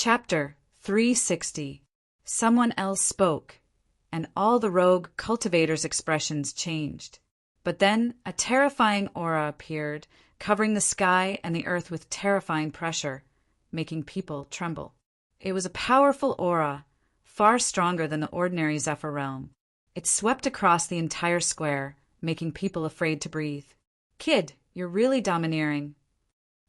Chapter 360. Someone else spoke, and all the rogue cultivator's expressions changed. But then a terrifying aura appeared, covering the sky and the earth with terrifying pressure, making people tremble. It was a powerful aura, far stronger than the ordinary Zephyr realm. It swept across the entire square, making people afraid to breathe. "Kid, you're really domineering."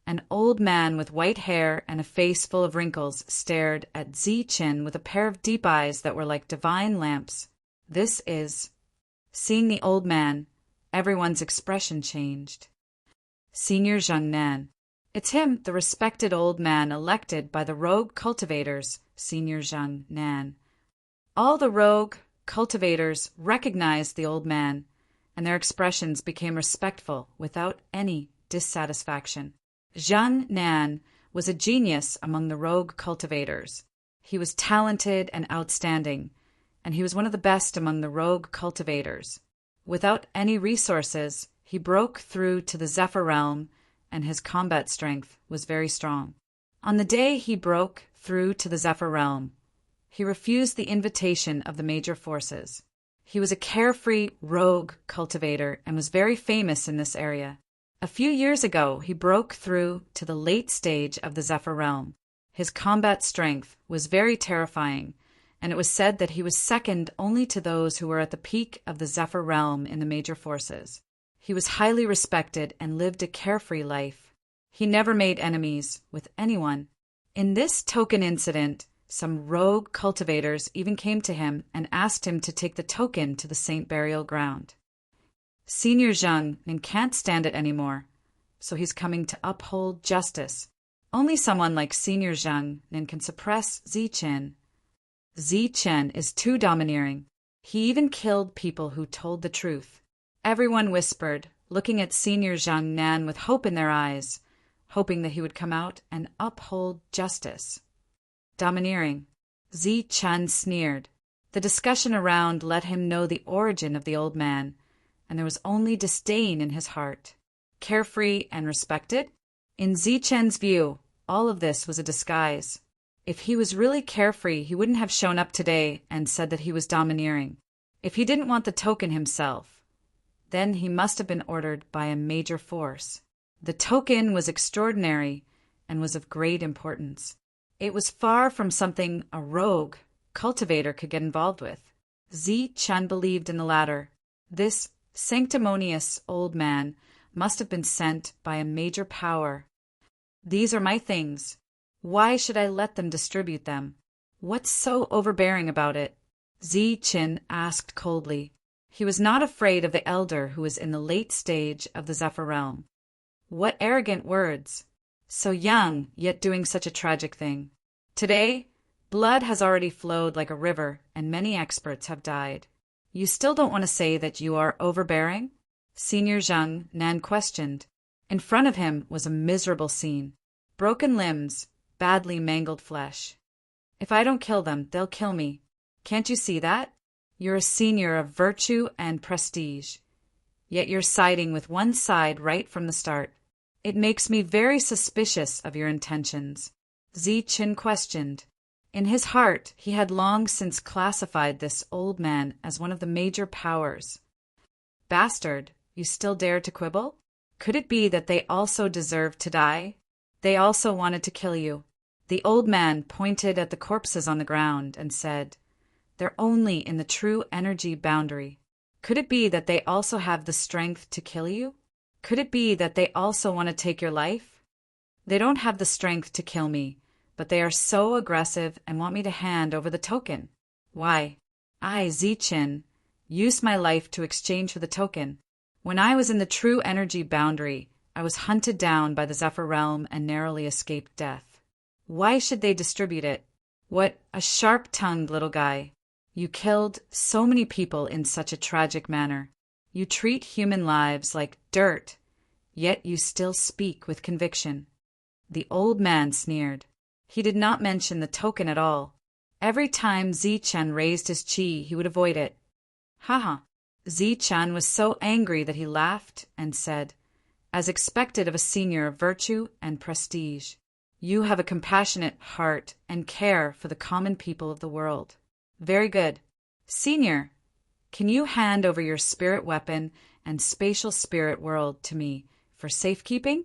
An old man with white hair and a face full of wrinkles stared at Zichen with a pair of deep eyes that were like divine lamps. This is... Seeing the old man, everyone's expression changed. Senior Zheng Nan. It's him, the respected old man elected by the rogue cultivators, Senior Zheng Nan. All the rogue cultivators recognized the old man, and their expressions became respectful without any dissatisfaction. Zheng Nan was a genius among the rogue cultivators. He was talented and outstanding, and he was one of the best among the rogue cultivators. Without any resources, he broke through to the Zephyr realm, and his combat strength was very strong. On the day he broke through to the Zephyr realm, he refused the invitation of the major forces. He was a carefree rogue cultivator and was very famous in this area. A few years ago, he broke through to the late stage of the Zephyr realm. His combat strength was very terrifying, and it was said that he was second only to those who were at the peak of the Zephyr realm in the major forces. He was highly respected and lived a carefree life. He never made enemies with anyone. In this token incident, some rogue cultivators even came to him and asked him to take the token to the Saint Burial Ground. Senior Zheng Nan can't stand it anymore, so he's coming to uphold justice. Only someone like Senior Zheng Nan can suppress Zichen. Zichen is too domineering. He even killed people who told the truth. Everyone whispered, looking at Senior Zheng Nan with hope in their eyes, hoping that he would come out and uphold justice. Domineering. Zichen sneered. The discussion around let him know the origin of the old man, and there was only disdain in his heart. Carefree and respected? In Zichen's view, all of this was a disguise. If he was really carefree, he wouldn't have shown up today and said that he was domineering. If he didn't want the token himself, then he must have been ordered by a major force. The token was extraordinary and was of great importance. It was far from something a rogue cultivator could get involved with. Zichen believed in the latter. This sanctimonious old man must have been sent by a major power. These are my things. Why should I let them distribute them? What's so overbearing about it? Zichen asked coldly. He was not afraid of the elder who was in the late stage of the Zephyr realm. What arrogant words! So young, yet doing such a tragic thing. Today, blood has already flowed like a river, and many experts have died. You still don't want to say that you are overbearing? Senior Zheng Nan questioned. In front of him was a miserable scene. Broken limbs, badly mangled flesh. If I don't kill them, they'll kill me. Can't you see that? You're a senior of virtue and prestige. Yet you're siding with one side right from the start. It makes me very suspicious of your intentions. Zichen questioned. In his heart, he had long since classified this old man as one of the major powers. Bastard, you still dare to quibble? Could it be that they also deserved to die? They also wanted to kill you. The old man pointed at the corpses on the ground and said, "They're only in the true energy boundary. Could it be that they also have the strength to kill you? Could it be that they also want to take your life? They don't have the strength to kill me, but they are so aggressive and want me to hand over the token. Why, I, Zichen, used my life to exchange for the token. When I was in the true energy boundary, I was hunted down by the Zephyr realm and narrowly escaped death. Why should they distribute it? What a sharp-tongued little guy. You killed so many people in such a tragic manner. You treat human lives like dirt, yet you still speak with conviction." The old man sneered. He did not mention the token at all. Every time Zichen raised his chi, he would avoid it. "Haha." Zichen was so angry that he laughed and said, as expected of a senior of virtue and prestige, You have a compassionate heart and care for the common people of the world. Very good. Senior, can you hand over your spirit weapon and spatial spirit world to me for safekeeping?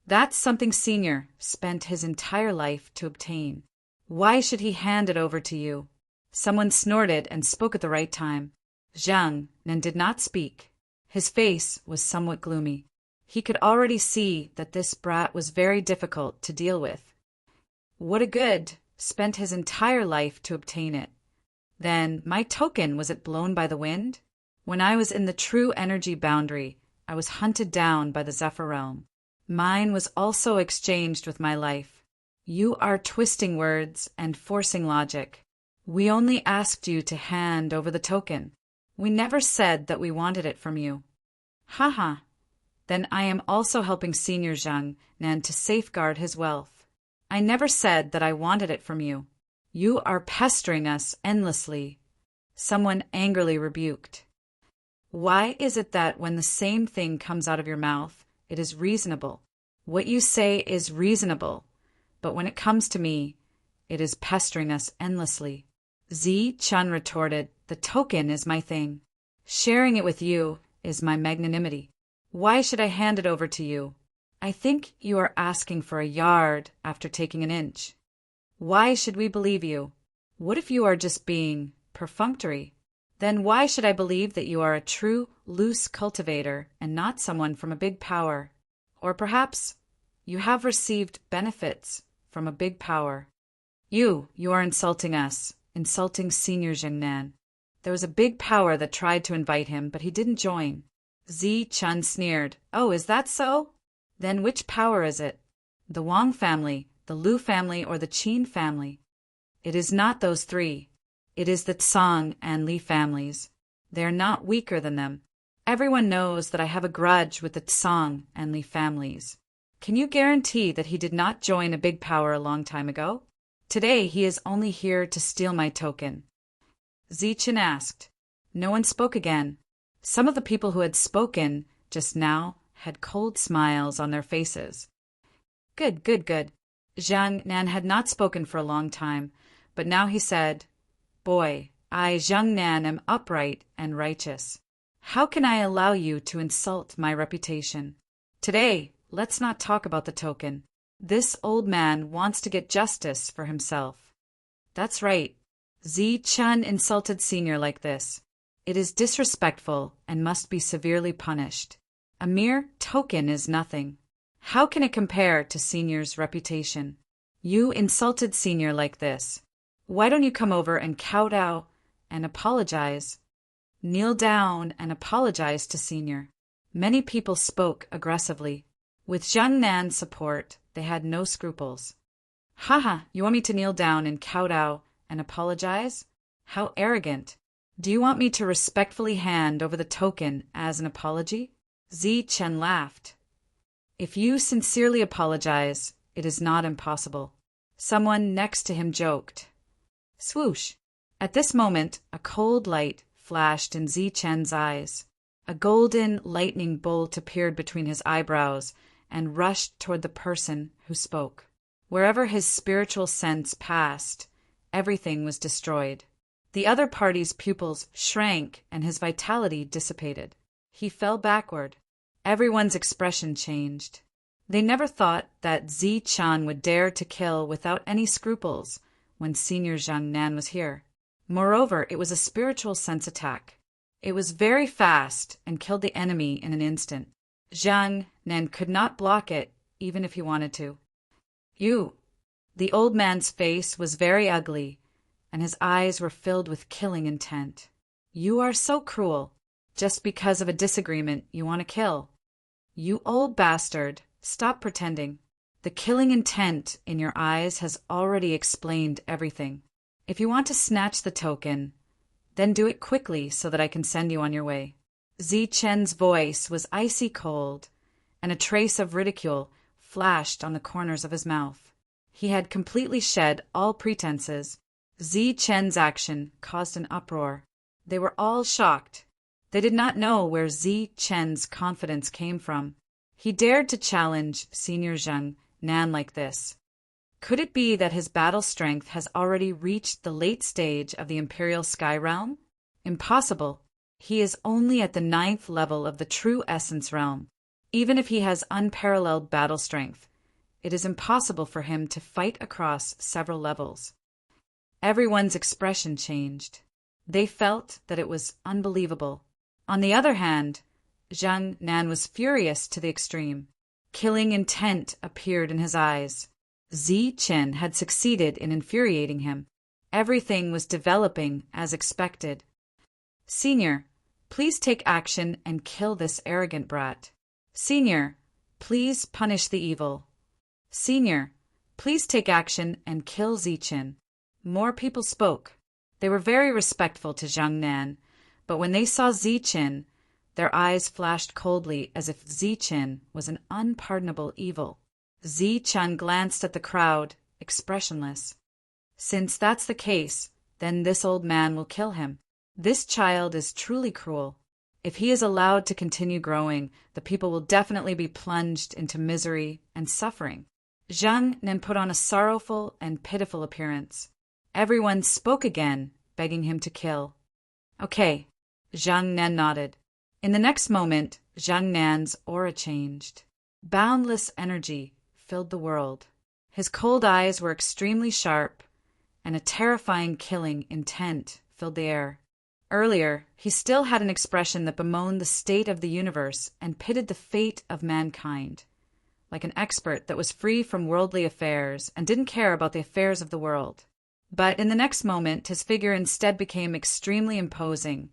That's something Senior spent his entire life to obtain. Why should he hand it over to you? Someone snorted and spoke at the right time. Zhang Nan did not speak. His face was somewhat gloomy. He could already see that this brat was very difficult to deal with. What a good, spent his entire life to obtain it. Then, my token, was it blown by the wind? When I was in the true energy boundary, I was hunted down by the Zephyr realm. Mine was also exchanged with my life. You are twisting words and forcing logic. We only asked you to hand over the token. We never said that we wanted it from you. Haha. Then I am also helping Senior Zhang Nan to safeguard his wealth. I never said that I wanted it from you. You are pestering us endlessly. Someone angrily rebuked. Why is it that when the same thing comes out of your mouth, it is reasonable? What you say is reasonable, but when it comes to me, it is pestering us endlessly. Zi Chun retorted, the token is my thing. Sharing it with you is my magnanimity. Why should I hand it over to you? I think you are asking for a yard after taking an inch. Why should we believe you? What if you are just being perfunctory? Then why should I believe that you are a true, loose cultivator and not someone from a big power? Or perhaps you have received benefits from a big power. You are insulting us, insulting Senior Zhang Nan. There was a big power that tried to invite him, but he didn't join. Zi Chun sneered. Oh, is that so? Then which power is it? The Wang family, the Lu family, or the Qin family? It is not those three. It is the Tsang and Li families. They are not weaker than them. Everyone knows that I have a grudge with the Tsang and Li families. Can you guarantee that he did not join a big power a long time ago? Today he is only here to steal my token. Zichen asked. No one spoke again. Some of the people who had spoken just now had cold smiles on their faces. Good. Zhang Nan had not spoken for a long time, but now he said, Boy, I, Zhang Nan, am upright and righteous. How can I allow you to insult my reputation? Today, let's not talk about the token. This old man wants to get justice for himself. That's right. Zi Chun insulted Senior like this. It is disrespectful and must be severely punished. A mere token is nothing. How can it compare to Senior's reputation? You insulted Senior like this. Why don't you come over and kowtow and apologize? Kneel down and apologize to Senior. Many people spoke aggressively. With Zhang Nan's support, they had no scruples. Haha, you want me to kneel down and kowtow and apologize? How arrogant. Do you want me to respectfully hand over the token as an apology? Zi Chen laughed. If you sincerely apologize, it is not impossible. Someone next to him joked. Swoosh! At this moment, a cold light flashed in Zi Chen's eyes. A golden lightning bolt appeared between his eyebrows and rushed toward the person who spoke. Wherever his spiritual sense passed, everything was destroyed. The other party's pupils shrank and his vitality dissipated. He fell backward. Everyone's expression changed. They never thought that Zi Chan would dare to kill without any scruples when Senior Zhang Nan was here. Moreover, it was a spiritual sense attack. It was very fast and killed the enemy in an instant. Zhang Nan could not block it, even if he wanted to. You. The old man's face was very ugly, and his eyes were filled with killing intent. You are so cruel. Just because of a disagreement, you want to kill. You old bastard, stop pretending. The killing intent in your eyes has already explained everything. If you want to snatch the token, then do it quickly so that I can send you on your way. Zi Chen's voice was icy cold, and a trace of ridicule flashed on the corners of his mouth. He had completely shed all pretenses. Zi Chen's action caused an uproar. They were all shocked. They did not know where Zi Chen's confidence came from. He dared to challenge Senior Zhang Nan like this. Could it be that his battle strength has already reached the late stage of the Imperial Sky Realm? Impossible. He is only at the 9th level of the True Essence Realm. Even if he has unparalleled battle strength, it is impossible for him to fight across several levels. Everyone's expression changed. They felt that it was unbelievable. On the other hand, Zhang Nan was furious to the extreme. Killing intent appeared in his eyes. Zi Chen had succeeded in infuriating him. Everything was developing as expected. Senior, please take action and kill this arrogant brat. Senior, please punish the evil. Senior, please take action and kill Zi Chen. More people spoke. They were very respectful to Zhang Nan, but when they saw Zi Chen, their eyes flashed coldly as if Zi Chen was an unpardonable evil. Zi Chen glanced at the crowd, expressionless. Since that's the case, then this old man will kill him. This child is truly cruel. If he is allowed to continue growing, the people will definitely be plunged into misery and suffering. Zhang Nan put on a sorrowful and pitiful appearance. Everyone spoke again, begging him to kill. Okay, Zhang Nan nodded. In the next moment, Zhang Nan's aura changed. Boundless energy filled the world. His cold eyes were extremely sharp, and a terrifying killing intent filled the air. Earlier, he still had an expression that bemoaned the state of the universe and pitted the fate of mankind, like an expert that was free from worldly affairs and didn't care about the affairs of the world. But in the next moment, his figure instead became extremely imposing,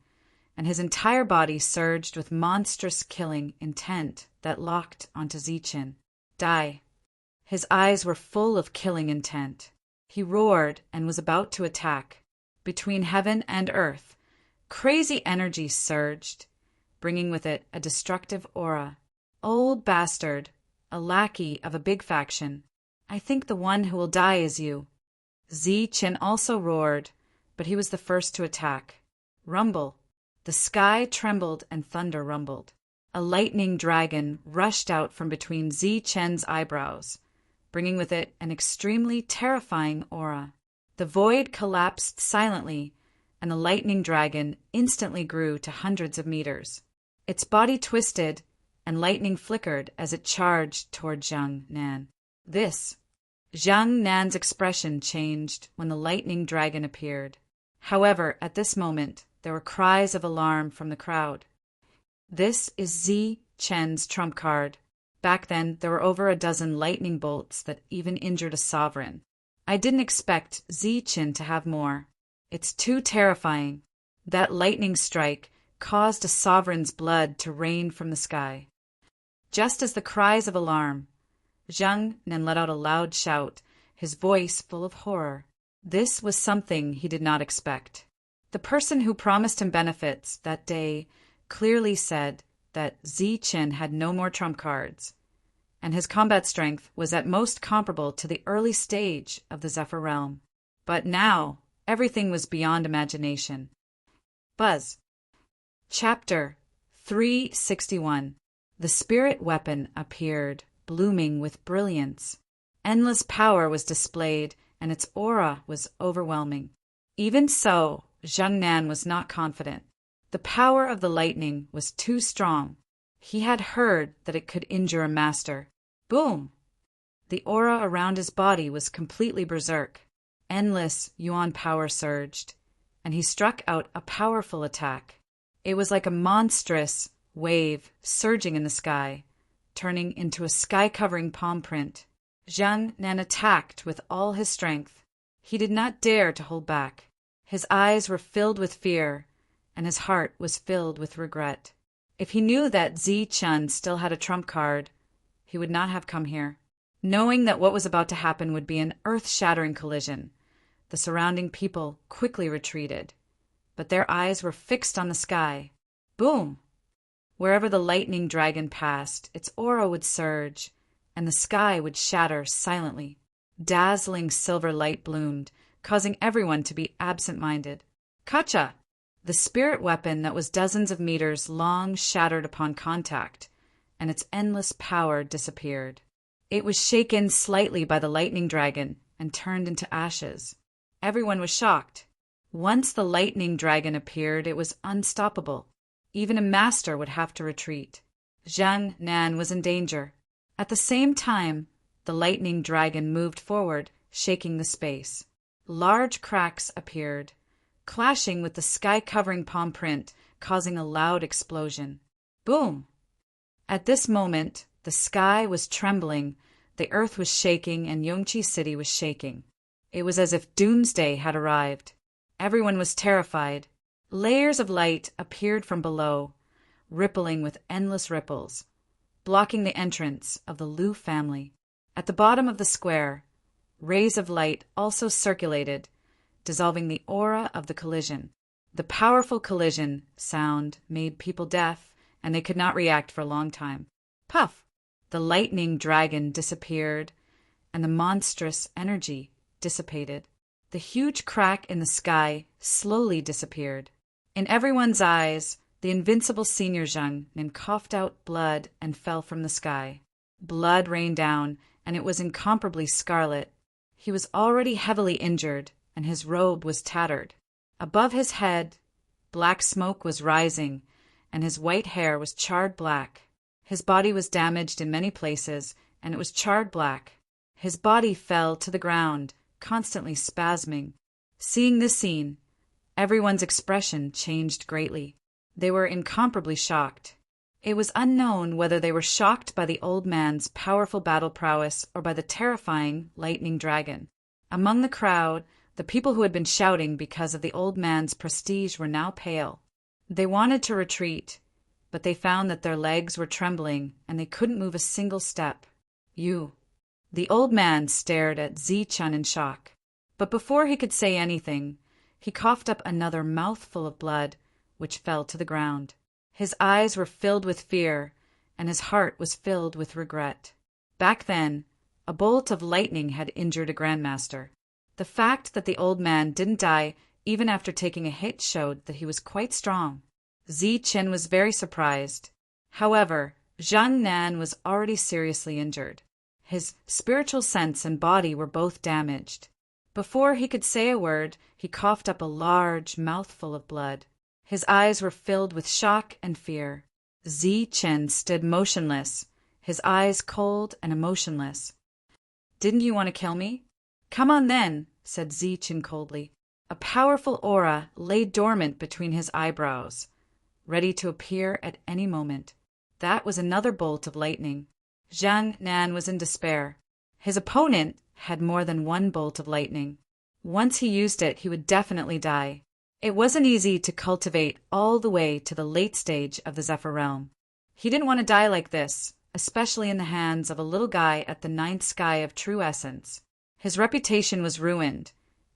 and his entire body surged with monstrous killing intent that locked onto Zichen. Die. His eyes were full of killing intent. He roared and was about to attack. Between heaven and earth, crazy energy surged, bringing with it a destructive aura. Old bastard, a lackey of a big faction. I think the one who will die is you. Zi Chen also roared, but he was the first to attack. Rumble. The sky trembled and thunder rumbled. A lightning dragon rushed out from between Zi Chen's eyebrows, bringing with it an extremely terrifying aura. The void collapsed silently, and the lightning dragon instantly grew to hundreds of meters. Its body twisted, and lightning flickered as it charged toward Zhang Nan. Zhang Nan's expression changed when the lightning dragon appeared. However, at this moment, there were cries of alarm from the crowd. This is Zi Chen's trump card. Back then, there were over a dozen lightning bolts that even injured a sovereign. I didn't expect Zi Chen to have more. It's too terrifying. That lightning strike caused a sovereign's blood to rain from the sky. Just as the cries of alarm, Zhang Nan let out a loud shout, his voice full of horror. This was something he did not expect. The person who promised him benefits that day clearly said that Zi Chen had no more trump cards, and his combat strength was at most comparable to the early stage of the Zephyr Realm. But now, everything was beyond imagination. Buzz. Chapter 361. The spirit weapon appeared, blooming with brilliance. Endless power was displayed, and its aura was overwhelming. Even so, Zhang Nan was not confident. The power of the lightning was too strong. He had heard that it could injure a master. Boom! The aura around his body was completely berserk. Endless yuan power surged, and he struck out a powerful attack. It was like a monstrous wave surging in the sky, turning into a sky-covering palm print. Zhang Nan attacked with all his strength. He did not dare to hold back. His eyes were filled with fear, and his heart was filled with regret. If he knew that Zi Chen still had a trump card, he would not have come here. Knowing that what was about to happen would be an earth-shattering collision, the surrounding people quickly retreated, but their eyes were fixed on the sky. Boom! Wherever the lightning dragon passed, its aura would surge, and the sky would shatter silently. Dazzling silver light bloomed, causing everyone to be absent-minded. Kacha! The spirit weapon that was dozens of meters long shattered upon contact, and its endless power disappeared. It was shaken slightly by the lightning dragon and turned into ashes. Everyone was shocked. Once the lightning dragon appeared, it was unstoppable. Even a master would have to retreat. Zhang Nan was in danger. At the same time, the lightning dragon moved forward, shaking the space. Large cracks appeared, clashing with the sky-covering palm print, causing a loud explosion. Boom! At this moment, the sky was trembling, the earth was shaking, and Yongqi City was shaking. It was as if doomsday had arrived. Everyone was terrified. Layers of light appeared from below, rippling with endless ripples, blocking the entrance of the Liu family. At the bottom of the square, rays of light also circulated, dissolving the aura of the collision. The powerful collision sound made people deaf, and they could not react for a long time. Puff! The lightning dragon disappeared, and the monstrous energy dissipated. The huge crack in the sky slowly disappeared. In everyone's eyes, the invincible senior Zhang Nan coughed out blood and fell from the sky. Blood rained down, and it was incomparably scarlet. He was already heavily injured, and his robe was tattered. Above his head, black smoke was rising, and his white hair was charred black. His body was damaged in many places, and it was charred black. His body fell to the ground, constantly spasming. Seeing this scene, everyone's expression changed greatly. They were incomparably shocked. It was unknown whether they were shocked by the old man's powerful battle prowess or by the terrifying lightning dragon. Among the crowd, the people who had been shouting because of the old man's prestige were now pale. They wanted to retreat, but they found that their legs were trembling and they couldn't move a single step. You. The old man stared at Zichun in shock. But before he could say anything, he coughed up another mouthful of blood, which fell to the ground. His eyes were filled with fear, and his heart was filled with regret. Back then, a bolt of lightning had injured a grandmaster. The fact that the old man didn't die even after taking a hit showed that he was quite strong. Zichun was very surprised. However, Zhang Nan was already seriously injured. His spiritual sense and body were both damaged. Before he could say a word, he coughed up a large mouthful of blood. His eyes were filled with shock and fear. Zichun stood motionless, his eyes cold and emotionless. "Didn't you want to kill me?" "Come on then," said Zichun coldly. A powerful aura lay dormant between his eyebrows, ready to appear at any moment. That was another bolt of lightning. Zhang Nan was in despair. His opponent had more than one bolt of lightning. Once he used it, he would definitely die. It wasn't easy to cultivate all the way to the late stage of the Zephyr realm. He didn't want to die like this, especially in the hands of a little guy at the ninth sky of true essence. His reputation was ruined,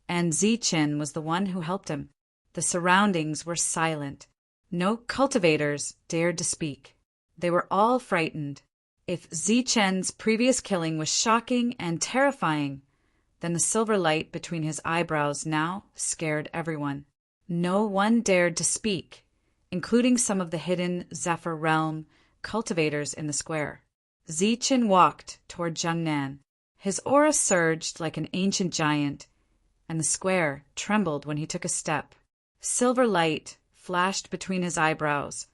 and Zichun was the one who helped him. The surroundings were silent. No cultivators dared to speak. They were all frightened. If Zichun's previous killing was shocking and terrifying, then the silver light between his eyebrows now scared everyone. No one dared to speak, including some of the hidden Zephyr realm cultivators in the square. Zichun walked toward Zhang Nan. His aura surged like an ancient giant, and the square trembled when he took a step. Silver light flashed between his eyebrows,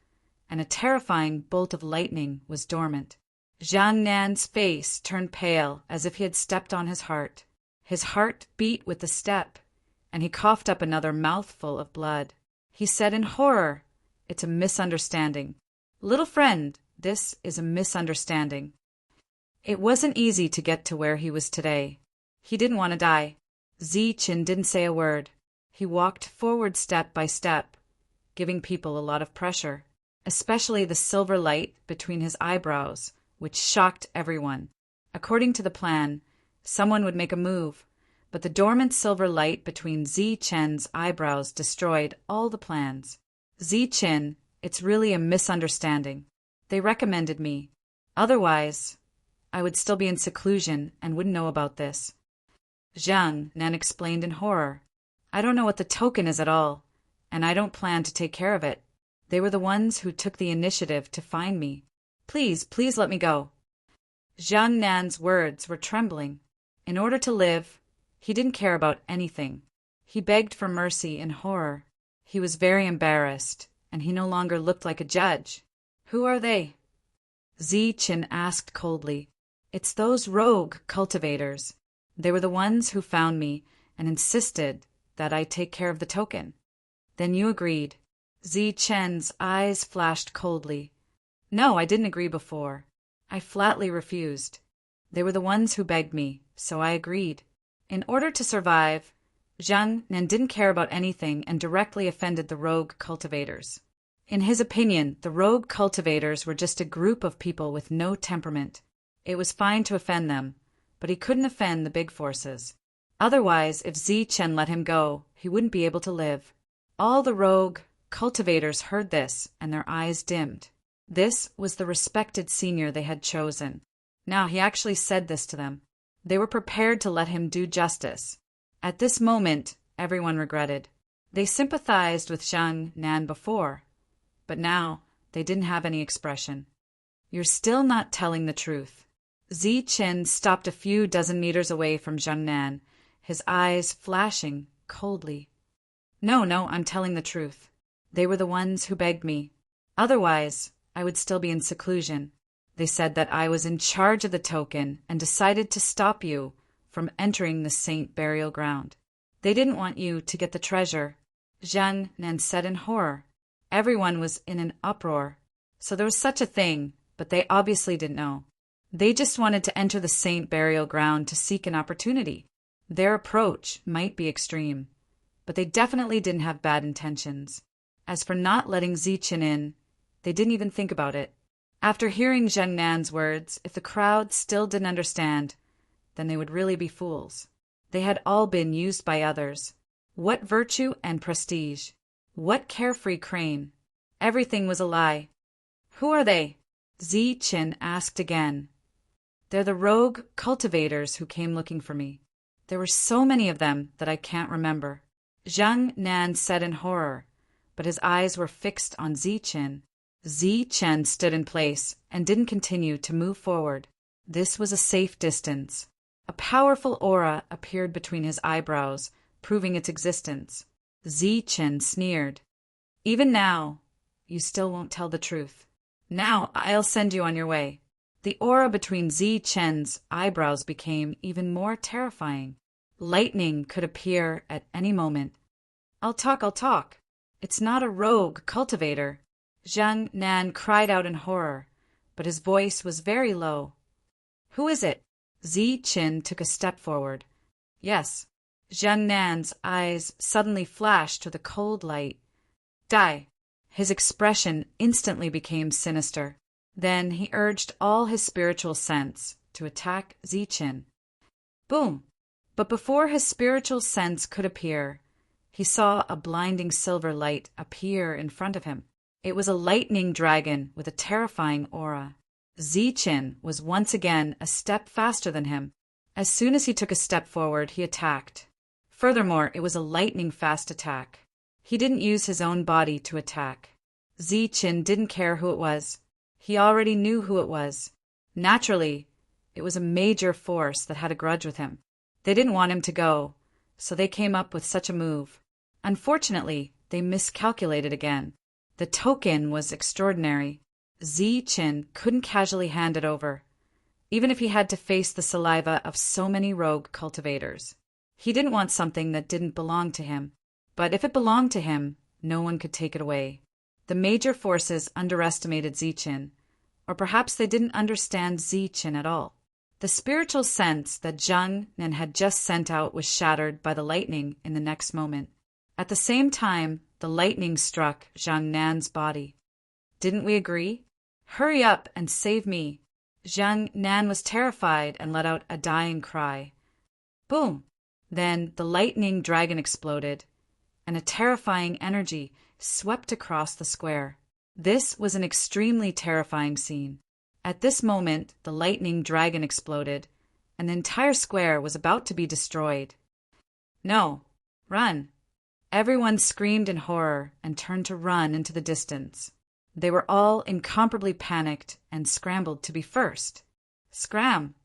and a terrifying bolt of lightning was dormant. Zhang Nan's face turned pale as if he had stepped on his heart. His heart beat with the step, and he coughed up another mouthful of blood. He said in horror, "It's a misunderstanding. Little friend, this is a misunderstanding." It wasn't easy to get to where he was today. He didn't want to die. Zichun didn't say a word. He walked forward step by step, giving people a lot of pressure, especially the silver light between his eyebrows, which shocked everyone. According to the plan, someone would make a move, but the dormant silver light between Zichun's eyebrows destroyed all the plans. "Zichun, it's really a misunderstanding. They recommended me. Otherwise, I would still be in seclusion and wouldn't know about this." Zhang Nan explained in horror. "I don't know what the token is at all, and I don't plan to take care of it. They were the ones who took the initiative to find me. Please let me go." Zhang Nan's words were trembling. In order to live, he didn't care about anything. He begged for mercy in horror. He was very embarrassed, and he no longer looked like a judge. Who are they? Ziqin asked coldly. It's those rogue cultivators. They were the ones who found me and insisted that I take care of the token. Then you agreed. Ziqin's eyes flashed coldly. No, I didn't agree before. I flatly refused. They were the ones who begged me, so I agreed. In order to survive, Zhang Nan didn't care about anything and directly offended the rogue cultivators. In his opinion, the rogue cultivators were just a group of people with no temperament. It was fine to offend them, but he couldn't offend the big forces. Otherwise, if Ziqin let him go, he wouldn't be able to live. All the rogue cultivators heard this, and their eyes dimmed. This was the respected senior they had chosen. Now he actually said this to them. They were prepared to let him do justice. At this moment, everyone regretted. They sympathized with Zhang Nan before, but now they didn't have any expression. You're still not telling the truth. Ziqin stopped a few dozen meters away from Zhang Nan, his eyes flashing coldly. No, I'm telling the truth. They were the ones who begged me. Otherwise, I would still be in seclusion. They said that I was in charge of the token and decided to stop you from entering the saint burial ground. They didn't want you to get the treasure. Zhang Nan said in horror. Everyone was in an uproar. So there was such a thing, but they obviously didn't know. They just wanted to enter the saint burial ground to seek an opportunity. Their approach might be extreme, but they definitely didn't have bad intentions. As for not letting Ziqin in, they didn't even think about it. After hearing Zhang Nan's words, if the crowd still didn't understand, then they would really be fools. They had all been used by others. What virtue and prestige? What carefree crane? Everything was a lie. Who are they? Ziqin asked again. They're the rogue cultivators who came looking for me. There were so many of them that I can't remember. Zhang Nan said in horror, but his eyes were fixed on Ziqin. Ziqin stood in place and didn't continue to move forward. This was a safe distance. A powerful aura appeared between his eyebrows, proving its existence. Ziqin sneered. Even now, you still won't tell the truth. Now I'll send you on your way. The aura between Ziqin's eyebrows became even more terrifying. Lightning could appear at any moment. I'll talk. It's not a rogue cultivator. Zhang Nan cried out in horror, but his voice was very low. Who is it? Ziqin took a step forward. Yes. Zhang Nan's eyes suddenly flashed with a cold light. Die. His expression instantly became sinister. Then he urged all his spiritual sense to attack Ziqin. Boom! But before his spiritual sense could appear, he saw a blinding silver light appear in front of him. It was a lightning dragon with a terrifying aura. Ziqin was once again a step faster than him. As soon as he took a step forward, he attacked. Furthermore, it was a lightning-fast attack. He didn't use his own body to attack. Ziqin didn't care who it was. He already knew who it was. Naturally, it was a major force that had a grudge with him. They didn't want him to go, so they came up with such a move. Unfortunately, they miscalculated again. The token was extraordinary. Ziqin couldn't casually hand it over, even if he had to face the saliva of so many rogue cultivators. He didn't want something that didn't belong to him. But if it belonged to him, no one could take it away. The major forces underestimated Ziqin, or perhaps they didn't understand Ziqin at all. The spiritual sense that Zhang Nan had just sent out was shattered by the lightning in the next moment. At the same time, the lightning struck Zhang Nan's body. Didn't we agree? Hurry up and save me. Zhang Nan was terrified and let out a dying cry. Boom! Then the lightning dragon exploded, and a terrifying energy swept across the square. This was an extremely terrifying scene. At this moment, the lightning dragon exploded, and the entire square was about to be destroyed. No! Run! Everyone screamed in horror and turned to run into the distance. They were all incomparably panicked and scrambled to be first. Scram!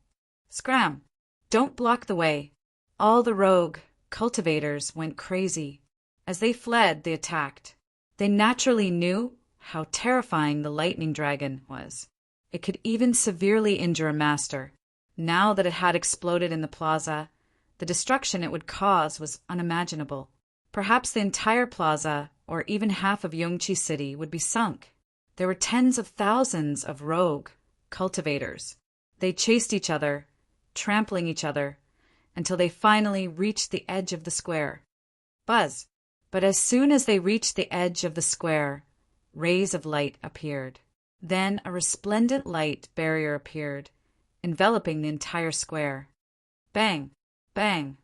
Scram! Don't block the way! All the rogue cultivators went crazy. As they fled, they attacked. They naturally knew how terrifying the lightning dragon was. It could even severely injure a master. Now that it had exploded in the plaza, the destruction it would cause was unimaginable. Perhaps the entire plaza, or even half of Yongchi City, would be sunk. There were tens of thousands of rogue cultivators. They chased each other, trampling each other, until they finally reached the edge of the square. Buzz! But as soon as they reached the edge of the square, rays of light appeared. Then a resplendent light barrier appeared, enveloping the entire square. Bang! Bang!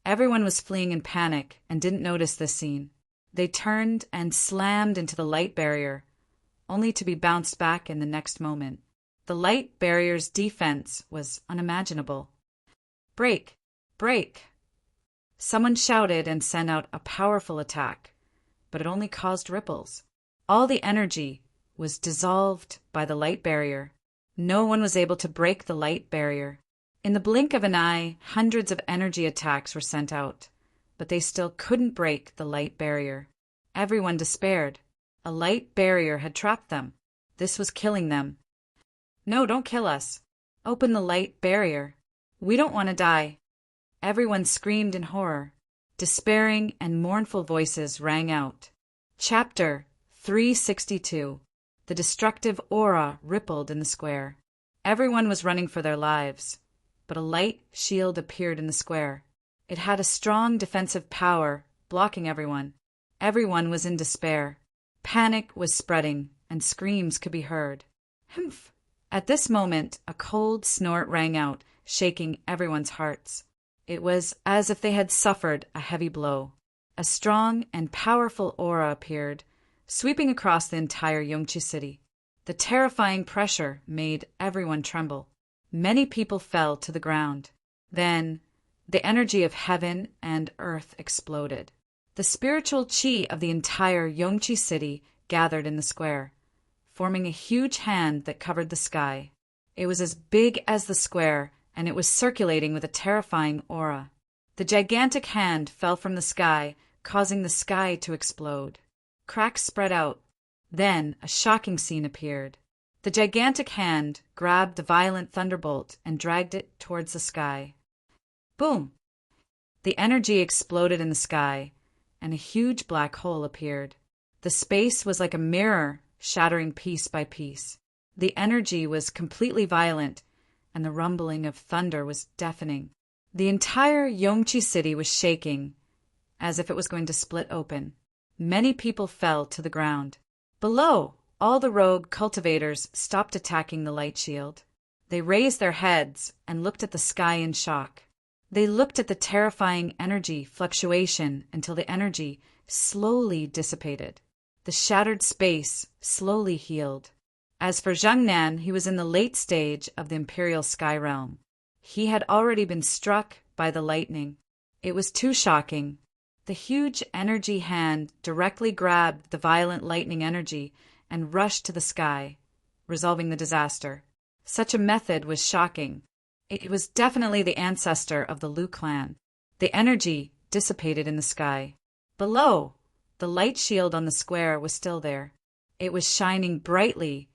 Everyone was fleeing in panic and didn't notice this scene. They turned and slammed into the light barrier, only to be bounced back in the next moment. The light barrier's defense was unimaginable. Break! Break! Someone shouted and sent out a powerful attack, but it only caused ripples. All the energy was dissolved by the light barrier. No one was able to break the light barrier. In the blink of an eye, hundreds of energy attacks were sent out, but they still couldn't break the light barrier. Everyone despaired. A light barrier had trapped them. This was killing them. No, don't kill us. Open the light barrier. We don't want to die. Everyone screamed in horror. Despairing and mournful voices rang out. Chapter 362. The destructive aura rippled in the square. Everyone was running for their lives, but a light shield appeared in the square. It had a strong defensive power, blocking everyone. Everyone was in despair. Panic was spreading, and screams could be heard. Humph! At this moment, a cold snort rang out, shaking everyone's hearts. It was as if they had suffered a heavy blow. A strong and powerful aura appeared, sweeping across the entire Yongchi City. The terrifying pressure made everyone tremble. Many people fell to the ground. Then, the energy of heaven and earth exploded. The spiritual chi of the entire Yongchi City gathered in the square, forming a huge hand that covered the sky. It was as big as the square, and it was circulating with a terrifying aura. The gigantic hand fell from the sky, causing the sky to explode. Cracks spread out. Then a shocking scene appeared. The gigantic hand grabbed the violent thunderbolt and dragged it towards the sky. Boom! The energy exploded in the sky, and a huge black hole appeared. The space was like a mirror, shattering piece by piece. The energy was completely violent, and the rumbling of thunder was deafening. The entire Yongchi City was shaking, as if it was going to split open. Many people fell to the ground. Below, all the rogue cultivators stopped attacking the light shield. They raised their heads and looked at the sky in shock. They looked at the terrifying energy fluctuation until the energy slowly dissipated. The shattered space slowly healed. As for Zhang Nan, he was in the late stage of the Imperial Sky Realm. He had already been struck by the lightning. It was too shocking. The huge energy hand directly grabbed the violent lightning energy and rushed to the sky, resolving the disaster. Such a method was shocking. It was definitely the ancestor of the Liu clan. The energy dissipated in the sky. Below, the light shield on the square was still there. It was shining brightly,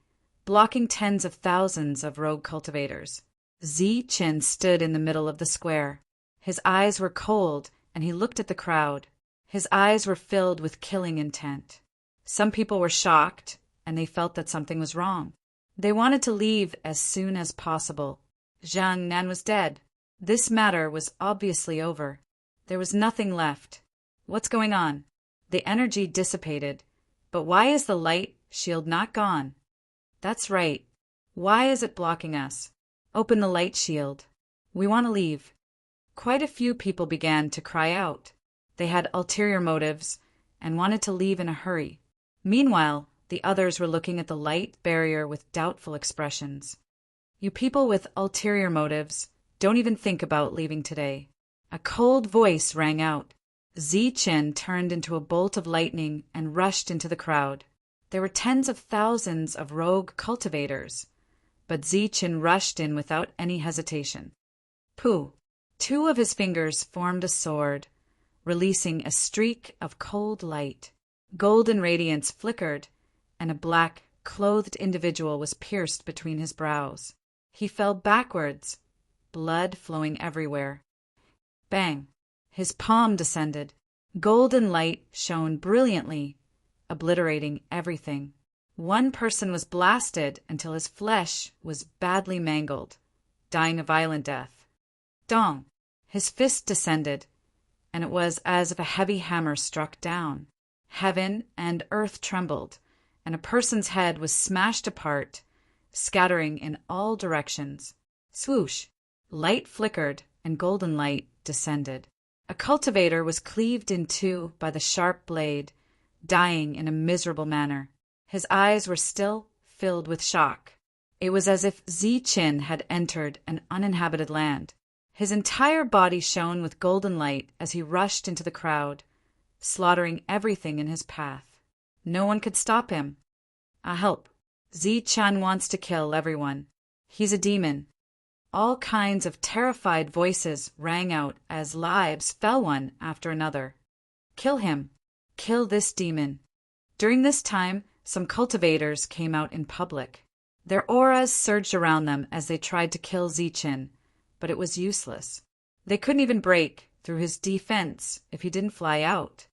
blocking tens of thousands of rogue cultivators. Zi Qin stood in the middle of the square. His eyes were cold, and he looked at the crowd. His eyes were filled with killing intent. Some people were shocked, and they felt that something was wrong. They wanted to leave as soon as possible. Zhang Nan was dead. This matter was obviously over. There was nothing left. What's going on? The energy dissipated. But why is the light shield not gone? That's right. Why is it blocking us? Open the light shield. We want to leave. Quite a few people began to cry out. They had ulterior motives and wanted to leave in a hurry. Meanwhile, the others were looking at the light barrier with doubtful expressions. You people with ulterior motives, don't even think about leaving today. A cold voice rang out. Zi Qin turned into a bolt of lightning and rushed into the crowd. There were tens of thousands of rogue cultivators, but Zichen rushed in without any hesitation. Pooh! Two of his fingers formed a sword, releasing a streak of cold light. Golden radiance flickered, and a black, clothed individual was pierced between his brows. He fell backwards, blood flowing everywhere. Bang! His palm descended. Golden light shone brilliantly, obliterating everything. One person was blasted until his flesh was badly mangled, dying a violent death. Dong! His fist descended, and it was as if a heavy hammer struck down. Heaven and earth trembled, and a person's head was smashed apart, scattering in all directions. Swoosh! Light flickered, and golden light descended. A cultivator was cleaved in two by the sharp blade, dying in a miserable manner. His eyes were still filled with shock. It was as if Zichen had entered an uninhabited land. His entire body shone with golden light as he rushed into the crowd, slaughtering everything in his path. No one could stop him. Help! Zichen wants to kill everyone. He's a demon. All kinds of terrified voices rang out as lives fell one after another. Kill him! Kill this demon! During this time, some cultivators came out in public. Their auras surged around them as they tried to kill Zichen, but it was useless. They couldn't even break through his defense if he didn't fly out.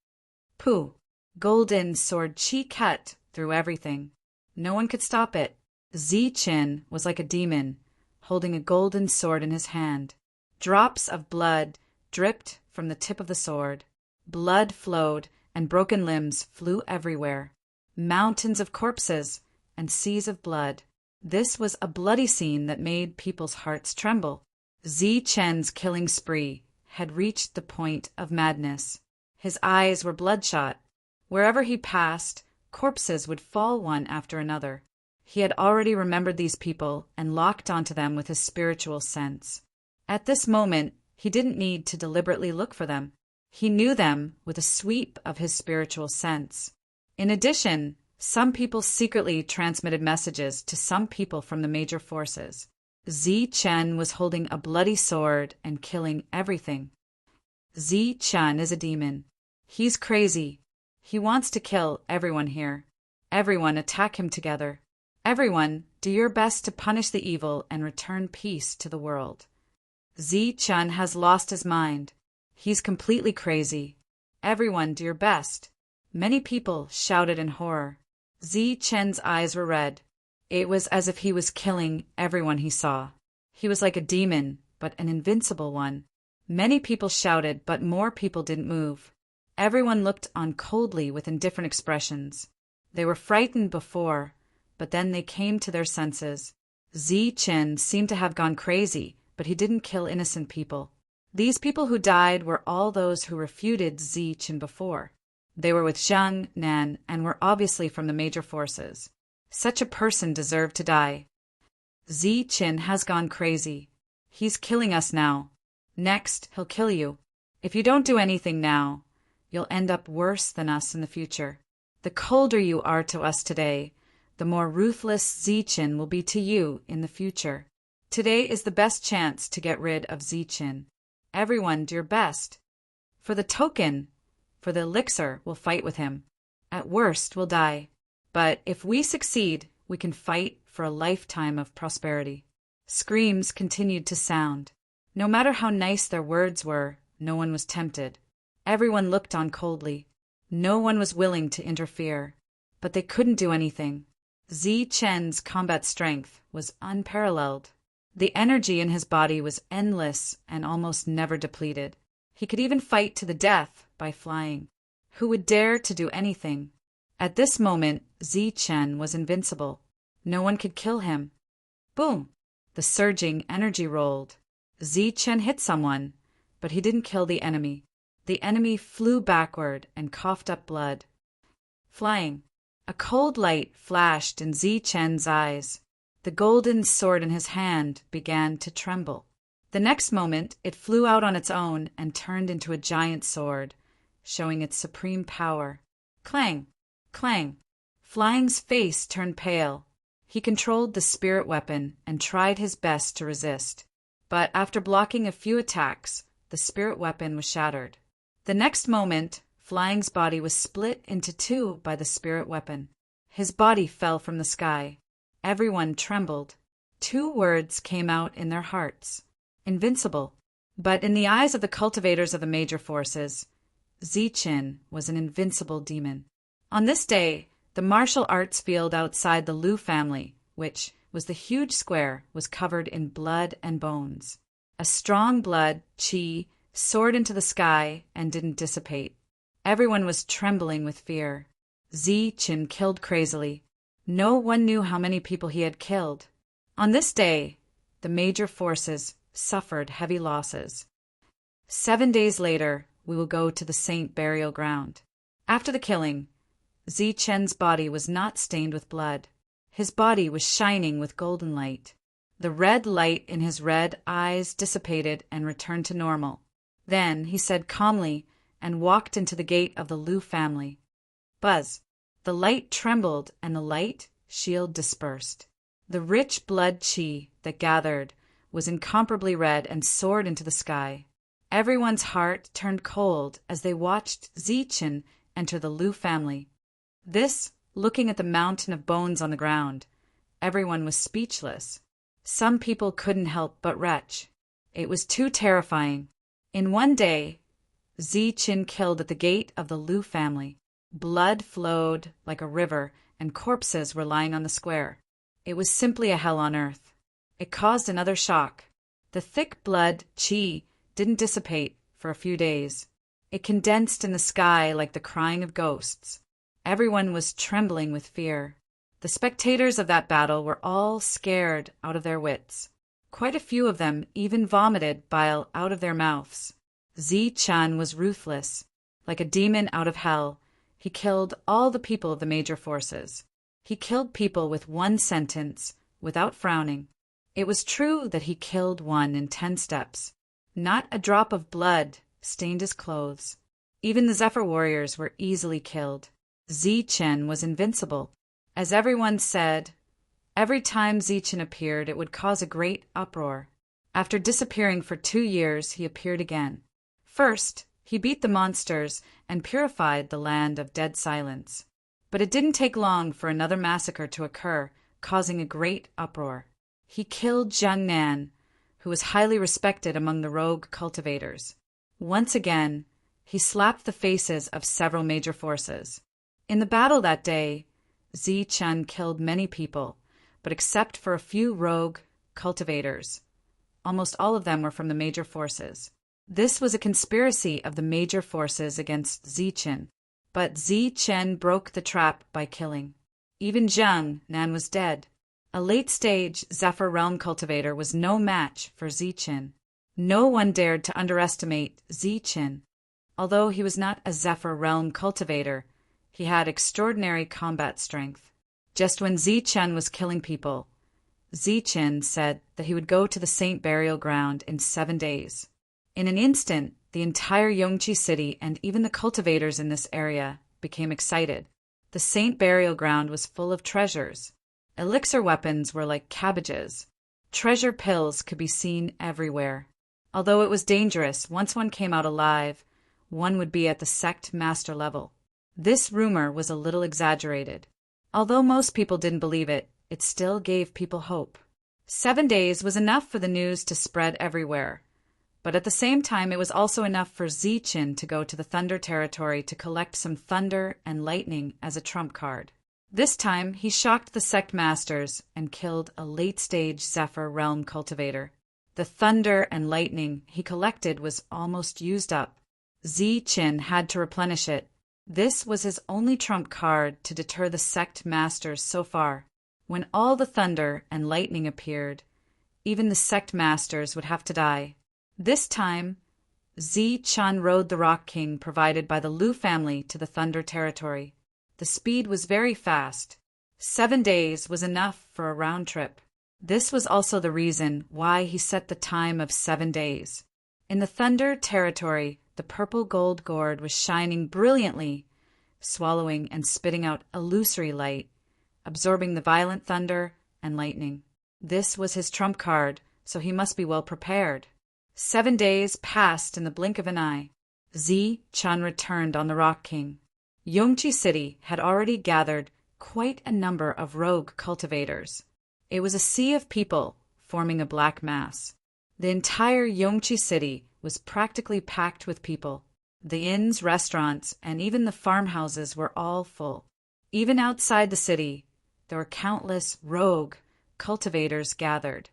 Pooh! Golden sword chi cut through everything. No one could stop it. Zichen was like a demon, holding a golden sword in his hand. Drops of blood dripped from the tip of the sword. Blood flowed, and broken limbs flew everywhere. Mountains of corpses and seas of blood. This was a bloody scene that made people's hearts tremble. Zichen's killing spree had reached the point of madness. His eyes were bloodshot. Wherever he passed, corpses would fall one after another. He had already remembered these people and locked onto them with his spiritual sense. At this moment, he didn't need to deliberately look for them. He knew them with a sweep of his spiritual sense. In addition, some people secretly transmitted messages to some people from the major forces. Zichen was holding a bloody sword and killing everything. Zichen is a demon. He's crazy. He wants to kill everyone here. Everyone attack him together. Everyone, do your best to punish the evil and return peace to the world. Zichen has lost his mind. He's completely crazy. Everyone, do your best. Many people shouted in horror. Zichen's eyes were red. It was as if he was killing everyone he saw. He was like a demon, but an invincible one. Many people shouted, but more people didn't move. Everyone looked on coldly with indifferent expressions. They were frightened before, but then they came to their senses. Zichen seemed to have gone crazy, but he didn't kill innocent people. These people who died were all those who refuted Zichen before. They were with Zhang Nan and were obviously from the major forces. Such a person deserved to die. Zichen has gone crazy. He's killing us now. Next, he'll kill you. If you don't do anything now, you'll end up worse than us in the future. The colder you are to us today, the more ruthless Zichen will be to you in the future. Today is the best chance to get rid of Zichen. Everyone do your best. For the token, for the elixir, we'll fight with him. At worst, we'll die. But if we succeed, we can fight for a lifetime of prosperity. Screams continued to sound. No matter how nice their words were, no one was tempted. Everyone looked on coldly. No one was willing to interfere. But they couldn't do anything. Zichen's combat strength was unparalleled. The energy in his body was endless and almost never depleted. He could even fight to the death by flying. Who would dare to do anything? At this moment, Zichen was invincible. No one could kill him. Boom! The surging energy rolled. Zichen hit someone, but he didn't kill the enemy. The enemy flew backward and coughed up blood. Flying. A cold light flashed in Zichen's eyes. The golden sword in his hand began to tremble. The next moment, it flew out on its own and turned into a giant sword, showing its supreme power. Clang! Clang! Flying's face turned pale. He controlled the spirit weapon and tried his best to resist. But after blocking a few attacks, the spirit weapon was shattered. The next moment, Flying's body was split into two by the spirit weapon. His body fell from the sky. Everyone trembled. Two words came out in their hearts: invincible. But in the eyes of the cultivators of the major forces, Ziqin was an invincible demon. On this day, the martial arts field outside the Liu family, which was the huge square, was covered in blood and bones. A strong blood, qi, soared into the sky and didn't dissipate. Everyone was trembling with fear. Ziqin killed crazily. No one knew how many people he had killed. On this day, the major forces suffered heavy losses. 7 days later, we will go to the Saint burial ground. After the killing, Ziqin's body was not stained with blood. His body was shining with golden light. The red light in his red eyes dissipated and returned to normal. Then he said calmly and walked into the gate of the Liu family. Buzz! The light trembled and the light shield dispersed. The rich blood qi that gathered was incomparably red and soared into the sky. Everyone's heart turned cold as they watched Ziqin enter the Liu family. This, looking at the mountain of bones on the ground, everyone was speechless. Some people couldn't help but retch. It was too terrifying. In one day, Ziqin killed at the gate of the Liu family. Blood flowed like a river, and corpses were lying on the square. It was simply a hell on earth. It caused another shock. The thick blood, qi, didn't dissipate for a few days. It condensed in the sky like the crying of ghosts. Everyone was trembling with fear. The spectators of that battle were all scared out of their wits. Quite a few of them even vomited bile out of their mouths. Ziqin was ruthless. Like a demon out of hell, he killed all the people of the major forces. He killed people with one sentence, without frowning. It was true that he killed one in 10 steps. Not a drop of blood stained his clothes. Even the Zephyr warriors were easily killed. Ziqin was invincible. As everyone said, every time Ziqin appeared, it would cause a great uproar. After disappearing for 2 years, he appeared again. First, he beat the monsters and purified the land of dead silence. But it didn't take long for another massacre to occur, causing a great uproar. He killed Zhang Nan, who was highly respected among the rogue cultivators. Once again, he slapped the faces of several major forces. In the battle that day, Ziqin killed many people, but except for a few rogue cultivators, almost all of them were from the major forces. This was a conspiracy of the major forces against Ziqin, but Ziqin broke the trap by killing. Even Zhang Nan was dead. A late-stage Zephyr realm cultivator was no match for Ziqin. No one dared to underestimate Ziqin. Although he was not a Zephyr realm cultivator, he had extraordinary combat strength. Just when Ziqin was killing people, Ziqin said that he would go to the Saint burial ground in 7 days. In an instant, the entire Yongqi city and even the cultivators in this area became excited. The Saint burial ground was full of treasures. Elixir weapons were like cabbages. Treasure pills could be seen everywhere. Although it was dangerous, once one came out alive, one would be at the sect master level. This rumor was a little exaggerated. Although most people didn't believe it, it still gave people hope. 7 days was enough for the news to spread everywhere. But at the same time, it was also enough for Ziqin to go to the Thunder territory to collect some thunder and lightning as a trump card. This time, he shocked the sect masters and killed a late-stage Zephyr realm cultivator. The thunder and lightning he collected was almost used up. Ziqin had to replenish it. This was his only trump card to deter the sect masters so far. When all the thunder and lightning appeared, even the sect masters would have to die. This time, Ziqin rode the Rock King provided by the Liu family to the Thunder territory. The speed was very fast. 7 days was enough for a round trip. This was also the reason why he set the time of 7 days. In the Thunder territory, the purple gold gourd was shining brilliantly, swallowing and spitting out illusory light, absorbing the violent thunder and lightning. This was his trump card, so he must be well prepared. 7 days passed in the blink of an eye. Zi-Chun returned on the Rock King. Yongqi City had already gathered quite a number of rogue cultivators. It was a sea of people forming a black mass. The entire Yongqi City was practically packed with people. The inns, restaurants, and even the farmhouses were all full. Even outside the city, there were countless rogue cultivators gathered.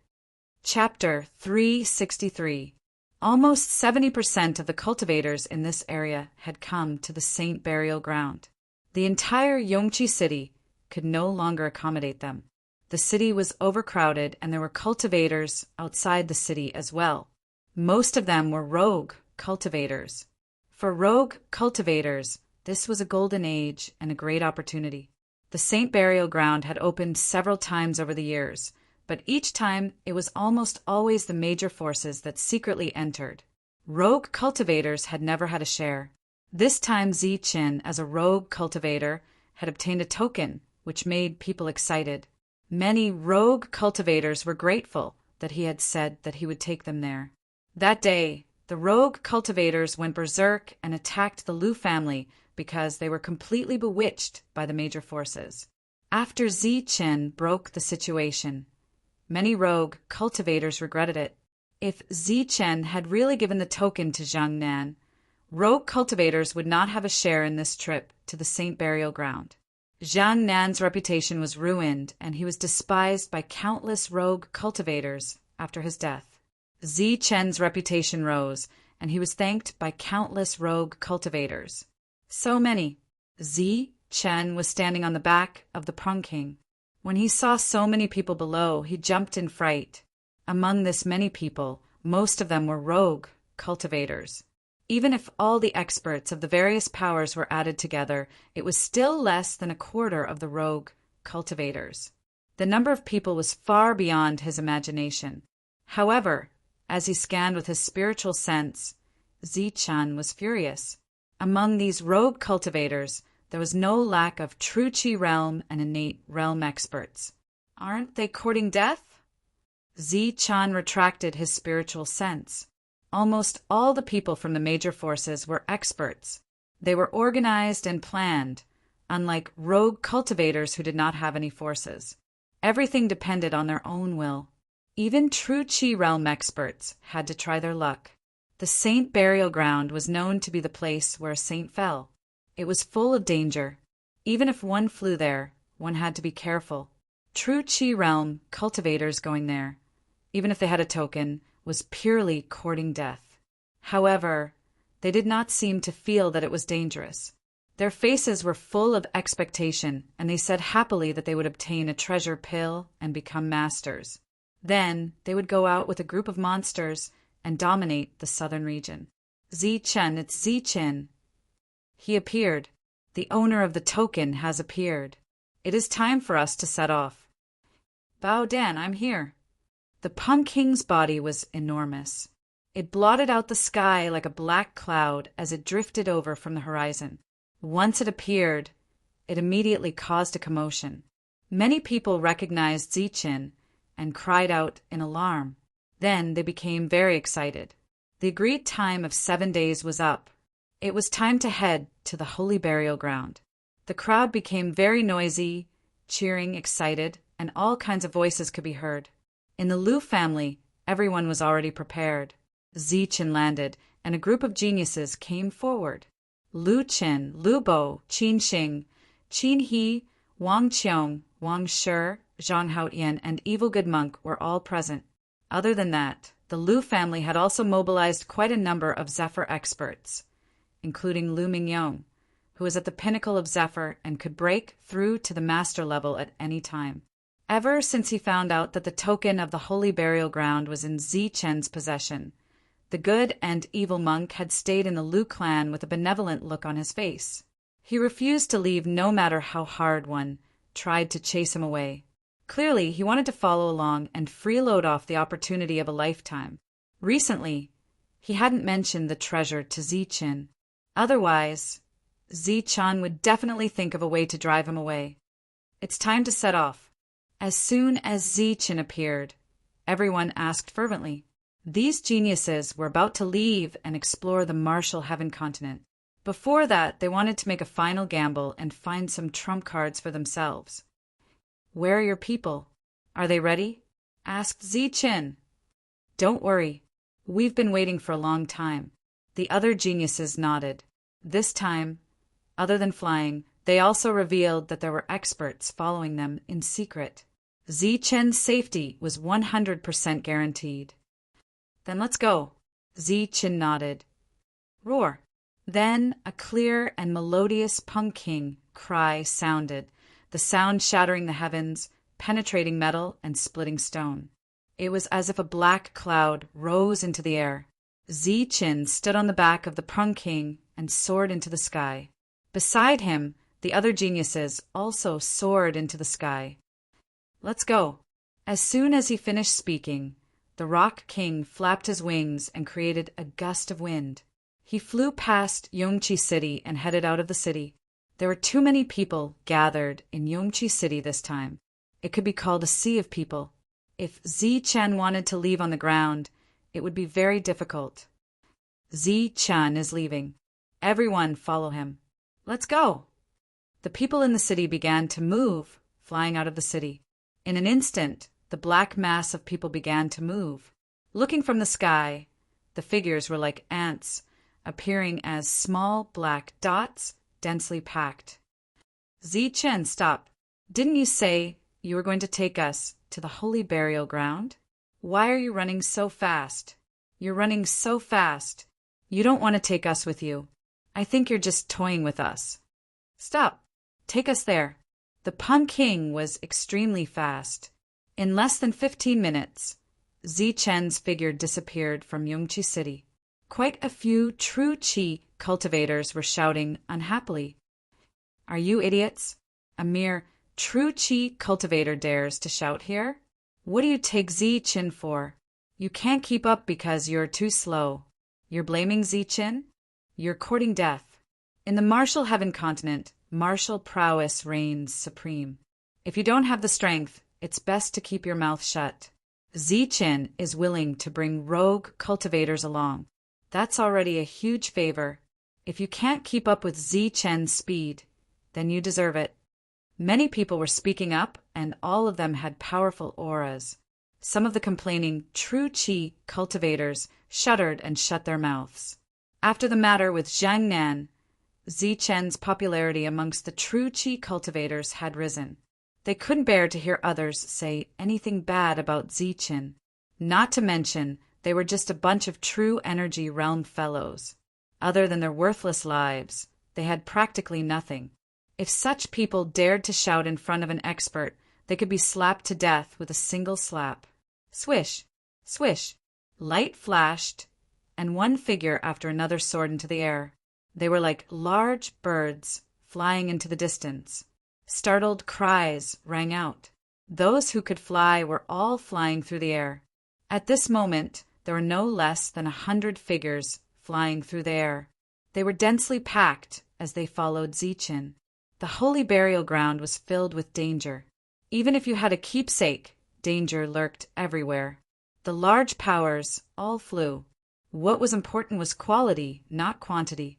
Chapter 363. Almost 70% of the cultivators in this area had come to the Saint Burial Ground. The entire Yongqi City could no longer accommodate them. The city was overcrowded, and there were cultivators outside the city as well. Most of them were rogue cultivators. For rogue cultivators, this was a golden age and a great opportunity. The Saint Burial Ground had opened several times over the years, but each time it was almost always the major forces that secretly entered. Rogue cultivators had never had a share. This time Zi-Chun, as a rogue cultivator, had obtained a token, which made people excited. Many rogue cultivators were grateful that he had said that he would take them there. That day, the rogue cultivators went berserk and attacked the Lu family because they were completely bewitched by the major forces. After Zi-Chun broke the situation, many rogue cultivators regretted it. If Zi-Chun had really given the token to Zhang Nan, rogue cultivators would not have a share in this trip to the Saint Burial Ground. Zhang Nan's reputation was ruined, and he was despised by countless rogue cultivators after his death. Zi-Chun's reputation rose, and he was thanked by countless rogue cultivators. So many. Zi-Chun was standing on the back of the Prong King. When he saw so many people below, he jumped in fright. Among this many people, most of them were rogue cultivators. Even if all the experts of the various powers were added together, it was still less than a quarter of the rogue cultivators. The number of people was far beyond his imagination. However, as he scanned with his spiritual sense, Zi-Chun was furious. Among these rogue cultivators, there was no lack of true Qi realm and innate realm experts. Aren't they courting death? Zi-Chun retracted his spiritual sense. Almost all the people from the major forces were experts. They were organized and planned, unlike rogue cultivators who did not have any forces. Everything depended on their own will. Even true Qi realm experts had to try their luck. The Saint Burial Ground was known to be the place where a saint fell. It was full of danger. Even if one flew there, one had to be careful. True Qi realm cultivators going there, even if they had a token, was purely courting death. However, they did not seem to feel that it was dangerous. Their faces were full of expectation, and they said happily that they would obtain a treasure pill and become masters. Then they would go out with a group of monsters and dominate the southern region. Zi-Chun, it's Zi-Chun. He appeared. The owner of the token has appeared. It is time for us to set off. Bao Dan, I'm here. The Punk King's body was enormous. It blotted out the sky like a black cloud as it drifted over from the horizon. Once it appeared, it immediately caused a commotion. Many people recognized Zi-Chun and cried out in alarm. Then they became very excited. The agreed time of 7 days was up. It was time to head to the Holy Burial Ground. The crowd became very noisy, cheering, excited, and all kinds of voices could be heard. In the Lu family, everyone was already prepared. Zi-Chun landed, and a group of geniuses came forward. Lu Qin, Lu Bo, Qin Xing, Qin He, Wang Qiong, Wang Shi, Zhang Haotian, and Evil Good Monk were all present. Other than that, the Lu family had also mobilized quite a number of Zephyr experts, including Lu Mingyong, who was at the pinnacle of Zephyr and could break through to the master level at any time. Ever since he found out that the token of the Holy Burial Ground was in Zi-Chun's possession, the good and evil monk had stayed in the Lu clan with a benevolent look on his face. He refused to leave no matter how hard one tried to chase him away. Clearly, he wanted to follow along and freeload off the opportunity of a lifetime. Recently, he hadn't mentioned the treasure to Zi-Chun. Otherwise, Zi-Chun would definitely think of a way to drive him away. It's time to set off. As soon as Zichin appeared, everyone asked fervently. These geniuses were about to leave and explore the Martial Heaven continent. Before that, they wanted to make a final gamble and find some trump cards for themselves. Where are your people? Are they ready? Asked Zichin. Don't worry. We've been waiting for a long time. The other geniuses nodded. This time, other than flying, they also revealed that there were experts following them in secret. Zichen's safety was 100% guaranteed. Then let's go. Zichin nodded. Roar. Then a clear and melodious punking cry sounded, the sound shattering the heavens, penetrating metal and splitting stone. It was as if a black cloud rose into the air. Zichin stood on the back of the punking and soared into the sky. Beside him, the other geniuses also soared into the sky. Let's go. As soon as he finished speaking, the Rock King flapped his wings and created a gust of wind. He flew past Yongchi City and headed out of the city. There were too many people gathered in Yongchi City this time. It could be called a sea of people. If Zichin wanted to leave on the ground, it would be very difficult. Zichin is leaving. Everyone follow him. Let's go. The people in the city began to move, flying out of the city. In an instant, the black mass of people began to move. Looking from the sky, the figures were like ants, appearing as small black dots, densely packed. Zichin, stop. Didn't you say you were going to take us to the holy burial ground? Why are you running so fast? You're running so fast. You don't want to take us with you. I think you're just toying with us. Stop. Take us there. The Pun King was extremely fast. In less than 15 minutes, Zichen's figure disappeared from Yongchi City. Quite a few true Qi cultivators were shouting unhappily. Are you idiots? A mere true Qi cultivator dares to shout here? What do you take Zichin for? You can't keep up because you're too slow. You're blaming Zichin? You're courting death. In the Martial Heaven continent, martial prowess reigns supreme. If you don't have the strength, it's best to keep your mouth shut. Zichin is willing to bring rogue cultivators along. That's already a huge favor. If you can't keep up with Zichen's speed, then you deserve it. Many people were speaking up, and all of them had powerful auras. Some of the complaining true Qi cultivators shuddered and shut their mouths. After the matter with Zhang Nan, Zichen's popularity amongst the true Qi cultivators had risen. They couldn't bear to hear others say anything bad about Zichin. Not to mention, they were just a bunch of true energy realm fellows. Other than their worthless lives, they had practically nothing. If such people dared to shout in front of an expert, they could be slapped to death with a single slap. Swish, swish. Light flashed, and one figure after another soared into the air. They were like large birds flying into the distance. Startled cries rang out. Those who could fly were all flying through the air. At this moment, there were no less than 100 figures flying through the air. They were densely packed as they followed Zichin. The holy burial ground was filled with danger. Even if you had a keepsake, danger lurked everywhere. The large powers all flew. What was important was quality, not quantity.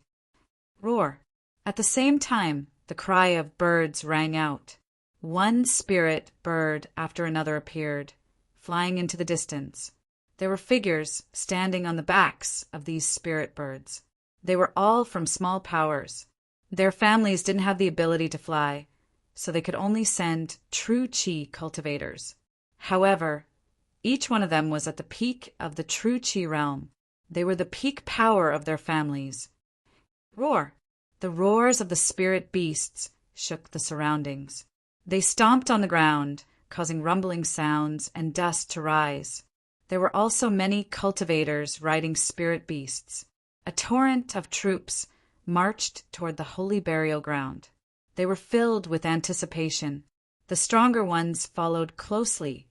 Roar. At the same time, the cry of birds rang out. One spirit bird after another appeared, flying into the distance. There were figures standing on the backs of these spirit birds. They were all from small powers. Their families didn't have the ability to fly, so they could only send true Qi cultivators. However, each one of them was at the peak of the true Qi realm. They were the peak power of their families. Roar! The roars of the spirit beasts shook the surroundings. They stomped on the ground, causing rumbling sounds and dust to rise. There were also many cultivators riding spirit beasts. A torrent of troops marched toward the holy burial ground. They were filled with anticipation. The stronger ones followed closely,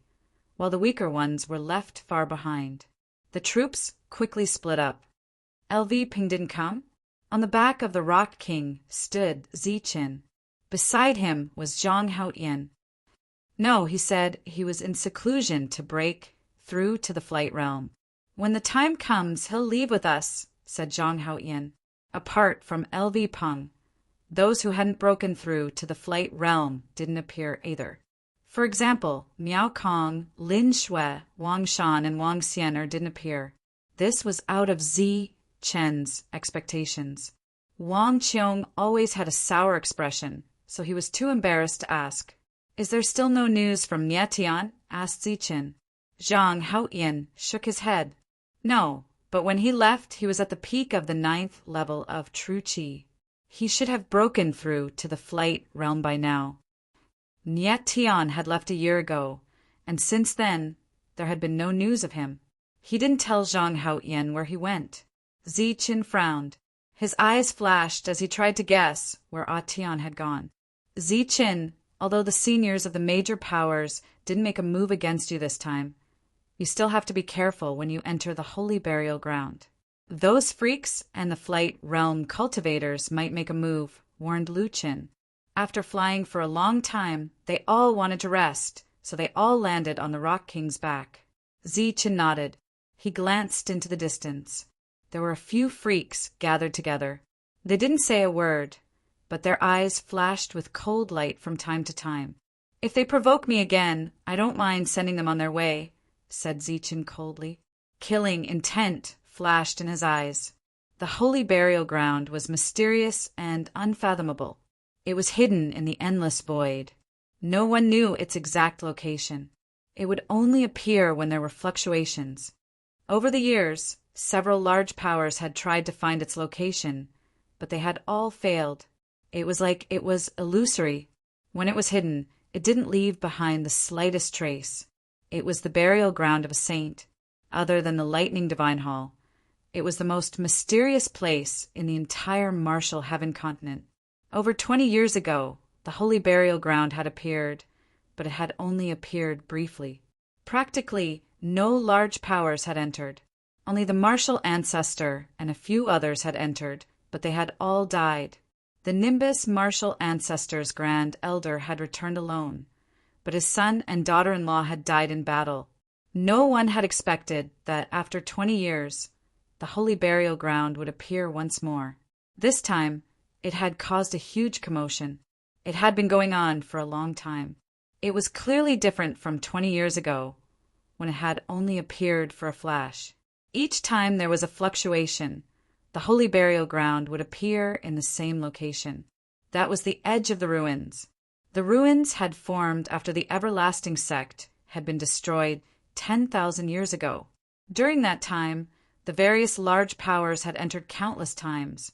while the weaker ones were left far behind. The troops quickly split up. LV Ping didn't come? On the back of the Rock King stood Zichin. Beside him was Zhang Haotian. No, he said he was in seclusion to break through to the flight realm. When the time comes, he'll leave with us, said Zhang Haotian. Apart from LV Peng, those who hadn't broken through to the flight realm didn't appear either. For example, Miao Kong, Lin Shui, Wang Shan, and Wang Xianer didn't appear. This was out of Zi Chen's expectations. Wang Qiong always had a sour expression, so he was too embarrassed to ask. Is there still no news from Nie Tian? Asked Zi Chen. Zhang Haotian shook his head. No, but when he left, he was at the peak of the 9th level of True Qi. He should have broken through to the flight realm by now. Nie Tian had left a year ago, and since then, there had been no news of him. He didn't tell Zhang Haotian where he went. Zi Chen frowned. His eyes flashed as he tried to guess where Tian had gone. Zi Chen, although the seniors of the major powers didn't make a move against you this time, you still have to be careful when you enter the holy burial ground. Those freaks and the flight realm cultivators might make a move, warned Lu Chen. After flying for a long time, they all wanted to rest, so they all landed on the Rock King's back. Zi Chen nodded. He glanced into the distance. There were a few freaks gathered together. They didn't say a word, but their eyes flashed with cold light from time to time. If they provoke me again, I don't mind sending them on their way, said Zi Chen coldly. Killing intent flashed in his eyes. The holy burial ground was mysterious and unfathomable. It was hidden in the endless void. No one knew its exact location. It would only appear when there were fluctuations. Over the years, several large powers had tried to find its location, but they had all failed. It was like it was illusory. When it was hidden, it didn't leave behind the slightest trace. It was the burial ground of a saint. Other than the Lightning Divine Hall, it was the most mysterious place in the entire Martial Heaven continent. Over 20 years ago, the holy burial ground had appeared, but it had only appeared briefly. Practically, no large powers had entered. Only the martial ancestor and a few others had entered, but they had all died. The Nimbus martial ancestor's grand elder had returned alone, but his son and daughter-in-law had died in battle. No one had expected that after 20 years, the holy burial ground would appear once more. This time, it had caused a huge commotion. It had been going on for a long time. It was clearly different from 20 years ago, when it had only appeared for a flash. Each time there was a fluctuation, the holy burial ground would appear in the same location. That was the edge of the ruins. The ruins had formed after the everlasting sect had been destroyed 10,000 years ago. During that time, the various large powers had entered countless times,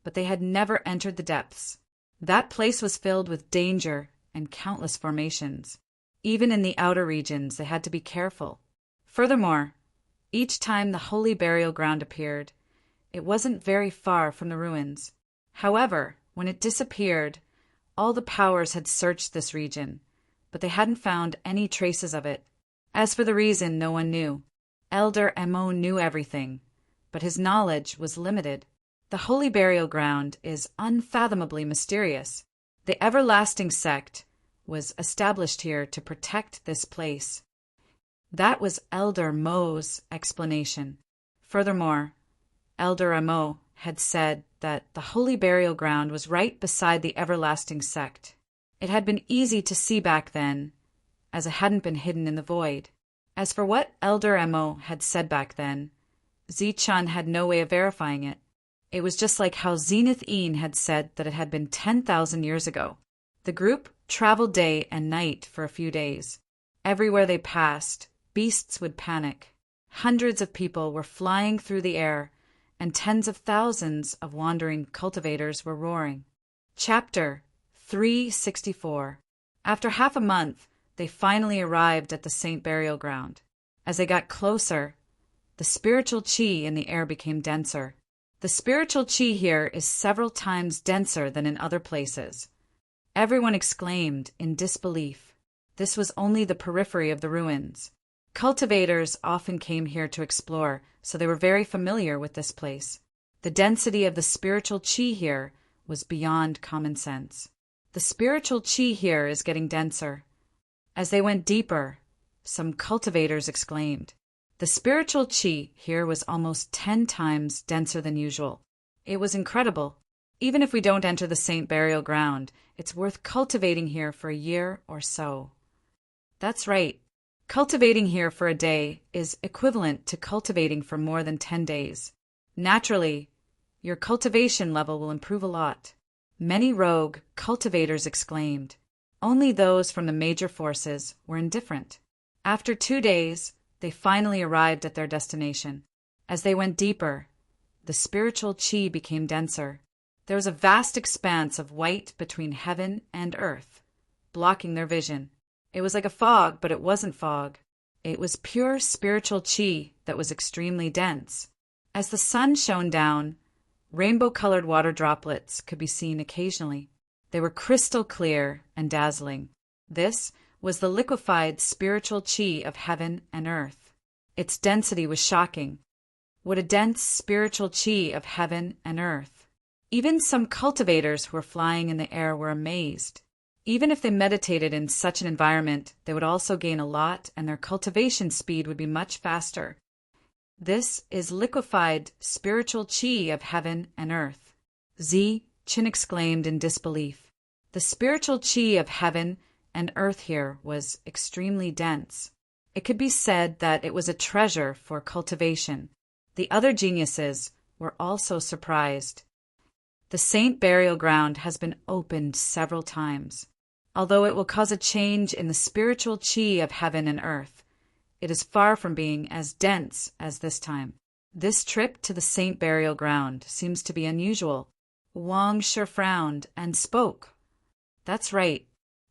but they had never entered the depths. That place was filled with danger and countless formations. Even in the outer regions, they had to be careful. Furthermore, each time the holy burial ground appeared, it wasn't very far from the ruins. However, when it disappeared, all the powers had searched this region, but they hadn't found any traces of it. As for the reason, no one knew. Elder Mo knew everything, but his knowledge was limited. The holy burial ground is unfathomably mysterious. The everlasting sect was established here to protect this place. That was Elder Mo's explanation. Furthermore, Elder Mo had said that the holy burial ground was right beside the everlasting sect. It had been easy to see back then, as it hadn't been hidden in the void. As for what Elder Mo had said back then, Zi-chan had no way of verifying it. It was just like how Zenith Een had said that it had been 10,000 years ago. The group traveled day and night for a few days. Everywhere they passed, beasts would panic. Hundreds of people were flying through the air, and tens of thousands of wandering cultivators were roaring. Chapter 364. After half a month, they finally arrived at the Saint Burial Ground. As they got closer, the spiritual qi in the air became denser. The spiritual qi here is several times denser than in other places. Everyone exclaimed in disbelief. This was only the periphery of the ruins. Cultivators often came here to explore, so they were very familiar with this place. The density of the spiritual qi here was beyond common sense. The spiritual chi here is getting denser. As they went deeper, some cultivators exclaimed. The spiritual chi here was almost 10 times denser than usual. It was incredible. Even if we don't enter the saint burial ground, it's worth cultivating here for a year or so. That's right. Cultivating here for a day is equivalent to cultivating for more than 10 days. Naturally, your cultivation level will improve a lot. Many rogue cultivators exclaimed. Only those from the major forces were indifferent. After 2 days, they finally arrived at their destination. As they went deeper, the spiritual chi became denser. There was a vast expanse of white between heaven and earth, blocking their vision. It was like a fog, but it wasn't fog. It was pure spiritual chi that was extremely dense. As the sun shone down, rainbow-colored water droplets could be seen occasionally. They were crystal clear and dazzling. This was the liquefied spiritual chi of heaven and earth. Its density was shocking. What a dense spiritual chi of heaven and earth. Even some cultivators who were flying in the air were amazed. Even if they meditated in such an environment, they would also gain a lot and their cultivation speed would be much faster. This is liquefied spiritual chi of heaven and earth. Chin exclaimed in disbelief. The spiritual chi of heaven and earth here was extremely dense. It could be said that it was a treasure for cultivation. The other geniuses were also surprised. The saint burial ground has been opened several times. Although it will cause a change in the spiritual chi of heaven and earth, it is far from being as dense as this time. This trip to the saint burial ground seems to be unusual. Wang Shi frowned and spoke. That's right.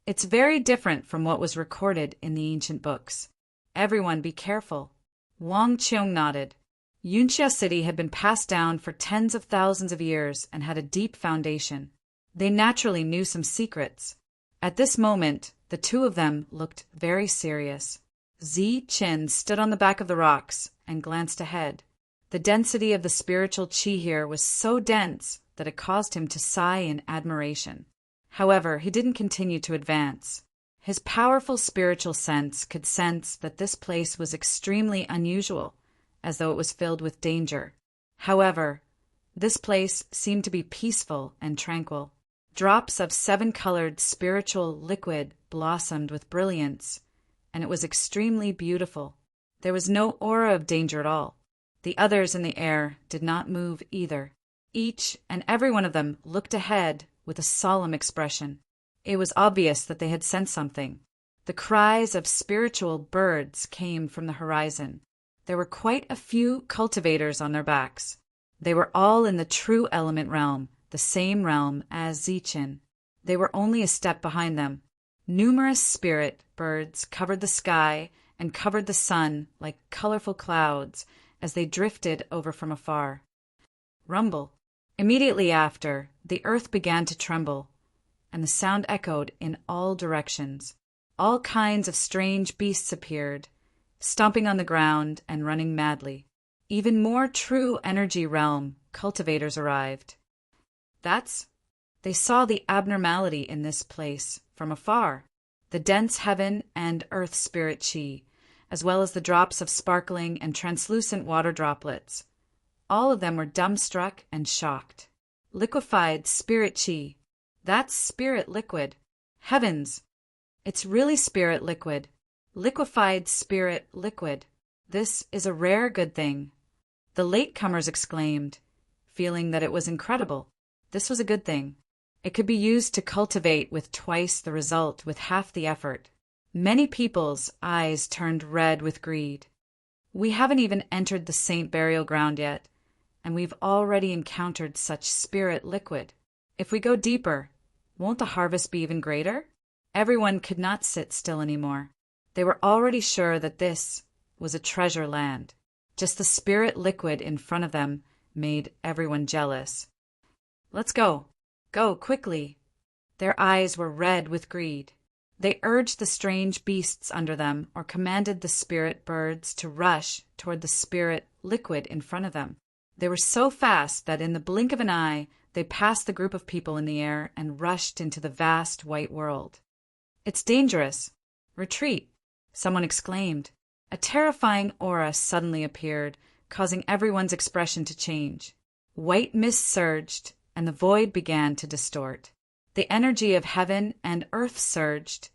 It's very different from what was recorded in the ancient books. Everyone be careful. Wang Qiong nodded. Yunxia City had been passed down for tens of thousands of years and had a deep foundation. They naturally knew some secrets. At this moment, the two of them looked very serious. Chin stood on the back of the rocks and glanced ahead. The density of the spiritual chi here was so dense that it caused him to sigh in admiration. However, he didn't continue to advance. His powerful spiritual sense could sense that this place was extremely unusual, as though it was filled with danger. However, this place seemed to be peaceful and tranquil. Drops of 7-colored spiritual liquid blossomed with brilliance, and it was extremely beautiful. There was no aura of danger at all. The others in the air did not move either. Each and every one of them looked ahead with a solemn expression. It was obvious that they had sensed something. The cries of spiritual birds came from the horizon. There were quite a few cultivators on their backs. They were all in the true element realm, the same realm as Zichin. They were only a step behind them. Numerous spirit birds covered the sky and covered the sun like colorful clouds as they drifted over from afar. Rumble. Immediately after, the earth began to tremble, and the sound echoed in all directions. All kinds of strange beasts appeared, stomping on the ground and running madly. Even more true energy realm cultivators arrived. They saw the abnormality in this place from afar, the dense heaven and earth spirit chi, as well as the drops of sparkling and translucent water droplets. All of them were dumbstruck and shocked. Liquefied spirit chi. That's spirit liquid. Heavens! It's really spirit liquid. Liquefied spirit liquid. This is a rare good thing. The latecomers exclaimed, feeling that it was incredible. This was a good thing. It could be used to cultivate with twice the result with half the effort. Many people's eyes turned red with greed. We haven't even entered the saint burial ground yet, and we've already encountered such spirit liquid. If we go deeper, won't the harvest be even greater? Everyone could not sit still anymore. They were already sure that this was a treasure land. Just the spirit liquid in front of them made everyone jealous. Let's go. Go, quickly. Their eyes were red with greed. They urged the strange beasts under them or commanded the spirit birds to rush toward the spirit liquid in front of them. They were so fast that in the blink of an eye, they passed the group of people in the air and rushed into the vast white world. "It's dangerous. Retreat!" someone exclaimed. A terrifying aura suddenly appeared, causing everyone's expression to change. White mist surged, and the void began to distort. The energy of heaven and earth surged,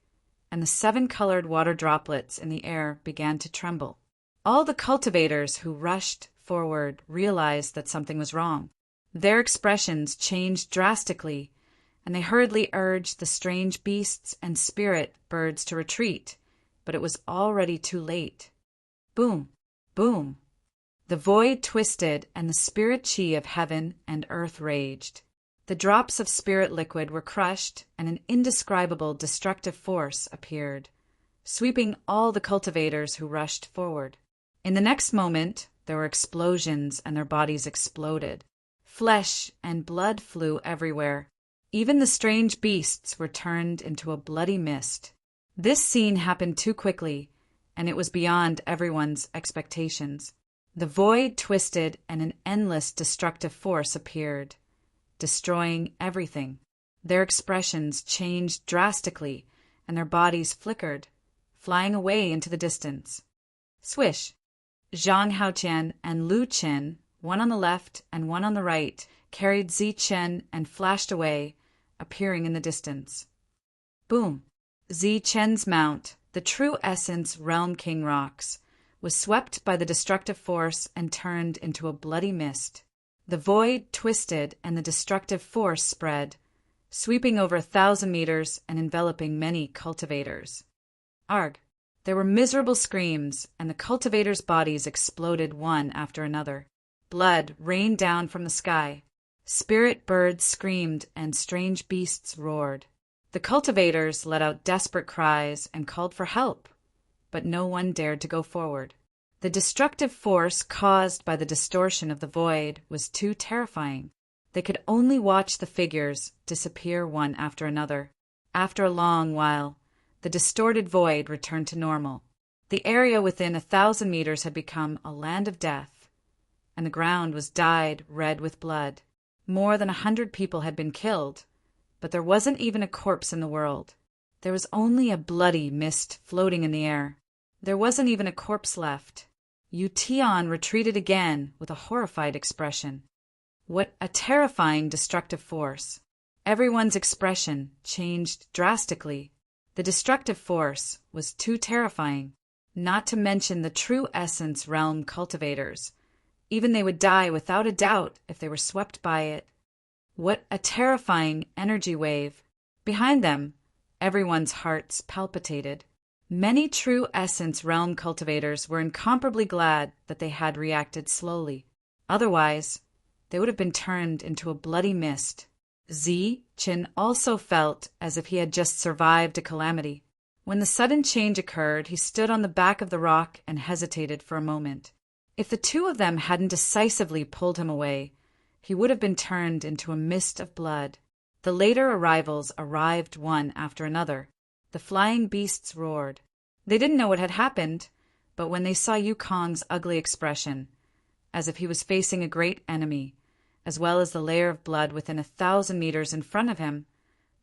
and the 7-colored water droplets in the air began to tremble. All the cultivators who rushed forward realized that something was wrong. Their expressions changed drastically, and they hurriedly urged the strange beasts and spirit birds to retreat, but it was already too late. Boom! Boom! The void twisted, and the spirit chi of heaven and earth raged. The drops of spirit liquid were crushed, and an indescribable destructive force appeared, sweeping all the cultivators who rushed forward. In the next moment, there were explosions, and their bodies exploded. Flesh and blood flew everywhere. Even the strange beasts were turned into a bloody mist. This scene happened too quickly, and it was beyond everyone's expectations. The void twisted, and an endless destructive force appeared, destroying everything. Their expressions changed drastically, and their bodies flickered, flying away into the distance. Swish! Zhang Haoqian and Lu Qin, one on the left and one on the right, carried Zi Chen and flashed away, appearing in the distance. Boom! Zi Chen's mount, the true essence Realm King rocks, was swept by the destructive force and turned into a bloody mist. The void twisted, and the destructive force spread, sweeping over 1,000 meters and enveloping many cultivators. Arg! There were miserable screams, and the cultivators' bodies exploded one after another. Blood rained down from the sky. Spirit birds screamed, and strange beasts roared. The cultivators let out desperate cries and called for help, but no one dared to go forward. The destructive force caused by the distortion of the void was too terrifying. They could only watch the figures disappear one after another. After a long while, the distorted void returned to normal. The area within 1,000 meters had become a land of death, and the ground was dyed red with blood. More than 100 people had been killed, but there wasn't even a corpse in the world. There was only a bloody mist floating in the air. There wasn't even a corpse left. Yu Tian retreated again with a horrified expression. What a terrifying destructive force. Everyone's expression changed drastically. The destructive force was too terrifying, not to mention the true essence realm cultivators. Even they would die without a doubt if they were swept by it. What a terrifying energy wave. Behind them, everyone's hearts palpitated. Many true essence realm cultivators were incomparably glad that they had reacted slowly. Otherwise, they would have been turned into a bloody mist. Zi Qin also felt as if he had just survived a calamity. When the sudden change occurred, he stood on the back of the rock and hesitated for a moment. If the two of them hadn't decisively pulled him away, he would have been turned into a mist of blood. The later arrivals arrived one after another. The flying beasts roared. They didn't know what had happened, but when they saw Yukong's ugly expression, as if he was facing a great enemy, as well as the layer of blood within 1,000 meters in front of him,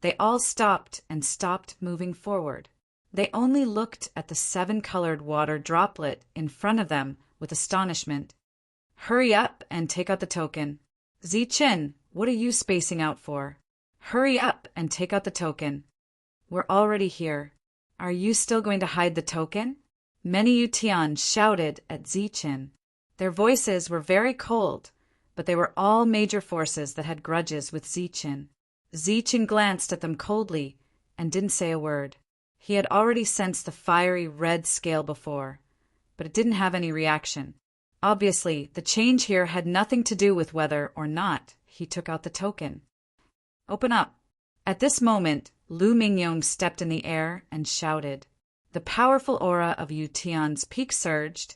they all stopped and stopped moving forward. They only looked at the 7-colored water droplet in front of them with astonishment. "Hurry up and take out the token." "Zi Qin, what are you spacing out for?" "Hurry up and take out the token." "We're already here. Are you still going to hide the token?" Many Yutian shouted at Zi Qin. Their voices were very cold, but they were all major forces that had grudges with Zi Qin. Zi Qin glanced at them coldly and didn't say a word. He had already sensed the fiery red scale before, but it didn't have any reaction. Obviously, the change here had nothing to do with whether or not he took out the token. "Open up." At this moment, Lu Mingyong stepped in the air and shouted. The powerful aura of Yu Tian's peak surged,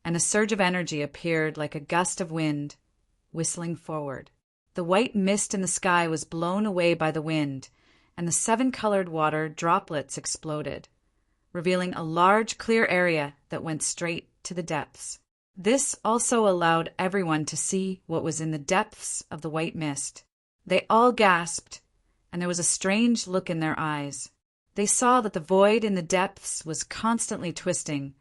and a surge of energy appeared like a gust of wind, whistling forward. The white mist in the sky was blown away by the wind, and the 7-colored water droplets exploded, revealing a large clear area that went straight to the depths. This also allowed everyone to see what was in the depths of the white mist. They all gasped, and there was a strange look in their eyes. They saw that the void in the depths was constantly twisting,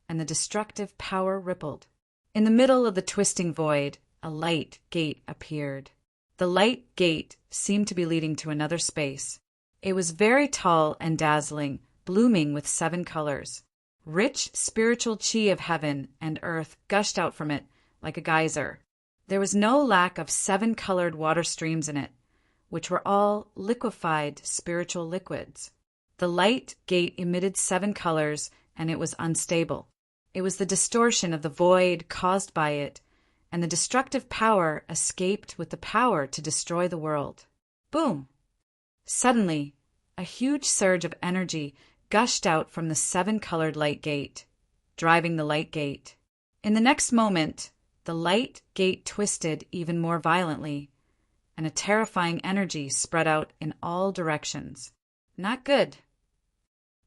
and the destructive power rippled. In the middle of the twisting void, a light gate appeared. The light gate seemed to be leading to another space. It was very tall and dazzling, blooming with 7 colors. Rich spiritual chi of heaven and earth gushed out from it like a geyser. There was no lack of 7-colored water streams in it, which were all liquefied spiritual liquids. The light gate emitted 7 colors, and it was unstable. It was the distortion of the void caused by it, and the destructive power escaped with the power to destroy the world. Boom! Suddenly, a huge surge of energy gushed out from the 7-colored light gate, driving the light gate. In the next moment, the light gate twisted even more violently, and a terrifying energy spread out in all directions. Not good.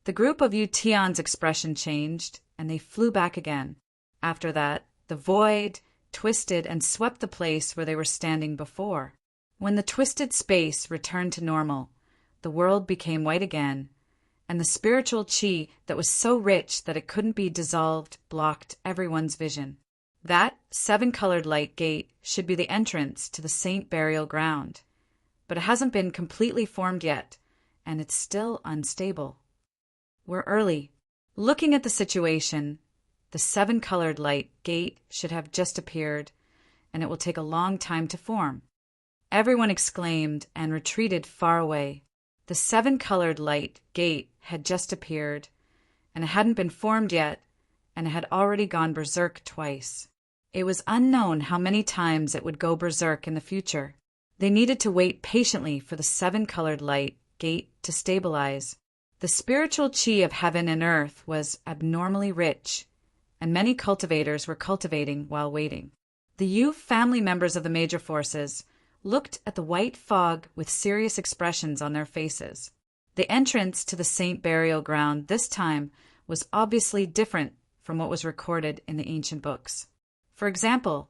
The group of Utian's expression changed, and they flew back again. After that, the void twisted and swept the place where they were standing before. When the twisted space returned to normal, the world became white again, and the spiritual chi that was so rich that it couldn't be dissolved blocked everyone's vision. That 7-colored light gate should be the entrance to the saint burial ground, but it hasn't been completely formed yet, and it's still unstable. We're early. Looking at the situation, the 7-colored light gate should have just appeared, and it will take a long time to form. Everyone exclaimed and retreated far away. The 7-colored light gate had just appeared, and it hadn't been formed yet, and it had already gone berserk twice. It was unknown how many times it would go berserk in the future. They needed to wait patiently for the 7-colored light gate to stabilize. The spiritual chi of heaven and earth was abnormally rich, and many cultivators were cultivating while waiting. The Yu family members of the major forces looked at the white fog with serious expressions on their faces. The entrance to the saint burial ground this time was obviously different from what was recorded in the ancient books. For example,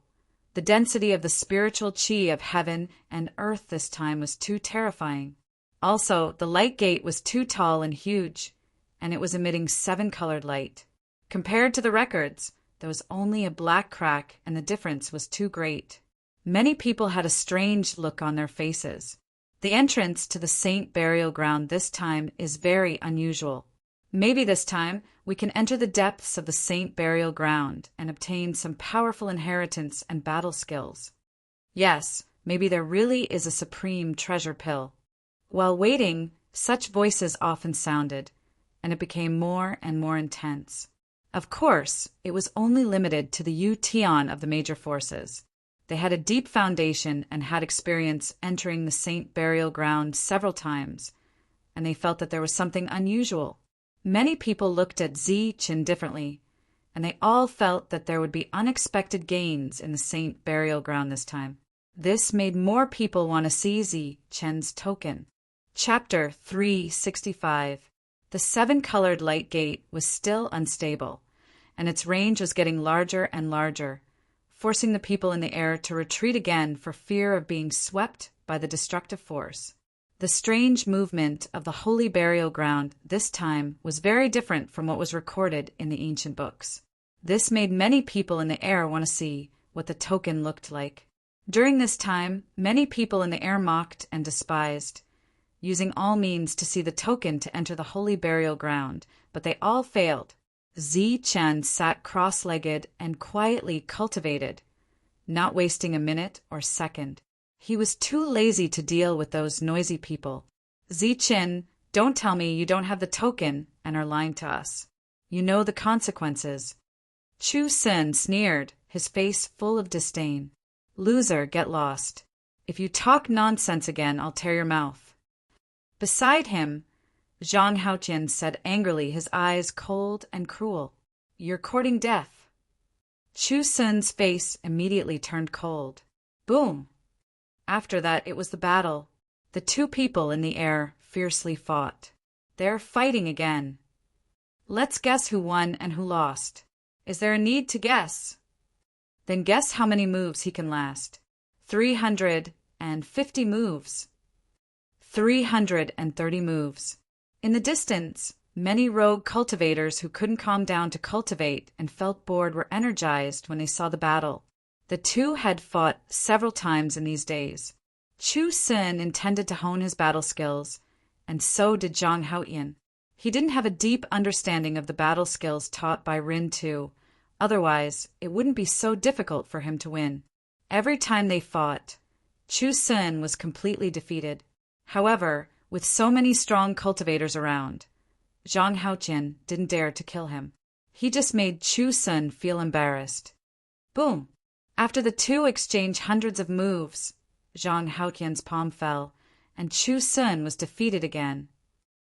the density of the spiritual chi of heaven and earth this time was too terrifying. Also, the light gate was too tall and huge, and it was emitting 7-colored light. Compared to the records, there was only a black crack, and the difference was too great. Many people had a strange look on their faces. The entrance to the saint burial ground this time is very unusual. Maybe this time we can enter the depths of the saint burial ground and obtain some powerful inheritance and battle skills. Yes, maybe there really is a supreme treasure pill. While waiting, such voices often sounded, and it became more and more intense. Of course, it was only limited to the Yu Tian of the major forces. They had a deep foundation and had experience entering the saint burial ground several times, and they felt that there was something unusual. Many people looked at Zi Qin differently, and they all felt that there would be unexpected gains in the saint burial ground this time. This made more people want to see Zi Qin's token. Chapter 365. The 7-colored light gate was still unstable, and its range was getting larger and larger, forcing the people in the air to retreat again for fear of being swept by the destructive force. The strange movement of the holy burial ground this time was very different from what was recorded in the ancient books. This made many people in the air want to see what the token looked like. During this time, many people in the air mocked and despised, using all means to see the token to enter the holy burial ground, but they all failed. Zi Chen sat cross-legged and quietly cultivated, not wasting a minute or second. He was too lazy to deal with those noisy people. Zi Chen, don't tell me you don't have the token and are lying to us. You know the consequences. Chu Sin sneered, his face full of disdain. Loser, get lost. If you talk nonsense again, I'll tear your mouth. Beside him, Zhang Haotian said angrily, his eyes cold and cruel. You're courting death. Chu Sun's face immediately turned cold. Boom! After that, it was the battle. The two people in the air fiercely fought. They're fighting again. Let's guess who won and who lost. Is there a need to guess? Then guess how many moves he can last. 300 350 moves. 330 moves. In the distance, many rogue cultivators who couldn't calm down to cultivate and felt bored were energized when they saw the battle. The two had fought several times in these days. Chu Sun intended to hone his battle skills, and so did Zhang Haotian. He didn't have a deep understanding of the battle skills taught by Rin Tu, otherwise it wouldn't be so difficult for him to win. Every time they fought, Chu Sun was completely defeated. However, with so many strong cultivators around, Zhang Haotian didn't dare to kill him. He just made Chu Sun feel embarrassed. Boom! After the two exchanged hundreds of moves, Zhang Haotian's palm fell, and Chu Sun was defeated again.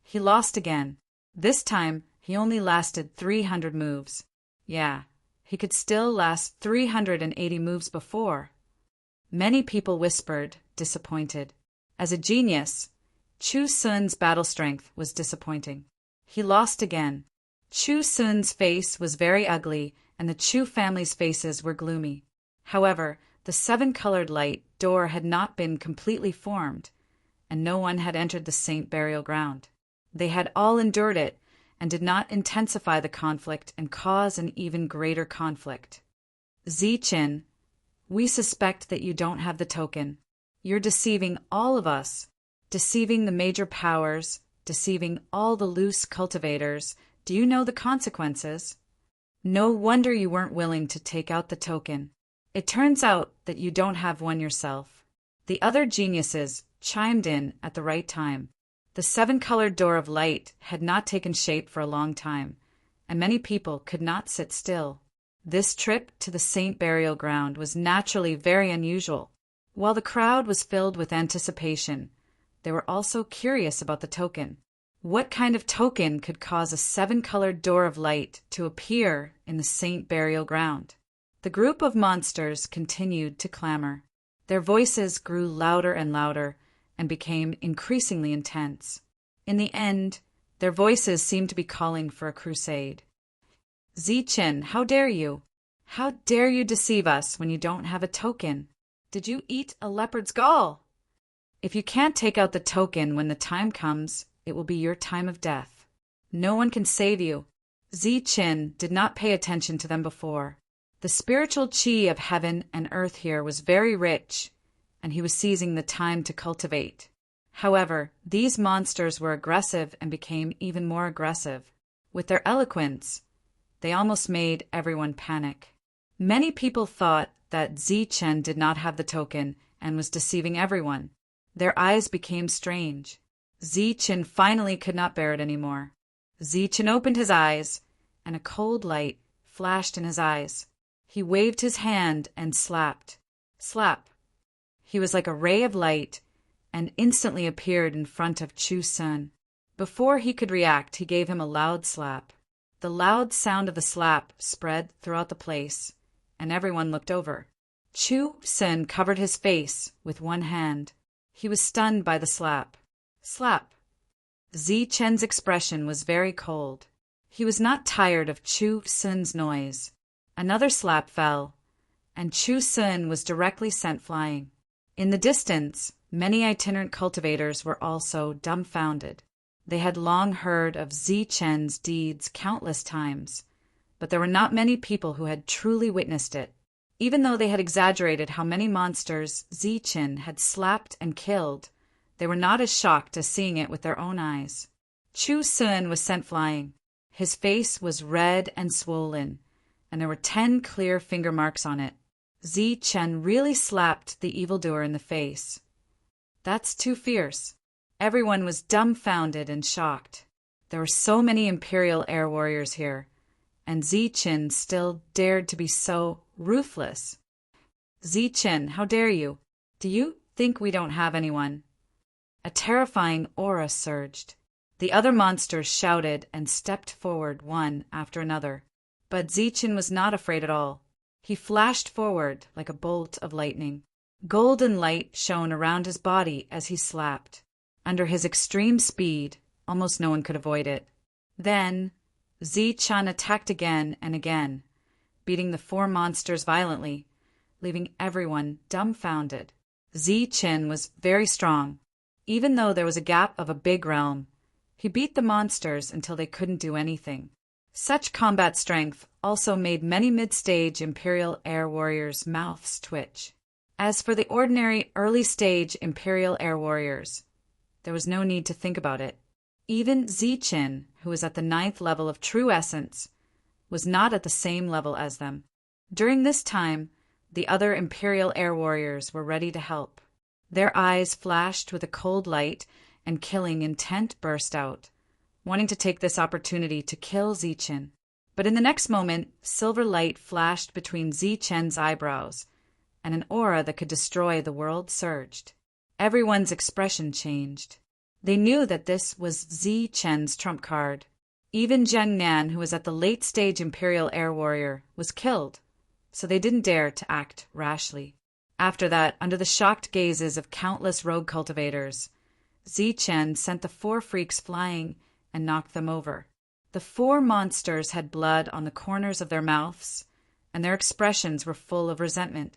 He lost again. This time, he only lasted 300 moves. Yeah, he could still last 380 moves before. Many people whispered, disappointed. As a genius, Chu Sun's battle strength was disappointing. He lost again. Chu Sun's face was very ugly, and the Chu family's faces were gloomy. However, the seven-colored light door had not been completely formed, and no one had entered the saint burial ground. They had all endured it, and did not intensify the conflict and cause an even greater conflict. Ziqin, we suspect that you don't have the token. You're deceiving all of us, deceiving the major powers, deceiving all the loose cultivators. Do you know the consequences? No wonder you weren't willing to take out the token. It turns out that you don't have one yourself. The other geniuses chimed in at the right time. The seven-colored door of light had not taken shape for a long time, and many people could not sit still. This trip to the saint burial ground was naturally very unusual. While the crowd was filled with anticipation, they were also curious about the token. What kind of token could cause a seven-colored door of light to appear in the saint burial ground? The group of monsters continued to clamor. Their voices grew louder and louder and became increasingly intense. In the end, their voices seemed to be calling for a crusade. Ziqin, how dare you? How dare you deceive us when you don't have a token? Did you eat a leopard's gall? If you can't take out the token when the time comes, it will be your time of death. No one can save you. Ziqin did not pay attention to them before. The spiritual qi of heaven and earth here was very rich, and he was seizing the time to cultivate. However, these monsters were aggressive and became even more aggressive. With their eloquence, they almost made everyone panic. Many people thought that Ziqin did not have the token and was deceiving everyone. Their eyes became strange. Ziqin finally could not bear it anymore. Ziqin opened his eyes, and a cold light flashed in his eyes. He waved his hand and slapped. Slap. He was like a ray of light and instantly appeared in front of Chu Sun. Before he could react, he gave him a loud slap. The loud sound of the slap spread throughout the place, and everyone looked over. Chu Sun covered his face with one hand. He was stunned by the slap. Slap. Ziqin's expression was very cold. He was not tired of Chu Sun's noise. Another slap fell, and Chu Sun was directly sent flying. In the distance, many itinerant cultivators were also dumbfounded. They had long heard of Ziqin's deeds countless times, but there were not many people who had truly witnessed it. Even though they had exaggerated how many monsters Ziqin had slapped and killed, they were not as shocked as seeing it with their own eyes. Chu Sun was sent flying. His face was red and swollen, and there were 10 clear finger marks on it. Ziqin really slapped the evildoer in the face. That's too fierce. Everyone was dumbfounded and shocked. There were so many Imperial Air Warriors here, and Ziqin still dared to be so ruthless. Ziqin, how dare you? Do you think we don't have anyone? A terrifying aura surged. The other monsters shouted and stepped forward one after another. But Ziqin was not afraid at all. He flashed forward like a bolt of lightning. Golden light shone around his body as he slapped. Under his extreme speed, almost no one could avoid it. Then, Ziqin attacked again and again, beating the 4 monsters violently, leaving everyone dumbfounded. Qin was very strong. Even though there was a gap of a big realm, he beat the monsters until they couldn't do anything. Such combat strength also made many mid-stage Imperial Air Warriors' mouths twitch. As for the ordinary early-stage Imperial Air Warriors, there was no need to think about it. Even Qin, who was at the 9th level of True Essence, was not at the same level as them. During this time, the other Imperial Air Warriors were ready to help. Their eyes flashed with a cold light, and killing intent burst out, wanting to take this opportunity to kill Qin. But in the next moment, silver light flashed between Qin's eyebrows, and an aura that could destroy the world surged. Everyone's expression changed. They knew that this was Qin's trump card. Even Zheng Nan, who was at the late-stage Imperial Air Warrior, was killed, so they didn't dare to act rashly. After that, under the shocked gazes of countless rogue cultivators, Qin sent the 4 freaks flying and knocked them over. The 4 monsters had blood on the corners of their mouths, and their expressions were full of resentment.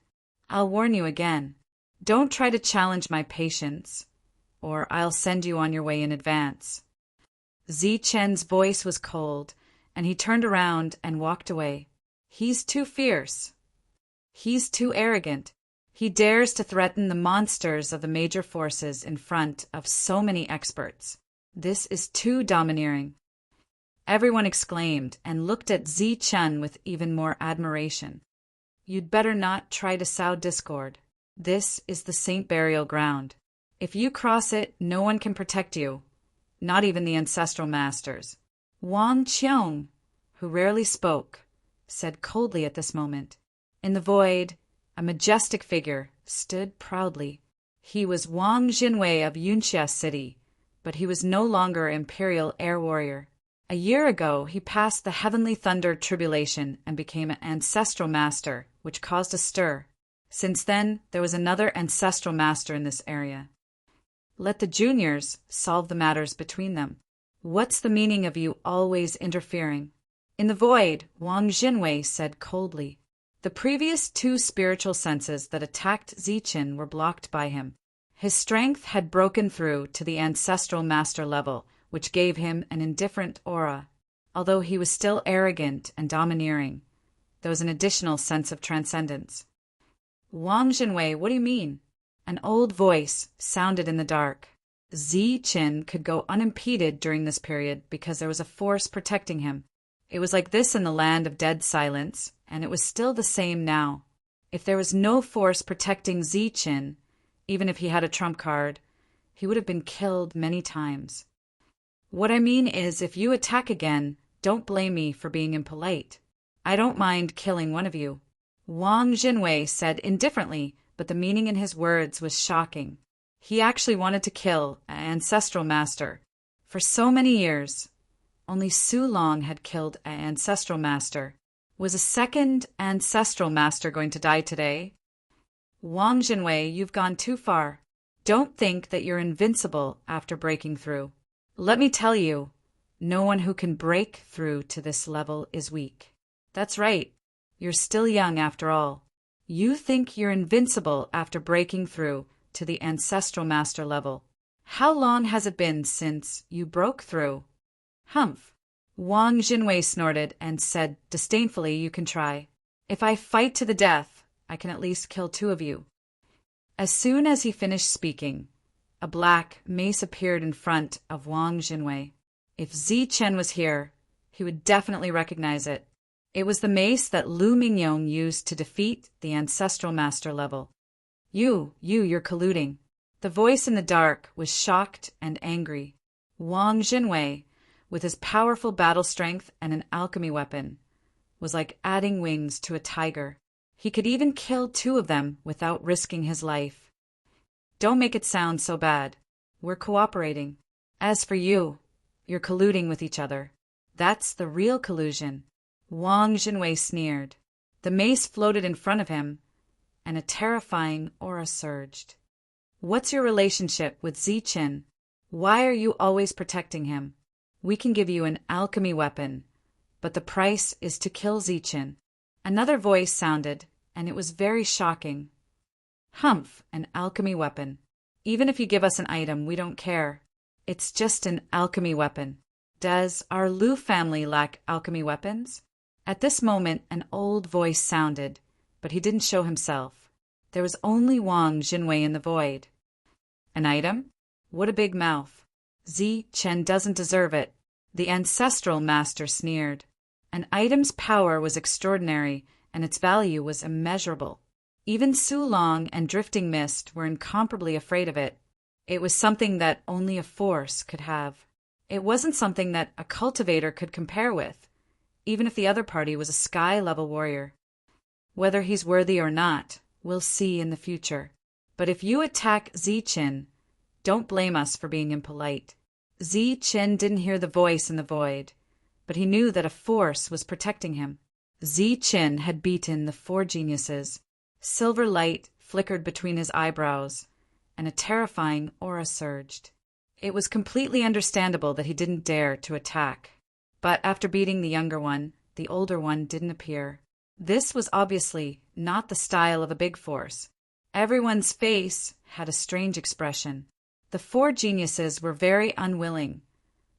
I'll warn you again. Don't try to challenge my patience, or I'll send you on your way in advance. Qin's voice was cold, and he turned around and walked away. He's too fierce. He's too arrogant. He dares to threaten the monsters of the major forces in front of so many experts. This is too domineering. Everyone exclaimed and looked at Qin with even more admiration. You'd better not try to sow discord. This is the Saint Burial Ground. If you cross it, no one can protect you, not even the ancestral masters. Wang Qiong, who rarely spoke, said coldly at this moment. In the void, a majestic figure stood proudly. He was Wang Jinwei of Yunxia City, but he was no longer Imperial Air Warrior. A year ago, he passed the Heavenly Thunder Tribulation and became an Ancestral Master, which caused a stir. Since then, there was another Ancestral Master in this area. Let the juniors solve the matters between them. What's the meaning of you always interfering? In the void, Wang Jinwei said coldly. The previous 2 spiritual senses that attacked Qin were blocked by him. His strength had broken through to the Ancestral Master level, which gave him an indifferent aura. Although he was still arrogant and domineering, there was an additional sense of transcendence. Wang Jinwei, what do you mean? An old voice sounded in the dark. Qin could go unimpeded during this period because there was a force protecting him. It was like this in the land of dead silence, and it was still the same now. If there was no force protecting Qin, even if he had a trump card, he would have been killed many times. What I mean is, if you attack again, don't blame me for being impolite. I don't mind killing one of you. Wang Jinwei said indifferently, but the meaning in his words was shocking. He actually wanted to kill an Ancestral Master. For so many years, only Su Long had killed an Ancestral Master. Was a second Ancestral Master going to die today? Wang Jinwei, you've gone too far. Don't think that you're invincible after breaking through. Let me tell you, no one who can break through to this level is weak. That's right. You're still young after all. You think you're invincible after breaking through to the Ancestral Master level. How long has it been since you broke through? Humph. Wang Jinwei snorted and said disdainfully, you can try. If I fight to the death, I can at least kill 2 of you. As soon as he finished speaking, a black mace appeared in front of Wang Jinwei. If Qin was here, he would definitely recognize it. It was the mace that Lu Mingyong used to defeat the Ancestral Master level. You're colluding. The voice in the dark was shocked and angry. Wang Jinwei, with his powerful battle strength and an alchemy weapon, was like adding wings to a tiger. He could even kill 2 of them without risking his life. Don't make it sound so bad. We're cooperating. As for you, you're colluding with each other. That's the real collusion. Wang Jinwei sneered. The mace floated in front of him, and a terrifying aura surged. What's your relationship with Qin? Why are you always protecting him? We can give you an alchemy weapon, but the price is to kill Qin. Another voice sounded, and it was very shocking. Humph, an alchemy weapon. Even if you give us an item, we don't care. It's just an alchemy weapon. Does our Lu family lack alchemy weapons? At this moment, an old voice sounded, but he didn't show himself. There was only Wang Jinwei in the void. An item? What a big mouth. Zi Chen doesn't deserve it. The ancestral master sneered. An item's power was extraordinary, and its value was immeasurable. Even Su Long and Drifting Mist were incomparably afraid of it. It was something that only a force could have. It wasn't something that a cultivator could compare with, even if the other party was a sky-level warrior. Whether he's worthy or not, we'll see in the future. But if you attack Zi Qin, don't blame us for being impolite. Zi Qin didn't hear the voice in the void, but he knew that a force was protecting him. Zi Qin had beaten the 4 geniuses. Silver light flickered between his eyebrows, and a terrifying aura surged. It was completely understandable that he didn't dare to attack. But after beating the younger one, the older one didn't appear. This was obviously not the style of a big force. Everyone's face had a strange expression. The 4 geniuses were very unwilling,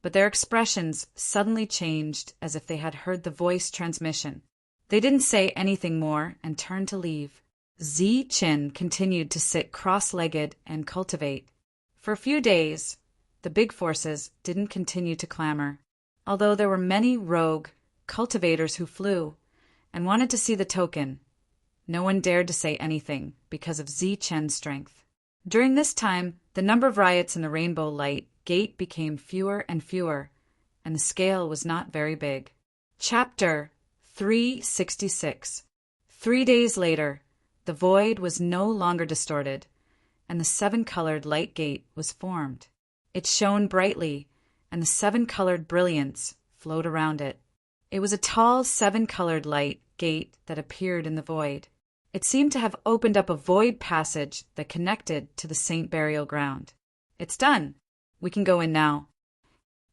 but their expressions suddenly changed as if they had heard the voice transmission. They didn't say anything more and turned to leave. Zi Qin continued to sit cross-legged and cultivate. For a few days, the big forces didn't continue to clamor, although there were many rogue cultivators who flew and wanted to see the token. No one dared to say anything because of Zi Chen's strength. During this time, the number of riots in the Rainbow Light Gate became fewer and fewer, and the scale was not very big. Chapter 366. 3 days later, the void was no longer distorted, and the 7-colored light gate was formed. It shone brightly, and the 7-colored brilliance flowed around it. It was a tall 7-colored light gate that appeared in the void. It seemed to have opened up a void passage that connected to the Saint Burial Ground. It's done. We can go in now.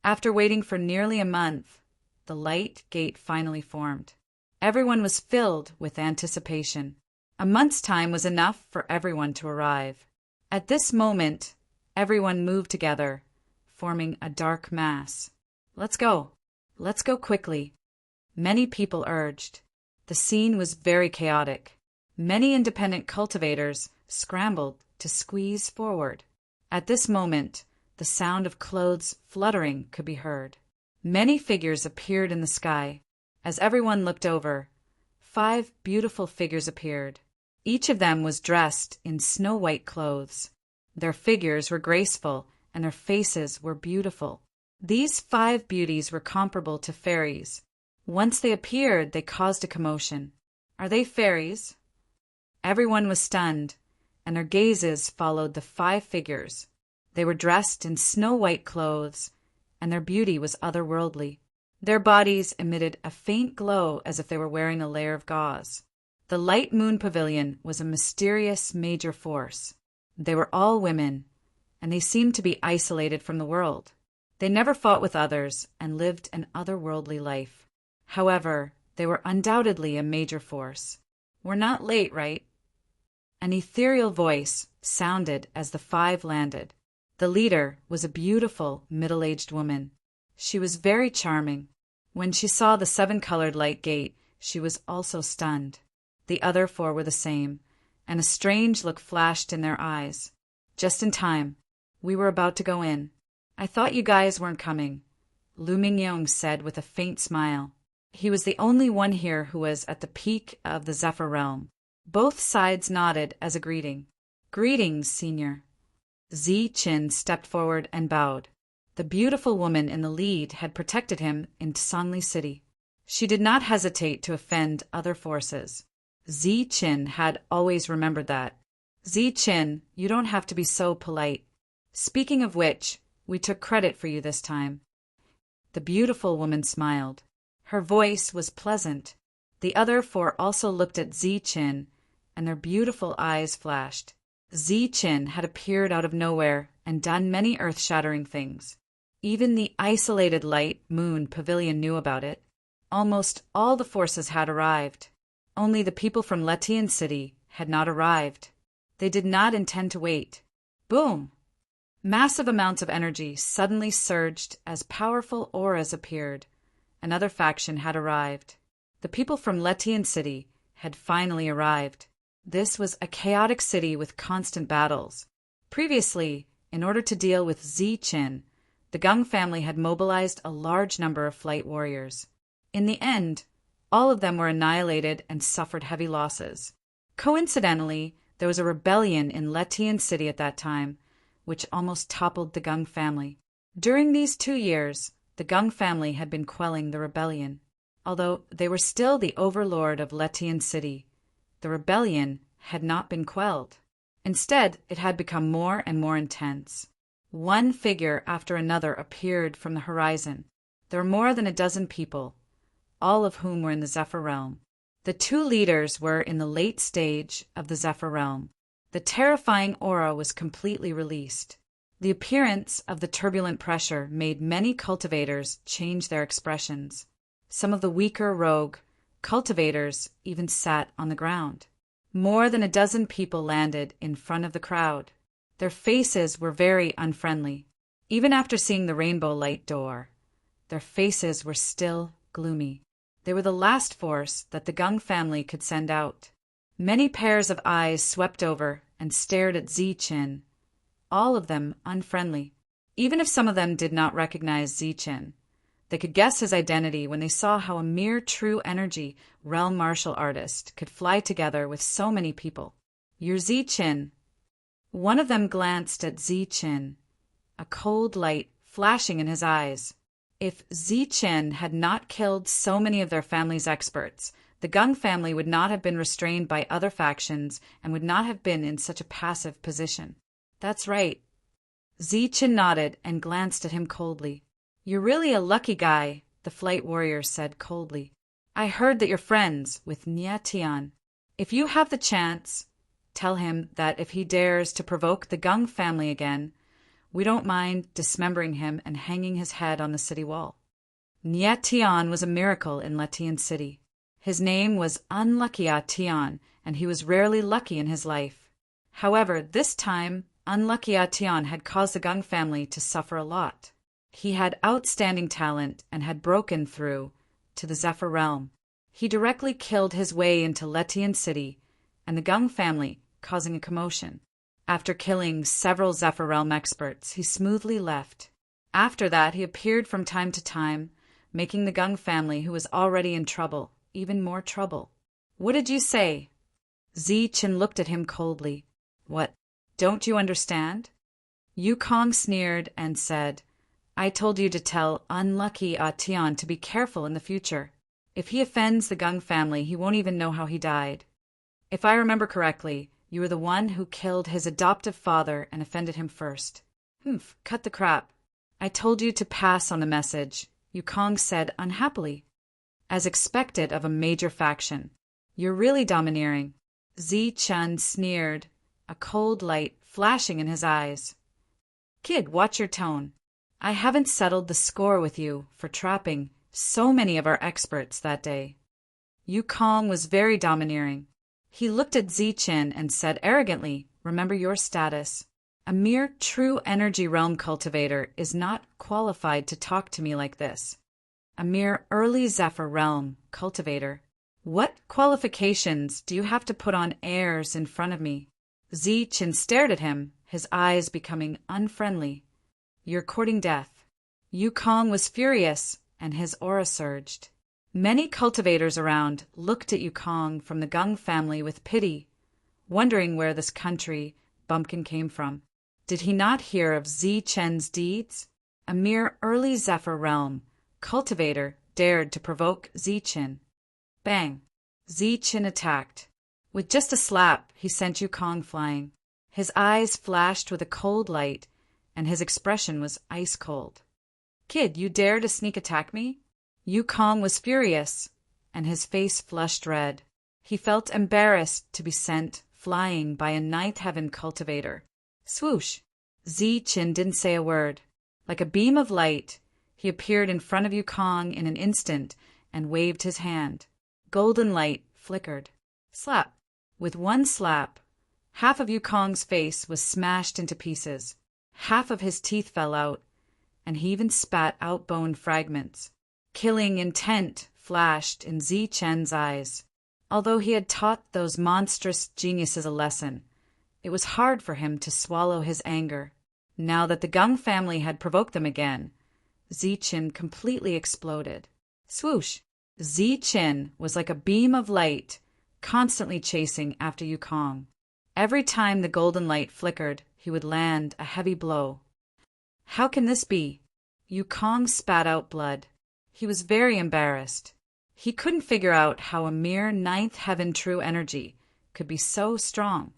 After waiting for nearly a month, the light gate finally formed. Everyone was filled with anticipation. A month's time was enough for everyone to arrive. At this moment, everyone moved together, forming a dark mass. Let's go. Let's go quickly. Many people urged. The scene was very chaotic. Many independent cultivators scrambled to squeeze forward. At this moment, the sound of clothes fluttering could be heard. Many figures appeared in the sky. As everyone looked over, 5 beautiful figures appeared. Each of them was dressed in snow-white clothes. Their figures were graceful, and their faces were beautiful. These 5 beauties were comparable to fairies. Once they appeared, they caused a commotion. Are they fairies? Everyone was stunned, and their gazes followed the 5 figures. They were dressed in snow-white clothes, and their beauty was otherworldly. Their bodies emitted a faint glow as if they were wearing a layer of gauze. The Light Moon Pavilion was a mysterious major force. They were all women, and they seemed to be isolated from the world. They never fought with others and lived an otherworldly life. However, they were undoubtedly a major force. We're not late, right? An ethereal voice sounded as the 5 landed. The leader was a beautiful, middle-aged woman. She was very charming. When she saw the 7-colored light gate, she was also stunned. The other 4 were the same, and a strange look flashed in their eyes. Just in time. We were about to go in. I thought you guys weren't coming, Lu Mingyong said with a faint smile. He was the only one here who was at the peak of the Zephyr realm. Both sides nodded as a greeting. Greetings, senior. Zi Qin stepped forward and bowed. The beautiful woman in the lead had protected him in Sanli City. She did not hesitate to offend other forces. Zi Qin had always remembered that. Zi Qin, you don't have to be so polite. Speaking of which, we took credit for you this time. The beautiful woman smiled. Her voice was pleasant. The other 4 also looked at Zi Qin, and their beautiful eyes flashed. Zi Qin had appeared out of nowhere and done many earth-shattering things. Even the isolated Light Moon Pavilion knew about it. Almost all the forces had arrived. Only the people from Letian City had not arrived. They did not intend to wait. Boom! Massive amounts of energy suddenly surged as powerful auras appeared. Another faction had arrived. The people from Letian City had finally arrived. This was a chaotic city with constant battles. Previously, in order to deal with Ziqin, the Gung family had mobilized a large number of flight warriors. In the end, all of them were annihilated and suffered heavy losses. Coincidentally, there was a rebellion in Letian City at that time, which almost toppled the Gung family. During these 2 years, the Gung family had been quelling the rebellion. Although they were still the overlord of Letian City, the rebellion had not been quelled. Instead, it had become more and more intense. One figure after another appeared from the horizon. There were more than a dozen people, all of whom were in the Zephyr realm. The 2 leaders were in the late stage of the Zephyr realm. The terrifying aura was completely released. The appearance of the turbulent pressure made many cultivators change their expressions. Some of the weaker rogue cultivators even sat on the ground. More than a dozen people landed in front of the crowd. Their faces were very unfriendly. Even after seeing the rainbow light door, their faces were still gloomy. They were the last force that the Gung family could send out. Many pairs of eyes swept over and stared at Ziqin, all of them unfriendly. Even if some of them did not recognize Ziqin, they could guess his identity when they saw how a mere true energy realm martial artist could fly together with so many people. "You're Ziqin." One of them glanced at Ziqin, a cold light flashing in his eyes. If Ziqin had not killed so many of their family's experts, the Gung family would not have been restrained by other factions and would not have been in such a passive position. That's right. Ziqin nodded and glanced at him coldly. "You're really a lucky guy," the flight warrior said coldly. "I heard that you're friends with Nietian. If you have the chance, tell him that if he dares to provoke the Gung family again, we don't mind dismembering him and hanging his head on the city wall." Nietian was a miracle in Letian City. His name was Unlucky Atian, and he was rarely lucky in his life. However, this time, Unlucky Atian had caused the Gung family to suffer a lot. He had outstanding talent and had broken through to the Zephyr realm. He directly killed his way into Letian City and the Gung family, causing a commotion. After killing several Zephyr realm experts, he smoothly left. After that, he appeared from time to time, making the Gung family, who was already in trouble, even more trouble. "What did you say?" Ziqin looked at him coldly. "What, don't you understand?" Yukong sneered and said, "I told you to tell Unlucky Atian to be careful in the future. If he offends the Gung family, he won't even know how he died. If I remember correctly, you were the one who killed his adoptive father and offended him first." "Humph, cut the crap. I told you to pass on the message," Yukong said unhappily. "As expected of a major faction. You're really domineering." Ziqin sneered, a cold light flashing in his eyes. "Kid, watch your tone. I haven't settled the score with you for trapping so many of our experts that day." Yukong was very domineering. He looked at Ziqin and said arrogantly, "Remember your status. A mere true energy realm cultivator is not qualified to talk to me like this. A mere early Zephyr realm cultivator. What qualifications do you have to put on airs in front of me?" Ziqin stared at him, his eyes becoming unfriendly. "You're courting death." Yukong was furious, and his aura surged. Many cultivators around looked at Yukong from the Gung family with pity, wondering where this country bumpkin came from. Did he not hear of Ziqin's deeds? A mere early Zephyr realm cultivator dared to provoke Ziqin. Bang! Ziqin attacked. With just a slap, he sent Yukong flying. His eyes flashed with a cold light, and his expression was ice cold. "Kid, you dare to sneak attack me?" Yukong was furious, and his face flushed red. He felt embarrassed to be sent flying by a ninth heaven cultivator. Swoosh! Ziqin didn't say a word. Like a beam of light, he appeared in front of Yukong in an instant and waved his hand. Golden light flickered. Slap! With one slap, Half of Yukong's face was smashed into pieces. Half of his teeth fell out, and he even spat out bone fragments. Killing intent flashed in Zi-Chen's eyes. Although he had taught those monstrous geniuses a lesson, it was hard for him to swallow his anger. Now that the Gung family had provoked them again, Zi-Chen completely exploded. Swoosh! Zi-Chen was like a beam of light, constantly chasing after Yukong. Every time the golden light flickered, he would land a heavy blow. How can this be? Yukong spat out blood. He was very embarrassed. He couldn't figure out how a mere ninth heaven true energy could be so strong.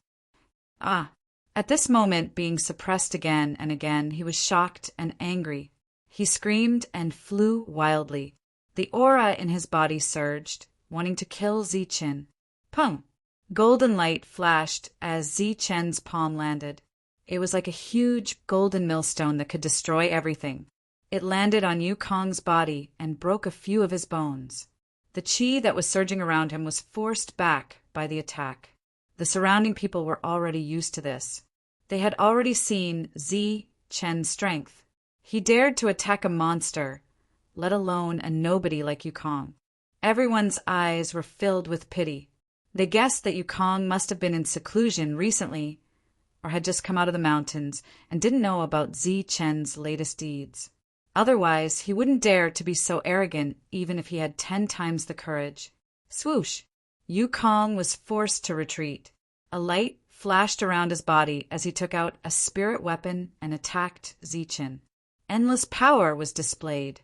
At this moment, being suppressed again and again, he was shocked and angry. He screamed and flew wildly. The aura in his body surged, wanting to kill Zi-Chen. Pung! Golden light flashed as Zi-Chen's palm landed. It was like a huge golden millstone that could destroy everything. It landed on Yukong's body and broke a few of his bones. The qi that was surging around him was forced back by the attack. The surrounding people were already used to this. They had already seen Zi-Chen's strength. He dared to attack a monster, let alone a nobody like Yukong. Everyone's eyes were filled with pity. They guessed that Yukong must have been in seclusion recently, or had just come out of the mountains and didn't know about Zi-Chen's latest deeds. Otherwise, he wouldn't dare to be so arrogant even if he had 10 times the courage. Swoosh! Yukong was forced to retreat. A light flashed around his body as he took out a spirit weapon and attacked Zi-Chen. Endless power was displayed.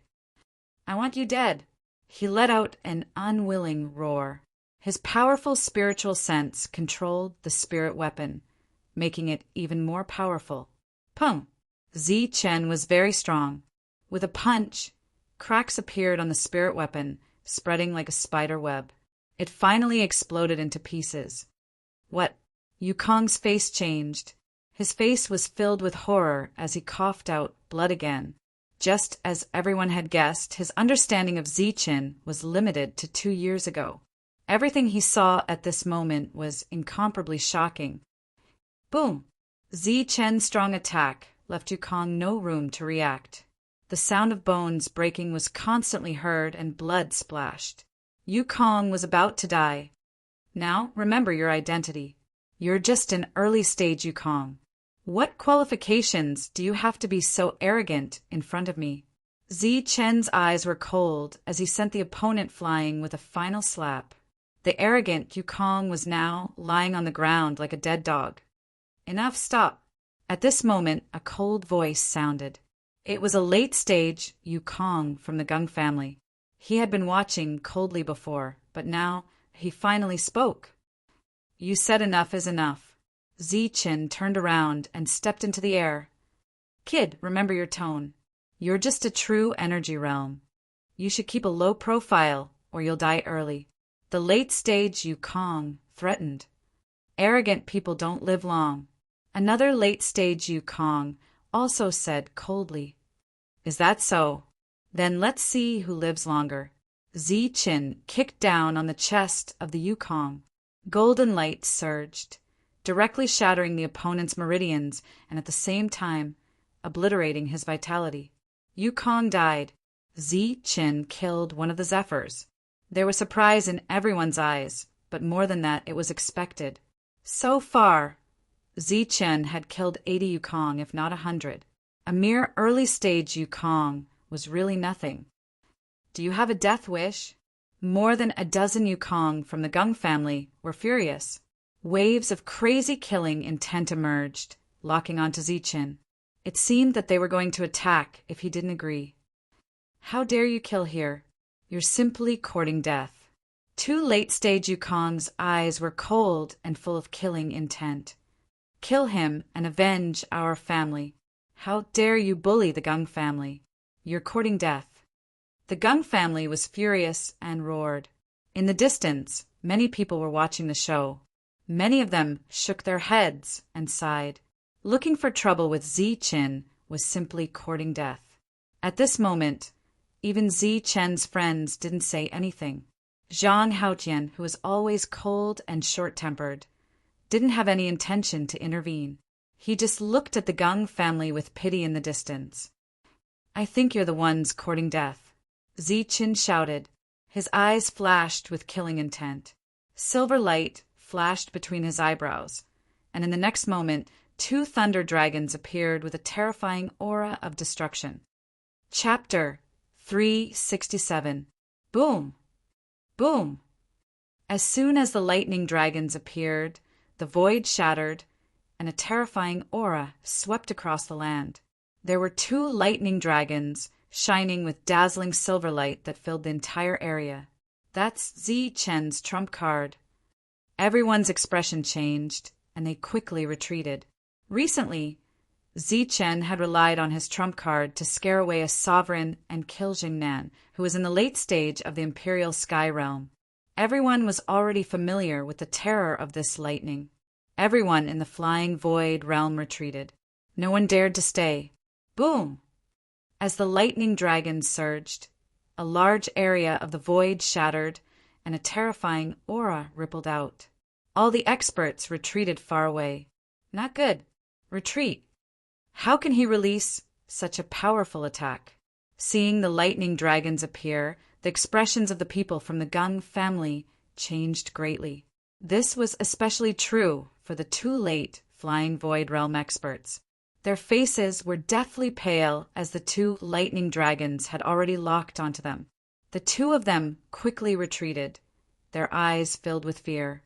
I want you dead. He let out an unwilling roar. His powerful spiritual sense controlled the spirit weapon, making it even more powerful. Pung! Zi-Chen was very strong. With a punch, cracks appeared on the spirit weapon, spreading like a spider web. It finally exploded into pieces. What? Yukong's face changed. His face was filled with horror as he coughed out blood again. Just as everyone had guessed, his understanding of Zi-Chen was limited to 2 years ago. Everything he saw at this moment was incomparably shocking. Boom! Zi-Chen's strong attack left Yukong no room to react. The sound of bones breaking was constantly heard and blood splashed. Yukong was about to die. Now remember your identity. You're just an early-stage Yukong. What qualifications do you have to be so arrogant in front of me? Zi-Chen's eyes were cold as he sent the opponent flying with a final slap. The arrogant Yukong was now lying on the ground like a dead dog. Enough, stop. At this moment, a cold voice sounded. It was a late-stage Yukong from the Gung family. He had been watching coldly before, but now he finally spoke. You said enough is enough. Zi-Chen turned around and stepped into the air. Kid, remember your tone. You're just a true energy realm. You should keep a low profile or you'll die early. The late-stage Yukong threatened. Arrogant people don't live long. Another late-stage Yukong also said coldly. Is that so? Then let's see who lives longer. Zi-Chen kicked down on the chest of the Yukong. Golden light surged, directly shattering the opponent's meridians and at the same time obliterating his vitality. Yukong died. Zi-Chen killed one of the Zephyrs. There was surprise in everyone's eyes, but more than that, it was expected. So far, Zi-Chen had killed 80 Yukong, if not 100. A mere early-stage Yukong was really nothing. Do you have a death wish? More than a dozen Yukong from the Gung family were furious. Waves of crazy killing intent emerged, locking onto Zi-Chen. It seemed that they were going to attack if he didn't agree. How dare you kill here? You're simply courting death. 2 late-stage Yukong's eyes were cold and full of killing intent. Kill him and avenge our family. How dare you bully the Gung family? You're courting death. The Gung family was furious and roared. In the distance, many people were watching the show. Many of them shook their heads and sighed. Looking for trouble with Zi-Chen was simply courting death. At this moment, even Zi-Chen's friends didn't say anything. Zhang Haotian, who was always cold and short-tempered, didn't have any intention to intervene. He just looked at the Gung family with pity in the distance. "I think you're the ones courting death," Zichen shouted. His eyes flashed with killing intent. Silver light flashed between his eyebrows, and in the next moment, 2 thunder dragons appeared with a terrifying aura of destruction. Chapter 367. Boom! Boom! As soon as the lightning dragons appeared, the void shattered, and a terrifying aura swept across the land. There were 2 lightning dragons shining with dazzling silver light that filled the entire area. That's Zichen's trump card. Everyone's expression changed, and they quickly retreated. Recently, Zichen had relied on his trump card to scare away a sovereign and kill Jingnan, who was in the late stage of the Imperial Sky Realm. Everyone was already familiar with the terror of this lightning. Everyone in the flying void realm retreated. No one dared to stay. Boom! As the lightning dragons surged, a large area of the void shattered, and a terrifying aura rippled out. All the experts retreated far away. Not good. Retreat. How can he release such a powerful attack? Seeing the lightning dragons appear, the expressions of the people from the Gung family changed greatly. This was especially true for the 2 late flying void realm experts. Their faces were deathly pale as the 2 lightning dragons had already locked onto them. The 2 of them quickly retreated, their eyes filled with fear.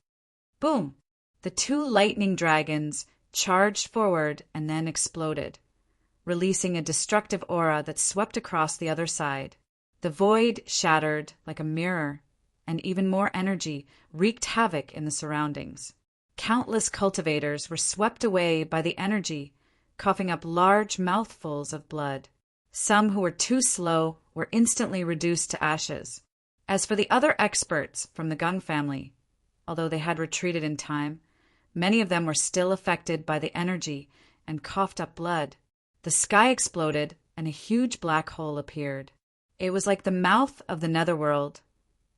Boom! The 2 lightning dragons charged forward and then exploded, releasing a destructive aura that swept across the other side. The void shattered like a mirror, and even more energy wreaked havoc in the surroundings. Countless cultivators were swept away by the energy, coughing up large mouthfuls of blood. Some who were too slow were instantly reduced to ashes. As for the other experts from the Gung family, although they had retreated in time, many of them were still affected by the energy and coughed up blood. The sky exploded and a huge black hole appeared. It was like the mouth of the netherworld,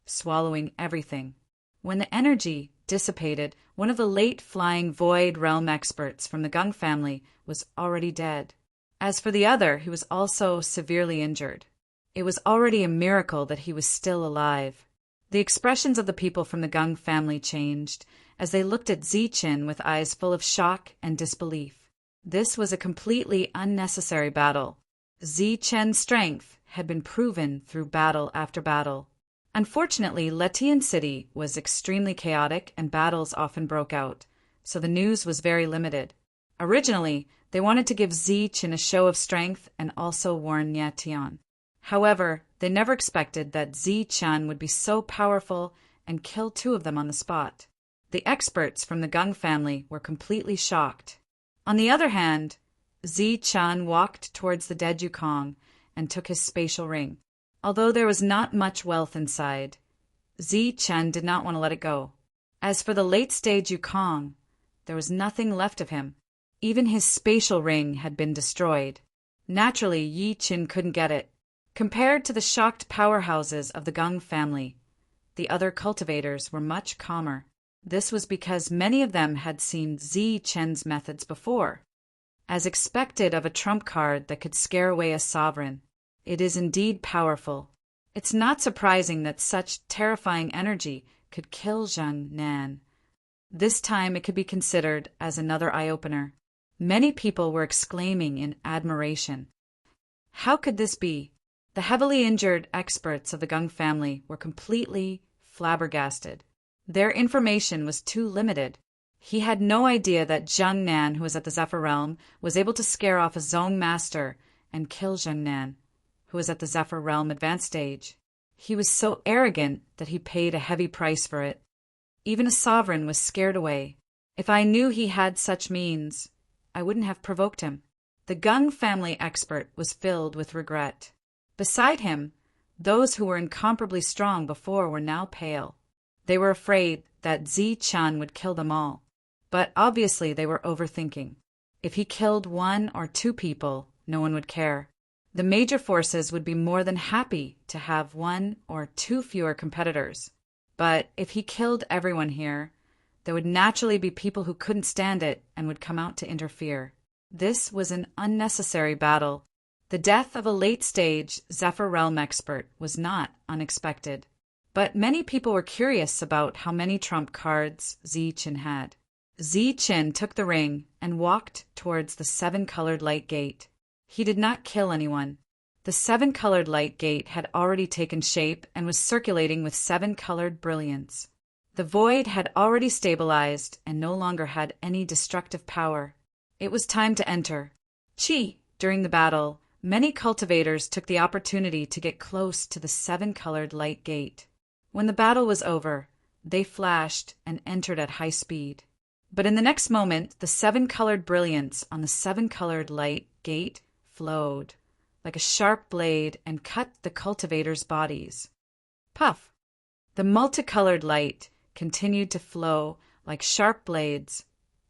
swallowing everything. When the energy dissipated, one of the late flying void realm experts from the Gung family was already dead. As for the other, he was also severely injured. It was already a miracle that he was still alive. The expressions of the people from the Gung family changed as they looked at Zichen with eyes full of shock and disbelief. This was a completely unnecessary battle. Zichen's strength had been proven through battle after battle. Unfortunately, Letian City was extremely chaotic and battles often broke out, so the news was very limited. Originally, they wanted to give Zichen a show of strength and also warn Nietian. However, they never expected that Zichen would be so powerful and kill 2 of them on the spot. The experts from the Gung family were completely shocked. On the other hand, Zichen walked towards the dead Yukong and took his spatial ring. Although there was not much wealth inside, Zichen did not want to let it go. As for the late-stage Yukong, there was nothing left of him. Even his spatial ring had been destroyed. Naturally, Yi Qin couldn't get it. Compared to the shocked powerhouses of the Gung family, the other cultivators were much calmer. This was because many of them had seen Zichen's methods before. As expected of a trump card that could scare away a sovereign, it is indeed powerful. It's not surprising that such terrifying energy could kill Zhang Nan. This time it could be considered as another eye-opener. Many people were exclaiming in admiration. How could this be? The heavily injured experts of the Gung family were completely flabbergasted. Their information was too limited. He had no idea that Zhang Nan, who was at the Zephyr Realm, was able to scare off a Zong Master and kill Zhang Nan, who was at the Zephyr Realm advanced stage. He was so arrogant that he paid a heavy price for it. Even a sovereign was scared away. If I knew he had such means, I wouldn't have provoked him. The Gung family expert was filled with regret. Beside him, those who were incomparably strong before were now pale. They were afraid that Zichen would kill them all. But obviously they were overthinking. If he killed 1 or 2 people, no one would care. The major forces would be more than happy to have 1 or 2 fewer competitors. But if he killed everyone here, There would naturally be people who couldn't stand it and would come out to interfere. This was an unnecessary battle. The death of a late-stage Zephyr Realm expert was not unexpected. But many people were curious about how many trump cards Zichen had. Zichen took the ring and walked towards the seven-colored light gate. He did not kill anyone. The seven-colored light gate had already taken shape and was circulating with seven-colored brilliance. The void had already stabilized and no longer had any destructive power. It was time to enter. During the battle, many cultivators took the opportunity to get close to the seven-colored light gate. When the battle was over, they flashed and entered at high speed. But in the next moment, the seven-colored brilliance on the seven-colored light gate flowed like a sharp blade and cut the cultivators' bodies. Puff! The multicolored light continued to flow like sharp blades,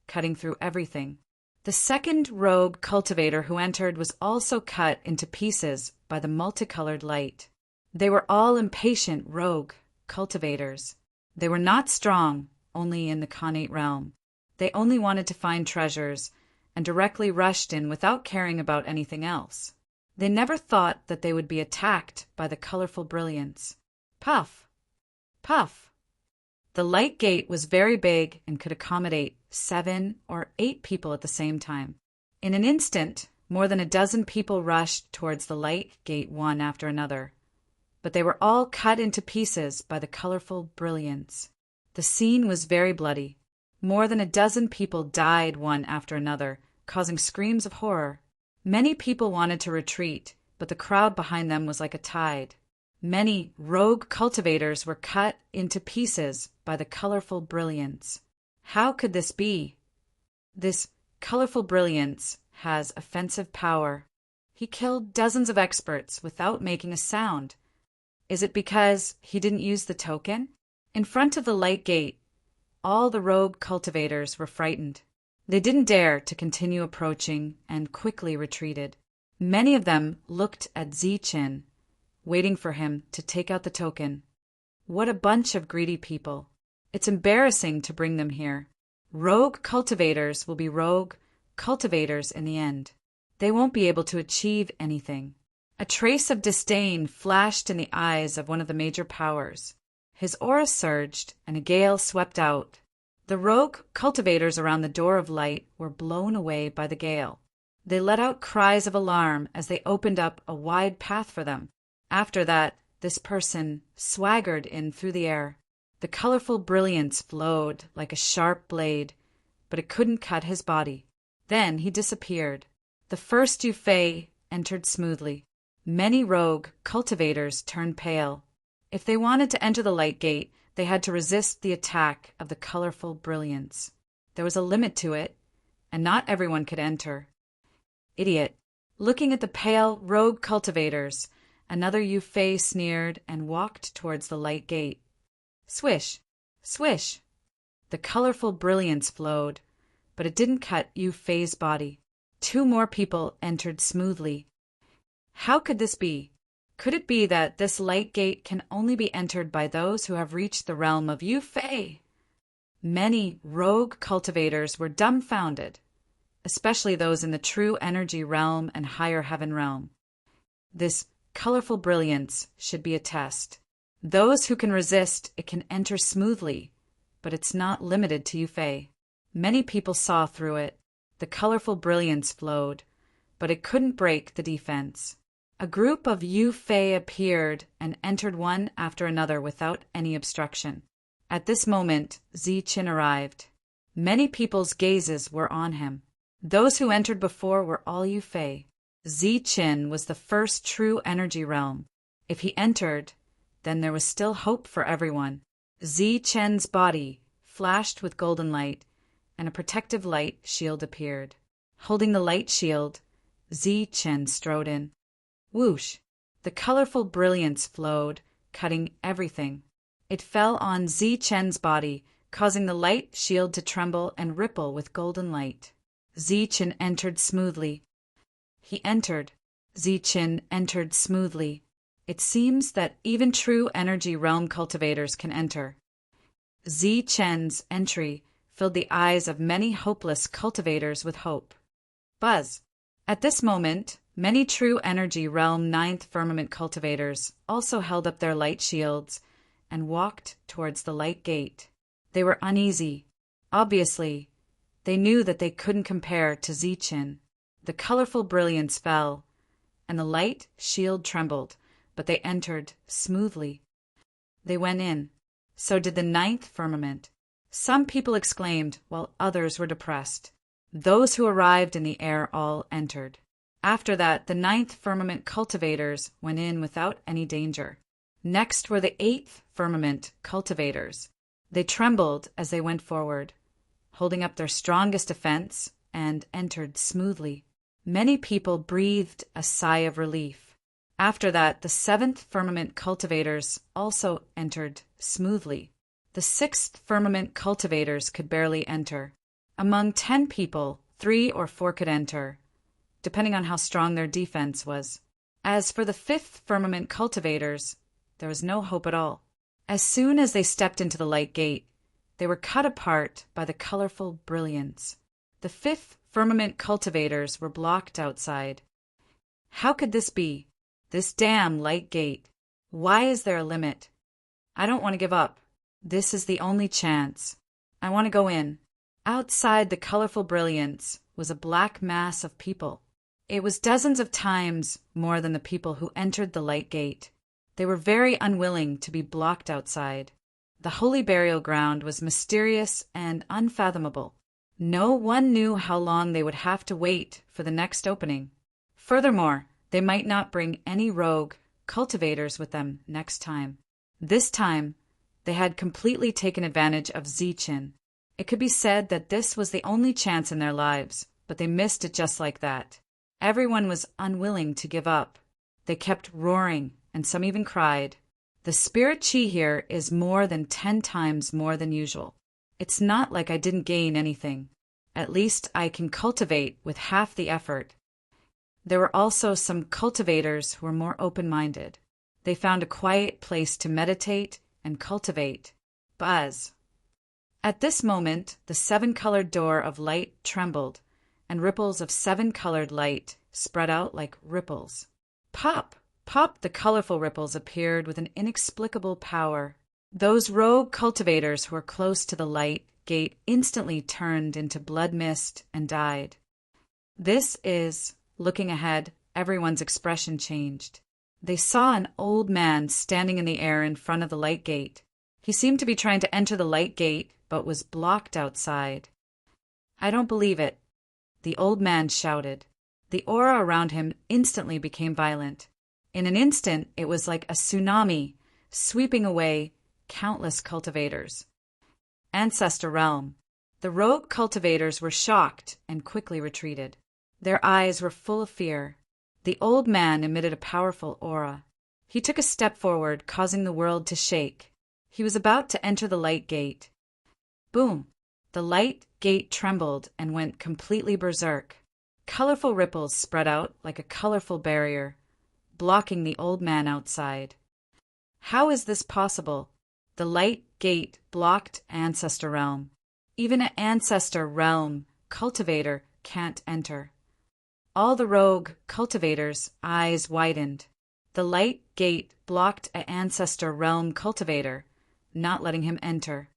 cutting through everything. The second rogue cultivator who entered was also cut into pieces by the multicolored light. They were all impatient rogue cultivators. They were not strong, only in the Khanate realm. They only wanted to find treasures and directly rushed in without caring about anything else. They never thought that they would be attacked by the colorful brilliance. Puff! Puff! The light gate was very big and could accommodate 7 or 8 people at the same time. In an instant, more than a dozen people rushed towards the light gate one after another. But they were all cut into pieces by the colorful brilliance. The scene was very bloody. More than a dozen people died one after another, causing screams of horror. Many people wanted to retreat, but the crowd behind them was like a tide. Many rogue cultivators were cut into pieces by the colorful brilliance. How could this be? This colorful brilliance has offensive power. He killed dozens of experts without making a sound. Is it because he didn't use the token? In front of the light gate, all the rogue cultivators were frightened. They didn't dare to continue approaching and quickly retreated. Many of them looked at Zichen, waiting for him to take out the token. What a bunch of greedy people. It's embarrassing to bring them here. Rogue cultivators will be rogue cultivators in the end. They won't be able to achieve anything. A trace of disdain flashed in the eyes of one of the major powers. His aura surged, and a gale swept out. The rogue cultivators around the Door of Light were blown away by the gale. They let out cries of alarm as they opened up a wide path for them. After that, this person swaggered in through the air. The colorful brilliance flowed like a sharp blade, but it couldn't cut his body. Then he disappeared. The first Yufei entered smoothly. Many rogue cultivators turned pale. If they wanted to enter the light gate, they had to resist the attack of the colorful brilliance. There was a limit to it, and not everyone could enter. Idiot. Looking at the pale rogue cultivators, another Yufei sneered and walked towards the light gate. Swish! Swish! The colorful brilliance flowed, but it didn't cut Yufei's body. 2 more people entered smoothly. How could this be? Could it be that this light gate can only be entered by those who have reached the realm of Yufei? Many rogue cultivators were dumbfounded, especially those in the true energy realm and higher heaven realm. This colorful brilliance should be a test. Those who can resist it can enter smoothly, but it's not limited to Yufei. Many people saw through it. The colorful brilliance flowed, but it couldn't break the defense. A group of Yufei appeared and entered one after another without any obstruction. At this moment, Zichen arrived. Many people's gazes were on him. Those who entered before were all Yufei. Zichen was the first true energy realm. If he entered, then there was still hope for everyone. Zichen's body flashed with golden light, and a protective light shield appeared. Holding the light shield, Zichen strode in. Whoosh! The colorful brilliance flowed, cutting everything. It fell on Zichen's body, causing the light shield to tremble and ripple with golden light. Zichen entered smoothly. He entered. Zichen entered smoothly. It seems that even true energy realm cultivators can enter. Zi Chen's entry filled the eyes of many hopeless cultivators with hope. Buzz. At this moment, many true energy realm ninth firmament cultivators also held up their light shields and walked towards the light gate. They were uneasy. Obviously, they knew that they couldn't compare to Zichin. The colorful brilliance fell, and the light shield trembled, but they entered smoothly. They went in. So did the ninth firmament. Some people exclaimed, while others were depressed. Those who arrived in the air all entered. After that, the ninth firmament cultivators went in without any danger. Next were the eighth firmament cultivators. They trembled as they went forward, holding up their strongest defense, and entered smoothly. Many people breathed a sigh of relief. After that, the seventh firmament cultivators also entered smoothly. The sixth firmament cultivators could barely enter. Among 10 people, 3 or 4 could enter, depending on how strong their defense was. As for the fifth firmament cultivators, there was no hope at all. As soon as they stepped into the light gate, they were cut apart by the colorful brilliance. The fifth firmament cultivators were blocked outside. How could this be? This damn light gate. Why is there a limit? I don't want to give up. This is the only chance. I want to go in. Outside the colorful brilliance was a black mass of people. It was dozens of times more than the people who entered the light gate. They were very unwilling to be blocked outside. The holy burial ground was mysterious and unfathomable. No one knew how long they would have to wait for the next opening. Furthermore, they might not bring any rogue cultivators with them next time. This time, they had completely taken advantage of Zichin. It could be said that this was the only chance in their lives, but they missed it just like that. Everyone was unwilling to give up. They kept roaring, and some even cried. The spirit chi here is more than 10 times more than usual. It's not like I didn't gain anything. At least I can cultivate with half the effort. There were also some cultivators who were more open-minded. They found a quiet place to meditate and cultivate. Buzz. At this moment, the 7-colored door of light trembled, and ripples of 7-colored light spread out like ripples. Pop! Pop! The colorful ripples appeared with an inexplicable power. Those rogue cultivators who were close to the light gate instantly turned into blood mist and died. This is, looking ahead, everyone's expression changed. They saw an old man standing in the air in front of the light gate. He seemed to be trying to enter the light gate, but was blocked outside. I don't believe it, the old man shouted. The aura around him instantly became violent. In an instant, it was like a tsunami, sweeping away countless cultivators. Ancestor realm. The rogue cultivators were shocked and quickly retreated. Their eyes were full of fear. The old man emitted a powerful aura. He took a step forward, causing the world to shake. He was about to enter the light gate. Boom! The light gate trembled and went completely berserk. Colorful ripples spread out like a colorful barrier, blocking the old man outside. How is this possible? The light gate blocked Ancestor Realm. Even an Ancestor Realm cultivator can't enter. All the rogue cultivators' eyes widened. The light gate blocked an Ancestor Realm cultivator, not letting him enter.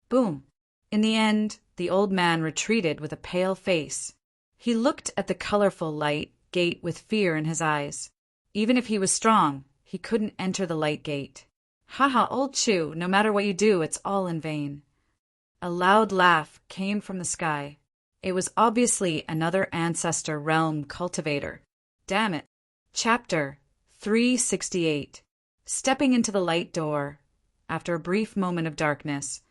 Boom! In the end, the old man retreated with a pale face. He looked at the colorful light gate with fear in his eyes. Even if he was strong, he couldn't enter the light gate. Haha, old Chu, no matter what you do, it's all in vain. A loud laugh came from the sky. It was obviously another Ancestor Realm cultivator. Damn it. Chapter 368. Stepping into the light door. After a brief moment of darkness,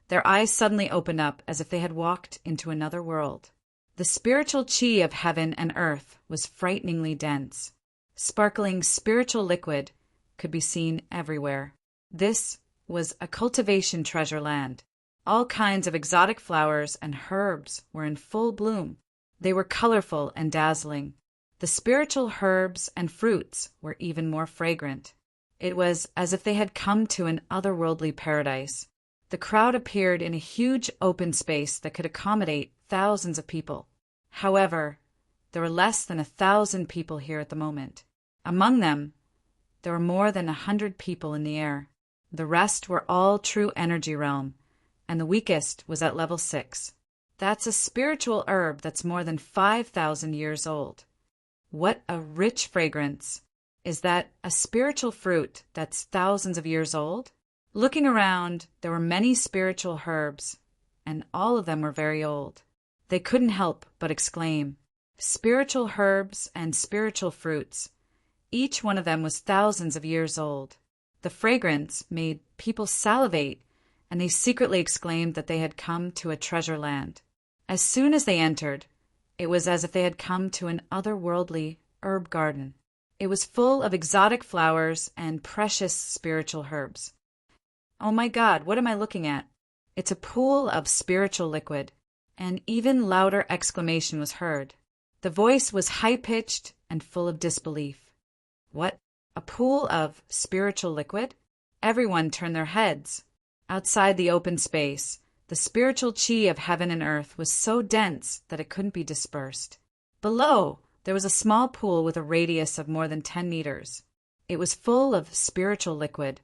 their eyes suddenly opened up as if they had walked into another world. The spiritual chi of heaven and earth was frighteningly dense. Sparkling spiritual liquid could be seen everywhere. This was a cultivation treasure land. All kinds of exotic flowers and herbs were in full bloom. They were colorful and dazzling. The spiritual herbs and fruits were even more fragrant. It was as if they had come to an otherworldly paradise. The crowd appeared in a huge open space that could accommodate thousands of people. However, there were less than 1,000 people here at the moment. Among them, there were more than 100 people in the air. The rest were all true energy realm, and the weakest was at level 6. That's a spiritual herb that's more than 5,000 years old. What a rich fragrance! Is that a spiritual fruit that's thousands of years old? Looking around, there were many spiritual herbs, and all of them were very old. They couldn't help but exclaim, "Spiritual herbs and spiritual fruits." Each one of them was thousands of years old. The fragrance made people salivate, and they secretly exclaimed that they had come to a treasure land. As soon as they entered, it was as if they had come to an otherworldly herb garden. It was full of exotic flowers and precious spiritual herbs. Oh my God, what am I looking at? It's a pool of spiritual liquid. An even louder exclamation was heard. The voice was high-pitched and full of disbelief. What? A pool of spiritual liquid? Everyone turned their heads. Outside the open space, the spiritual chi of heaven and earth was so dense that it couldn't be dispersed. Below, there was a small pool with a radius of more than 10 meters. It was full of spiritual liquid.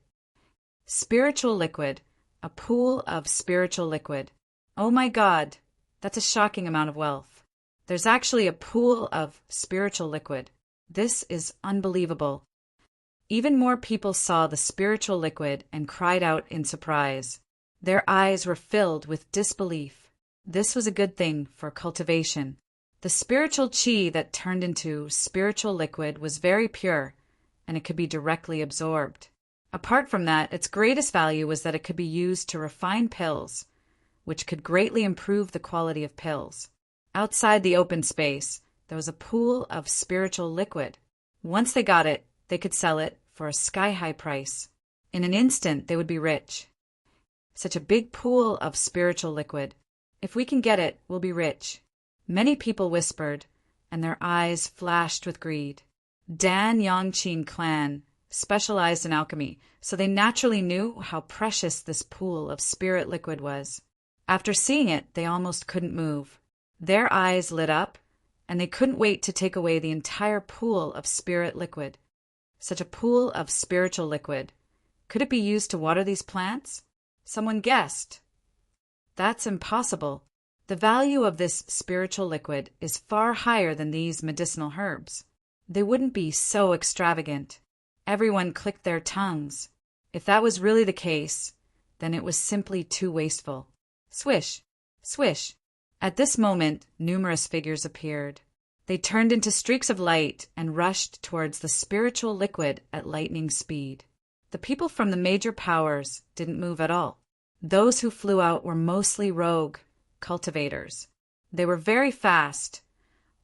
Spiritual liquid, a pool of spiritual liquid. Oh my God, that's a shocking amount of wealth. There's actually a pool of spiritual liquid. This is unbelievable. Even more people saw the spiritual liquid and cried out in surprise. Their eyes were filled with disbelief. This was a good thing for cultivation. The spiritual chi that turned into spiritual liquid was very pure, and it could be directly absorbed. Apart from that, its greatest value was that it could be used to refine pills, which could greatly improve the quality of pills. Outside the open space, there was a pool of spiritual liquid. Once they got it, they could sell it for a sky-high price. In an instant, they would be rich. Such a big pool of spiritual liquid. If we can get it, we'll be rich. Many people whispered, and their eyes flashed with greed. Dan Yongqing clan specialized in alchemy, so they naturally knew how precious this pool of spirit liquid was. After seeing it, they almost couldn't move. Their eyes lit up, and they couldn't wait to take away the entire pool of spirit liquid. Such a pool of spiritual liquid. Could it be used to water these plants? Someone guessed. That's impossible. The value of this spiritual liquid is far higher than these medicinal herbs. They wouldn't be so extravagant. Everyone clicked their tongues. If that was really the case, then it was simply too wasteful. Swish, swish. At this moment, numerous figures appeared. They turned into streaks of light and rushed towards the spiritual liquid at lightning speed. The people from the major powers didn't move at all. Those who flew out were mostly rogue cultivators. They were very fast,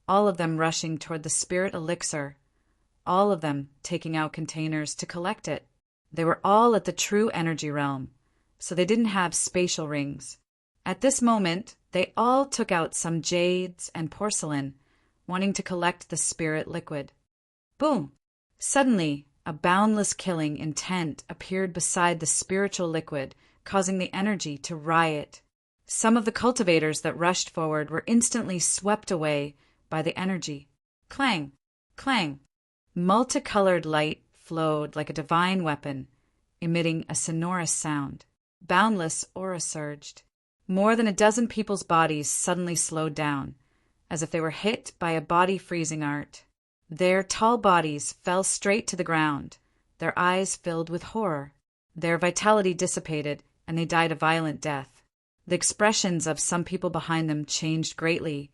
all of them rushing toward the spirit elixir, all of them taking out containers to collect it. They were all at the true energy realm, so they didn't have spatial rings. At this moment, they all took out some jades and porcelain, wanting to collect the spirit liquid. Boom! Suddenly, a boundless killing intent appeared beside the spiritual liquid, causing the energy to riot. Some of the cultivators that rushed forward were instantly swept away by the energy. Clang! Clang! Multicolored light flowed like a divine weapon, emitting a sonorous sound. Boundless aura surged. More than a dozen people's bodies suddenly slowed down, as if they were hit by a body-freezing art. Their tall bodies fell straight to the ground, their eyes filled with horror. Their vitality dissipated, and they died a violent death. The expressions of some people behind them changed greatly,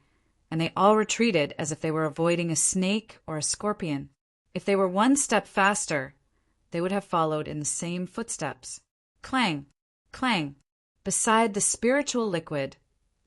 and they all retreated as if they were avoiding a snake or a scorpion. If they were one step faster, they would have followed in the same footsteps. Clang! Clang! Beside the spiritual liquid,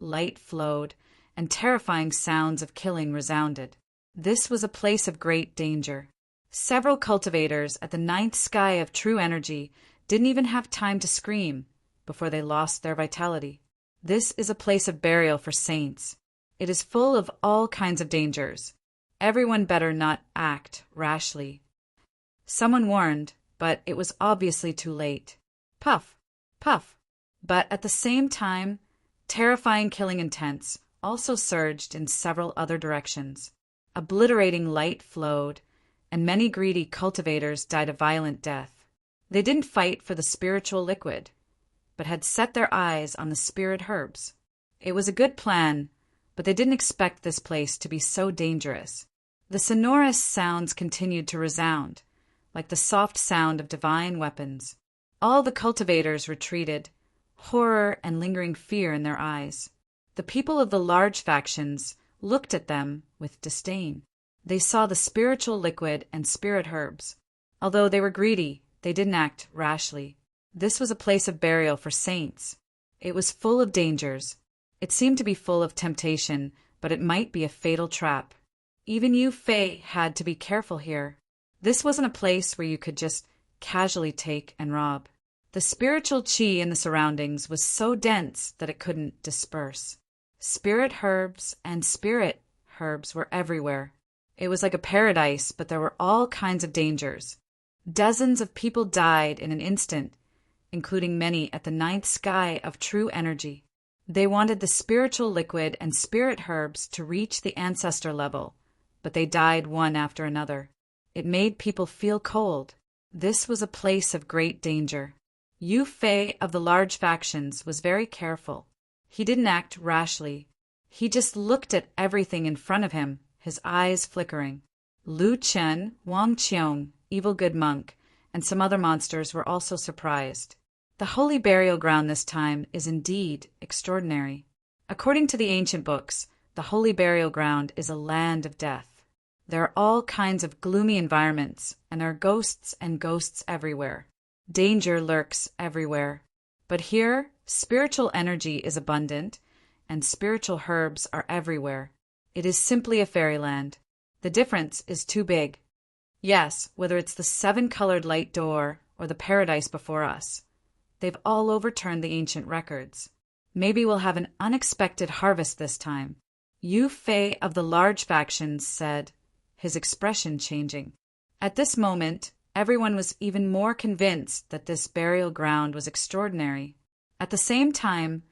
light flowed, and terrifying sounds of killing resounded. This was a place of great danger. Several cultivators at the ninth sky of true energy didn't even have time to scream before they lost their vitality. This is a place of burial for saints. It is full of all kinds of dangers. Everyone better not act rashly. Someone warned, but it was obviously too late. Puff! Puff! But at the same time, terrifying killing intents also surged in several other directions. Obliterating light flowed, and many greedy cultivators died a violent death. They didn't fight for the spiritual liquid, but had set their eyes on the spirit herbs. It was a good plan, but they didn't expect this place to be so dangerous. The sonorous sounds continued to resound, like the soft sound of divine weapons. All the cultivators retreated, horror and lingering fear in their eyes. The people of the large factions looked at them with disdain. They saw the spiritual liquid and spirit herbs. Although they were greedy, they didn't act rashly. This was a place of burial for saints. It was full of dangers. It seemed to be full of temptation, but it might be a fatal trap. Even you, Fae, had to be careful here. This wasn't a place where you could just casually take and rob. The spiritual chi in the surroundings was so dense that it couldn't disperse. Spirit herbs and spirit herbs were everywhere. It was like a paradise, but there were all kinds of dangers. Dozens of people died in an instant, including many at the ninth sky of true energy. They wanted the spiritual liquid and spirit herbs to reach the ancestor level, but they died one after another. It made people feel cold. This was a place of great danger. Yu Fei of the large factions was very careful. He didn't act rashly. He just looked at everything in front of him, his eyes flickering. Lu Chen, Wang Qiong, evil good monk, and some other monsters were also surprised. The holy burial ground this time is indeed extraordinary. According to the ancient books, the holy burial ground is a land of death. There are all kinds of gloomy environments, and there are ghosts and ghosts everywhere. Danger lurks everywhere. But here, spiritual energy is abundant, and spiritual herbs are everywhere. It is simply a fairyland. The difference is too big. Yes, whether it's the 7-colored light door or the paradise before us, they've all overturned the ancient records. Maybe we'll have an unexpected harvest this time. Yu Fei of the large factions said, his expression changing. At this moment, everyone was even more convinced that this burial ground was extraordinary. At the same time,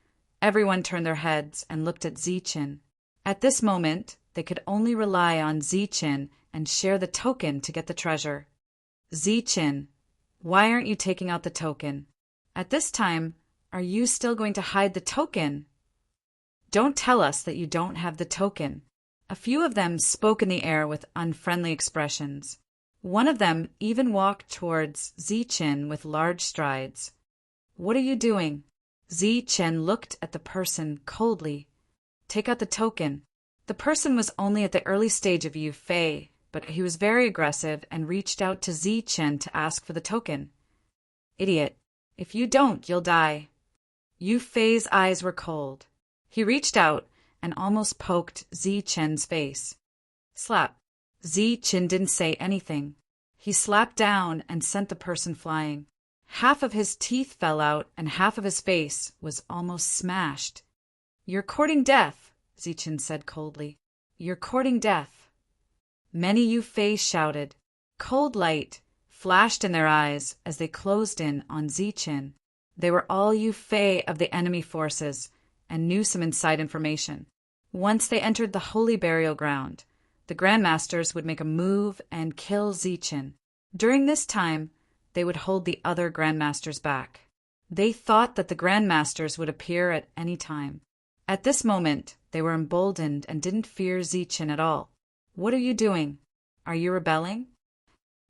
everyone turned their heads and looked at Ziqin. At this moment, they could only rely on Ziqin and share the token to get the treasure. Ziqin, why aren't you taking out the token? At this time, are you still going to hide the token? Don't tell us that you don't have the token. A few of them spoke in the air with unfriendly expressions. One of them even walked towards Ziqin with large strides. What are you doing? Ziqin looked at the person coldly. Take out the token. The person was only at the early stage of Yu Fei, but he was very aggressive and reached out to Ziqin to ask for the token. Idiot. If you don't, you'll die. Yu Fei's eyes were cold. He reached out and almost poked Ziqin's face. Slap. Ziqin didn't say anything. He slapped down and sent the person flying. Half of his teeth fell out and half of his face was almost smashed. You're courting death, Ziqin said coldly. You're courting death. Many Yu Fei shouted. Cold light flashed in their eyes as they closed in on Ziqin. They were all Yu Fei of the enemy forces and knew some inside information. Once they entered the holy burial ground, the Grandmasters would make a move and kill Ziqin. During this time, they would hold the other Grandmasters back. They thought that the Grandmasters would appear at any time. At this moment, they were emboldened and didn't fear Ziqin at all. What are you doing? Are you rebelling?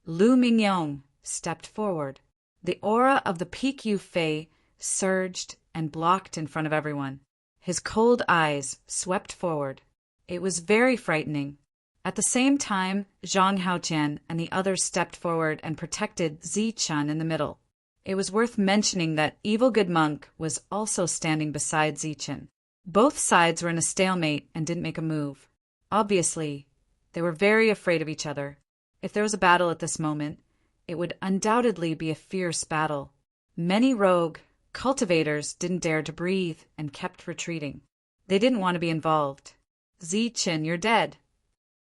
Lu Mingyong stepped forward. The aura of the peak Yu Fei surged and blocked in front of everyone. His cold eyes swept forward. It was very frightening. At the same time, Zhang Haotian and the others stepped forward and protected Ziqin in the middle. It was worth mentioning that Evil Good Monk was also standing beside Ziqin. Both sides were in a stalemate and didn't make a move. Obviously, they were very afraid of each other. If there was a battle at this moment, it would undoubtedly be a fierce battle. Many rogue cultivators didn't dare to breathe and kept retreating. They didn't want to be involved. Ziqin, you're dead.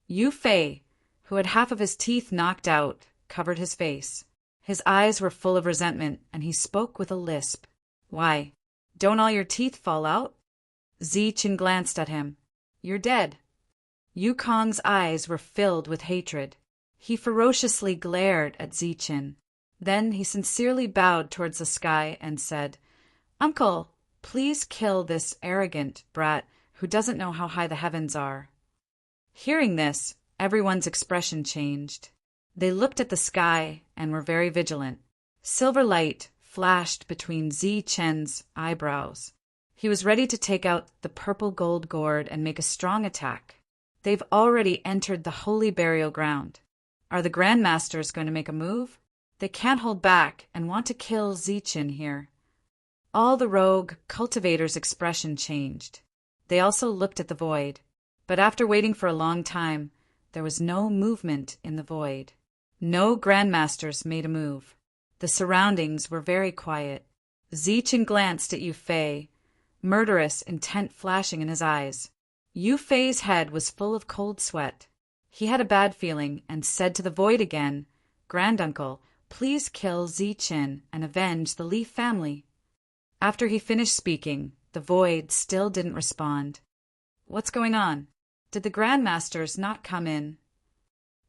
Yu Fei, who had half of his teeth knocked out, covered his face. His eyes were full of resentment, and he spoke with a lisp. Why? Don't all your teeth fall out? Zichen glanced at him. You're dead. Yukong's eyes were filled with hatred. He ferociously glared at Zichen. Then he sincerely bowed towards the sky and said, Uncle, please kill this arrogant brat who doesn't know how high the heavens are. Hearing this, everyone's expression changed. They looked at the sky and were very vigilant. Silver light flashed between Zichen's eyebrows. He was ready to take out the purple gold gourd and make a strong attack. They've already entered the holy burial ground. Are the Grandmasters going to make a move? They can't hold back and want to kill Zichen here. All the rogue cultivators' expression changed. They also looked at the void. But after waiting for a long time, there was no movement in the void. No Grandmasters made a move. The surroundings were very quiet. Zichen glanced at Yu Fei, murderous intent flashing in his eyes. Yu Fei's head was full of cold sweat. He had a bad feeling and said to the void again, Granduncle, please kill Zichen and avenge the Leaf family. After he finished speaking, the void still didn't respond. What's going on? Did the Grandmasters not come in?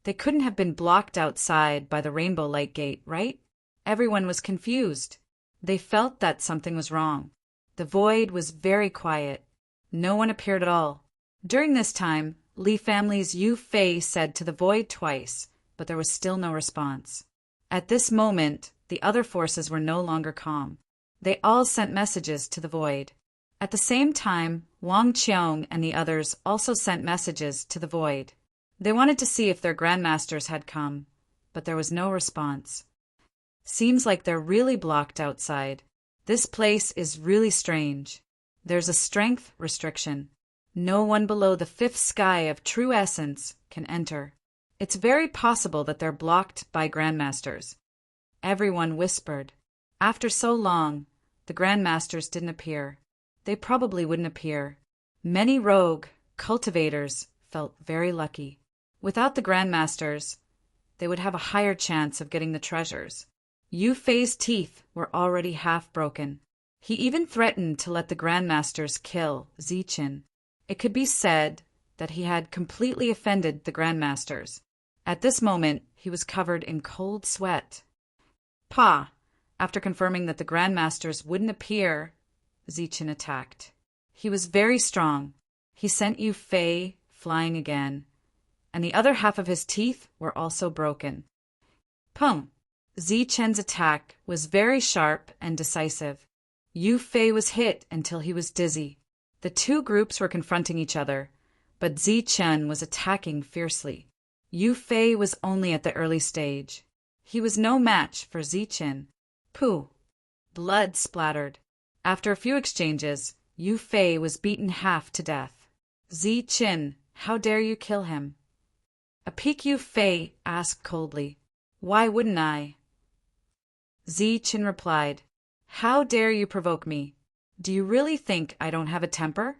They couldn't have been blocked outside by the Rainbow Light Gate, right? Everyone was confused. They felt that something was wrong. The void was very quiet. No one appeared at all. During this time, Li family's Yu Fei said to the void twice, but there was still no response. At this moment, the other forces were no longer calm. They all sent messages to the void. At the same time, Wang Qiong and the others also sent messages to the void. They wanted to see if their Grandmasters had come, but there was no response. Seems like they're really blocked outside. This place is really strange. There's a strength restriction. No one below the fifth sky of true essence can enter. It's very possible that they're blocked by Grandmasters. Everyone whispered. After so long, the Grandmasters didn't appear. They probably wouldn't appear. Many rogue cultivators felt very lucky. Without the Grandmasters, they would have a higher chance of getting the treasures. Yu Fei's teeth were already half broken. He even threatened to let the Grandmasters kill Zichen. It could be said that he had completely offended the Grandmasters. At this moment, he was covered in cold sweat. Pa! After confirming that the Grandmasters wouldn't appear, Zichen attacked. He was very strong. He sent Yu Fei flying again, and the other half of his teeth were also broken. Pum! Zichen's attack was very sharp and decisive. Yu Fei was hit until he was dizzy. The two groups were confronting each other, but Zichen was attacking fiercely. Yu Fei was only at the early stage. He was no match for Zichen. Pooh! Blood splattered. After a few exchanges, Yu Fei was beaten half to death. Zichen, how dare you kill him? A peak Yu Fei asked coldly. Why wouldn't I? Zichen replied, How dare you provoke me? Do you really think I don't have a temper?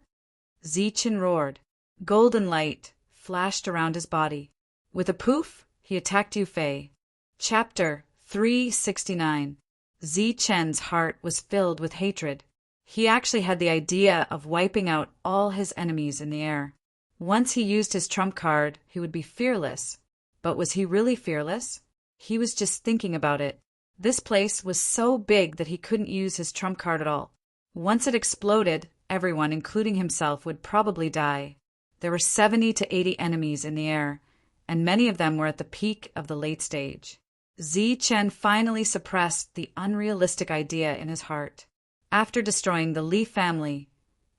Zichen roared. Golden light flashed around his body. With a poof, he attacked Yu Fei. Chapter 369. Zichen's heart was filled with hatred. He actually had the idea of wiping out all his enemies in the air. Once he used his trump card, he would be fearless. But was he really fearless? He was just thinking about it. This place was so big that he couldn't use his trump card at all. Once it exploded, everyone, including himself, would probably die. There were 70 to 80 enemies in the air, and many of them were at the peak of the late stage. Zichen finally suppressed the unrealistic idea in his heart. After destroying the Li family,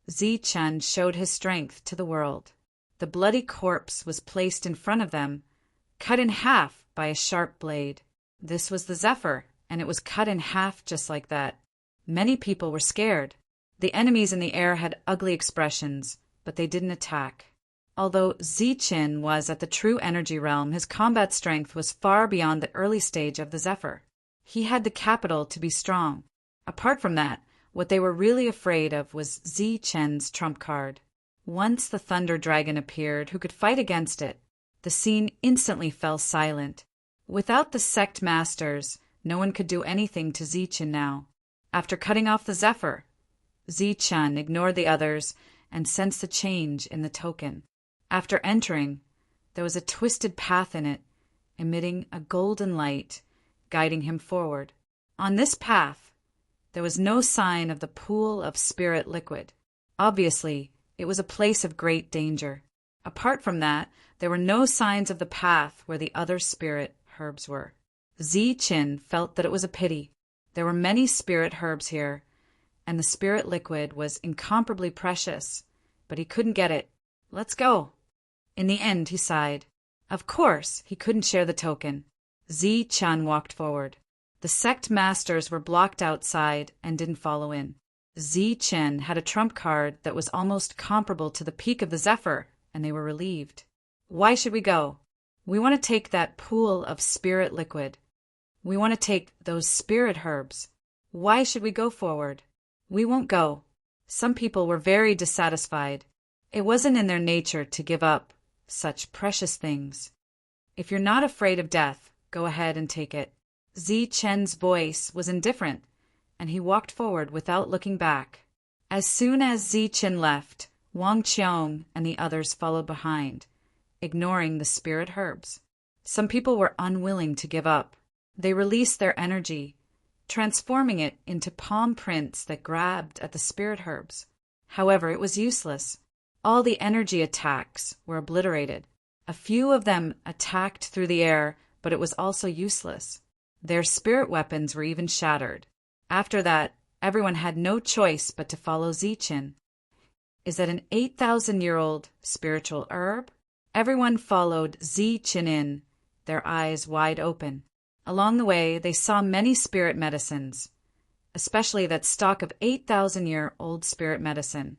Zichen showed his strength to the world. The bloody corpse was placed in front of them, cut in half by a sharp blade. This was the Zephyr, and it was cut in half just like that. Many people were scared. The enemies in the air had ugly expressions, but they didn't attack. Although Zichen was at the true energy realm, his combat strength was far beyond the early stage of the Zephyr. He had the capital to be strong. Apart from that, what they were really afraid of was Zichen's trump card. Once the Thunder Dragon appeared, who could fight against it? The scene instantly fell silent. Without the sect masters, no one could do anything to Zichen now. After cutting off the Zephyr, Zi-chan ignored the others and sensed a change in the token. After entering, there was a twisted path in it, emitting a golden light, guiding him forward. On this path, there was no sign of the pool of spirit liquid. Obviously, it was a place of great danger. Apart from that, there were no signs of the path where the other spirit herbs were. Zi-chin felt that it was a pity. There were many spirit herbs here, and the spirit liquid was incomparably precious, but he couldn't get it. Let's go. In the end, he sighed. Of course, he couldn't share the token. Zi-chan walked forward. The sect masters were blocked outside and didn't follow in. Zi-chin had a trump card that was almost comparable to the peak of the Zephyr, and they were relieved. Why should we go? We want to take that pool of spirit liquid. We want to take those spirit herbs. Why should we go forward? We won't go. Some people were very dissatisfied. It wasn't in their nature to give up such precious things. If you're not afraid of death, go ahead and take it. Zi-chen's voice was indifferent, and he walked forward without looking back. As soon as Zi-chen left, Wang Qiong and the others followed behind, ignoring the spirit herbs. Some people were unwilling to give up. They released their energy, transforming it into palm prints that grabbed at the spirit herbs. However, it was useless. All the energy attacks were obliterated. A few of them attacked through the air, but it was also useless. Their spirit weapons were even shattered. After that, everyone had no choice but to follow Zi-chen. Is that an 8,000-year-old spiritual herb? Everyone followed Zi-chen in, their eyes wide open. Along the way, they saw many spirit medicines, especially that stock of 8,000-year-old spirit medicine,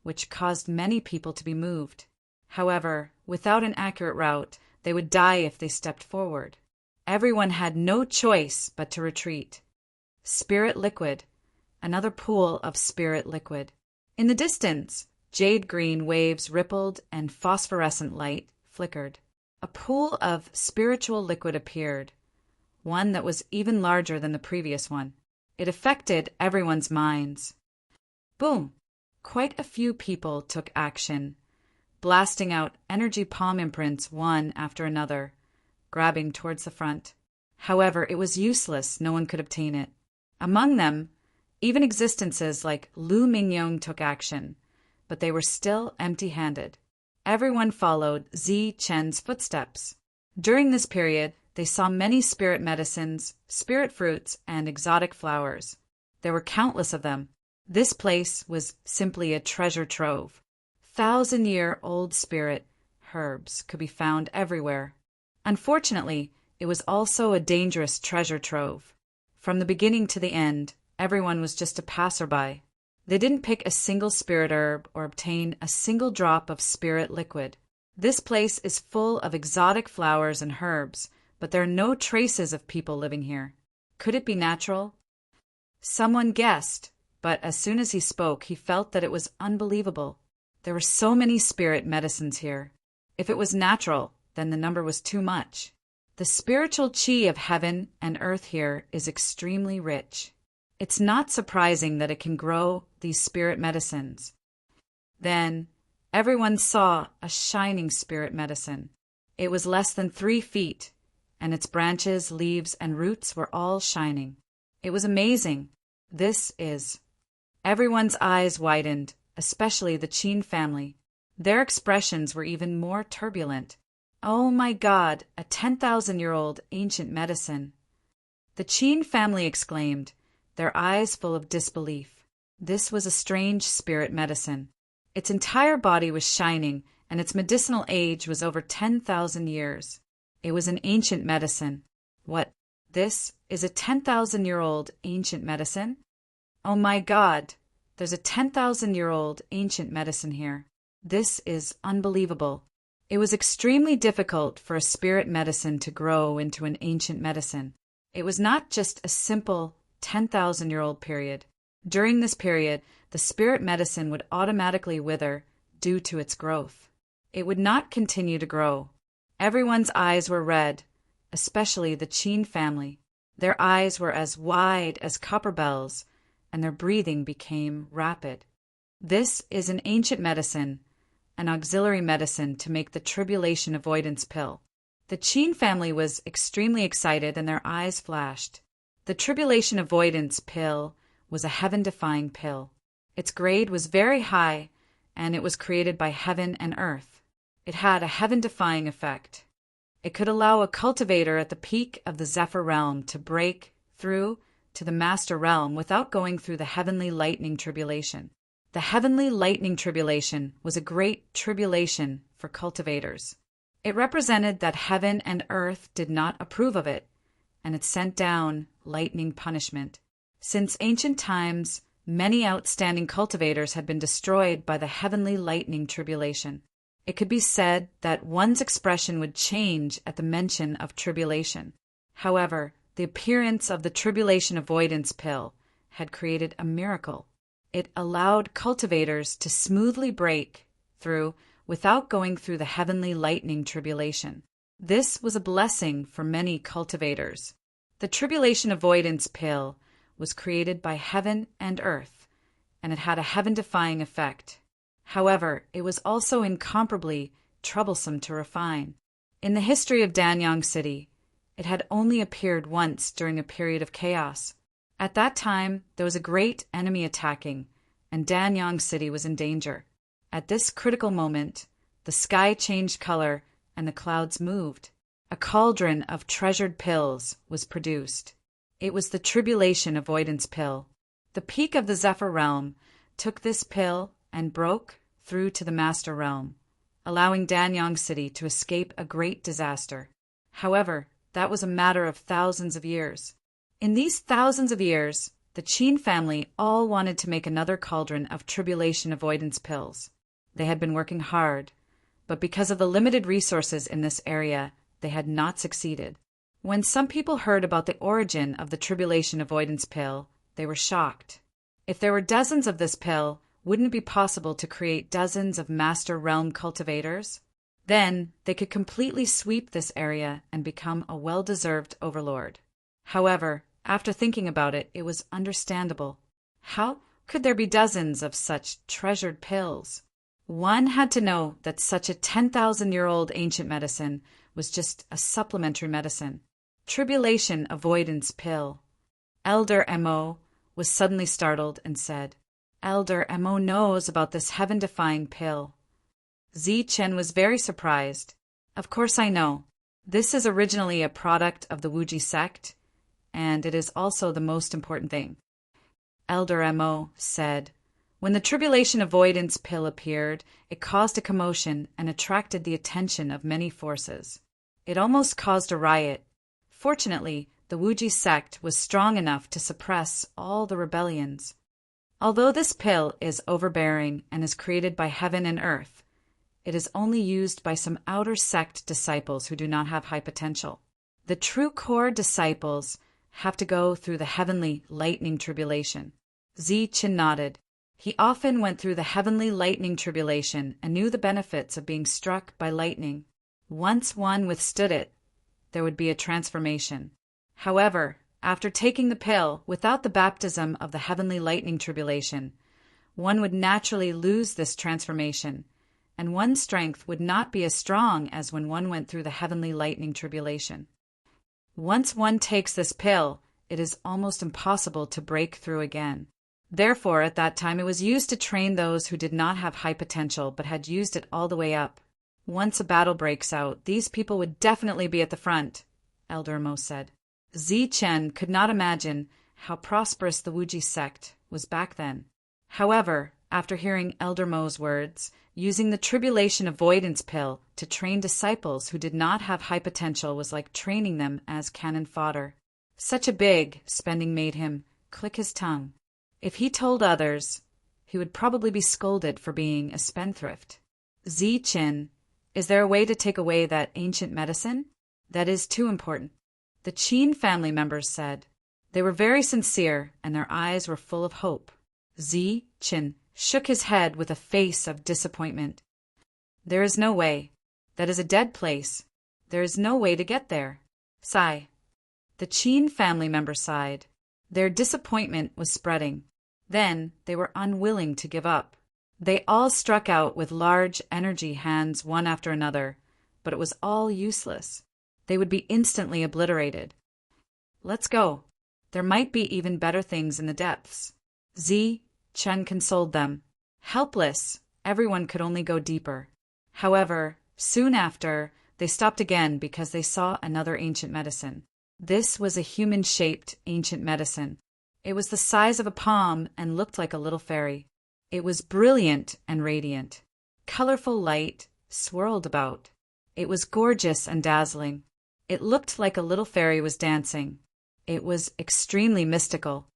which caused many people to be moved. However, without an accurate route, they would die if they stepped forward. Everyone had no choice but to retreat. Spirit liquid, another pool of spirit liquid. In the distance, jade green waves rippled and phosphorescent light flickered. A pool of spiritual liquid appeared, one that was even larger than the previous one. It affected everyone's minds. Boom! Quite a few people took action, blasting out energy palm imprints one after another, grabbing towards the front. However, it was useless. No one could obtain it. Among them, even existences like Lu Mingyong took action, but they were still empty-handed. Everyone followed Zi-chen's footsteps. During this period, they saw many spirit medicines, spirit fruits, and exotic flowers. There were countless of them. This place was simply a treasure trove. 1,000-year-old spirit herbs could be found everywhere. Unfortunately, it was also a dangerous treasure trove. From the beginning to the end, everyone was just a passerby. They didn't pick a single spirit herb or obtain a single drop of spirit liquid. This place is full of exotic flowers and herbs, but there are no traces of people living here. Could it be natural? Someone guessed, but as soon as he spoke, he felt that it was unbelievable. There were so many spirit medicines here. If it was natural, then the number was too much. The spiritual chi of heaven and earth here is extremely rich. It's not surprising that it can grow these spirit medicines. Then, everyone saw a shining spirit medicine. It was less than 3 feet, and its branches, leaves, and roots were all shining. It was amazing. This is. Everyone's eyes widened, especially the Qin family. Their expressions were even more turbulent. Oh my God, a 10,000-year-old ancient medicine. The Qin family exclaimed, their eyes full of disbelief. This was a strange spirit medicine. Its entire body was shining, and its medicinal age was over 10,000 years. It was an ancient medicine. What? This is a 10,000-year-old ancient medicine? Oh my God, there's a 10,000-year-old ancient medicine here. This is unbelievable. It was extremely difficult for a spirit medicine to grow into an ancient medicine. It was not just a simple 10,000-year-old period. During this period, the spirit medicine would automatically wither due to its growth. It would not continue to grow. Everyone's eyes were red, especially the Qin family. Their eyes were as wide as copper bells, and their breathing became rapid. This is an ancient medicine, an auxiliary medicine to make the tribulation avoidance pill. The Qin family was extremely excited and their eyes flashed. The tribulation avoidance pill was a heaven-defying pill. Its grade was very high, and it was created by heaven and earth. It had a heaven-defying effect. It could allow a cultivator at the peak of the Zephyr realm to break through to the Master realm without going through the heavenly lightning tribulation. The heavenly lightning tribulation was a great tribulation for cultivators. It represented that heaven and earth did not approve of it, and it sent down lightning punishment. Since ancient times, many outstanding cultivators had been destroyed by the heavenly lightning tribulation. It could be said that one's expression would change at the mention of tribulation. However, the appearance of the tribulation avoidance pill had created a miracle. It allowed cultivators to smoothly break through without going through the heavenly lightning tribulation. This was a blessing for many cultivators. The tribulation avoidance pill was created by heaven and earth, and it had a heaven-defying effect. However, it was also incomparably troublesome to refine. In the history of Danyang City, it had only appeared once during a period of chaos. At that time, there was a great enemy attacking, and Danyang City was in danger. At this critical moment, the sky changed color and the clouds moved. A cauldron of treasured pills was produced. It was the tribulation avoidance pill. The peak of the Zephyr realm took this pill and broke through to the Master realm, allowing Danyang City to escape a great disaster. However, that was a matter of thousands of years. In these thousands of years, the Qin family all wanted to make another cauldron of tribulation avoidance pills. They had been working hard, but because of the limited resources in this area, they had not succeeded. When some people heard about the origin of the tribulation avoidance pill, they were shocked. If there were dozens of this pill, wouldn't it be possible to create dozens of Master Realm cultivators? Then they could completely sweep this area and become a well-deserved overlord. However, after thinking about it, it was understandable. How could there be dozens of such treasured pills? One had to know that such a 10,000-year-old ancient medicine was just a supplementary medicine. Tribulation avoidance pill. Elder Mo was suddenly startled and said, "Elder Mo knows about this heaven-defying pill." Zichen was very surprised. "Of course I know. This is originally a product of the Wuji sect, and it is also the most important thing." Elder Mo said, "When the tribulation avoidance pill appeared, it caused a commotion and attracted the attention of many forces. It almost caused a riot. Fortunately, the Wuji sect was strong enough to suppress all the rebellions. Although this pill is overbearing and is created by heaven and earth, it is only used by some outer sect disciples who do not have high potential. The true core disciples have to go through the heavenly lightning tribulation." Zichen nodded. He often went through the heavenly lightning tribulation and knew the benefits of being struck by lightning. Once one withstood it, there would be a transformation. However, after taking the pill without the baptism of the heavenly lightning tribulation, one would naturally lose this transformation, and one's strength would not be as strong as when one went through the heavenly lightning tribulation. Once one takes this pill, it is almost impossible to break through again. Therefore, at that time, it was used to train those who did not have high potential but had used it all the way up. Once a battle breaks out, these people would definitely be at the front, Elder Mo said. Zichen could not imagine how prosperous the Wuji sect was back then. However, after hearing Elder Mo's words, using the tribulation avoidance pill to train disciples who did not have high potential was like training them as cannon fodder. Such a big spending made him click his tongue. If he told others, he would probably be scolded for being a spendthrift. Zichen, is there a way to take away that ancient medicine? That is too important. The Qin family members said. They were very sincere, and their eyes were full of hope. Zichen shook his head with a face of disappointment. There is no way. That is a dead place. There is no way to get there. Sigh. The Qin family member sighed. Their disappointment was spreading. Then they were unwilling to give up. They all struck out with large energy hands one after another, but it was all useless. They would be instantly obliterated. Let's go. There might be even better things in the depths. Chen consoled them. Helpless, everyone could only go deeper. However, soon after, they stopped again because they saw another ancient medicine. This was a human-shaped ancient medicine. It was the size of a palm and looked like a little fairy. It was brilliant and radiant. Colorful light swirled about. It was gorgeous and dazzling. It looked like a little fairy was dancing. It was extremely mystical.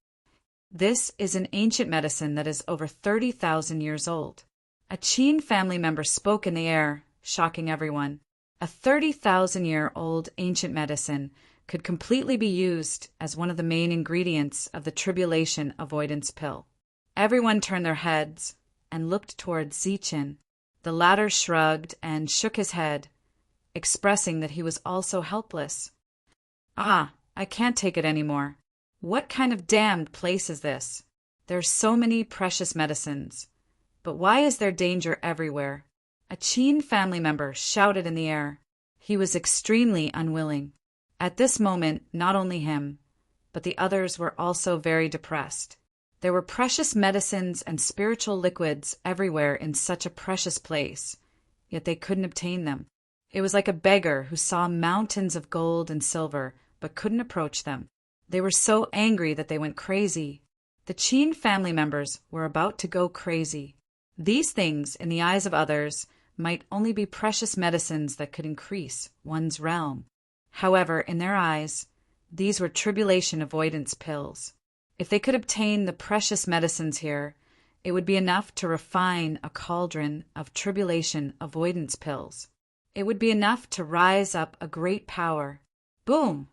This is an ancient medicine that is over 30,000 years old. A Qin family member spoke in the air, shocking everyone. A 30,000-year-old ancient medicine could completely be used as one of the main ingredients of the tribulation avoidance pill. Everyone turned their heads and looked toward Chen. The latter shrugged and shook his head, expressing that he was also helpless. I can't take it anymore. What kind of damned place is this? There's so many precious medicines. But why is there danger everywhere? A Qin family member shouted in the air. He was extremely unwilling. At this moment, not only him, but the others were also very depressed. There were precious medicines and spiritual liquids everywhere in such a precious place, yet they couldn't obtain them. It was like a beggar who saw mountains of gold and silver, but couldn't approach them. They were so angry that they went crazy. The Qin family members were about to go crazy. These things, in the eyes of others, might only be precious medicines that could increase one's realm. However, in their eyes, these were tribulation avoidance pills. If they could obtain the precious medicines here, it would be enough to refine a cauldron of tribulation avoidance pills. It would be enough to rise up a great power. Boom!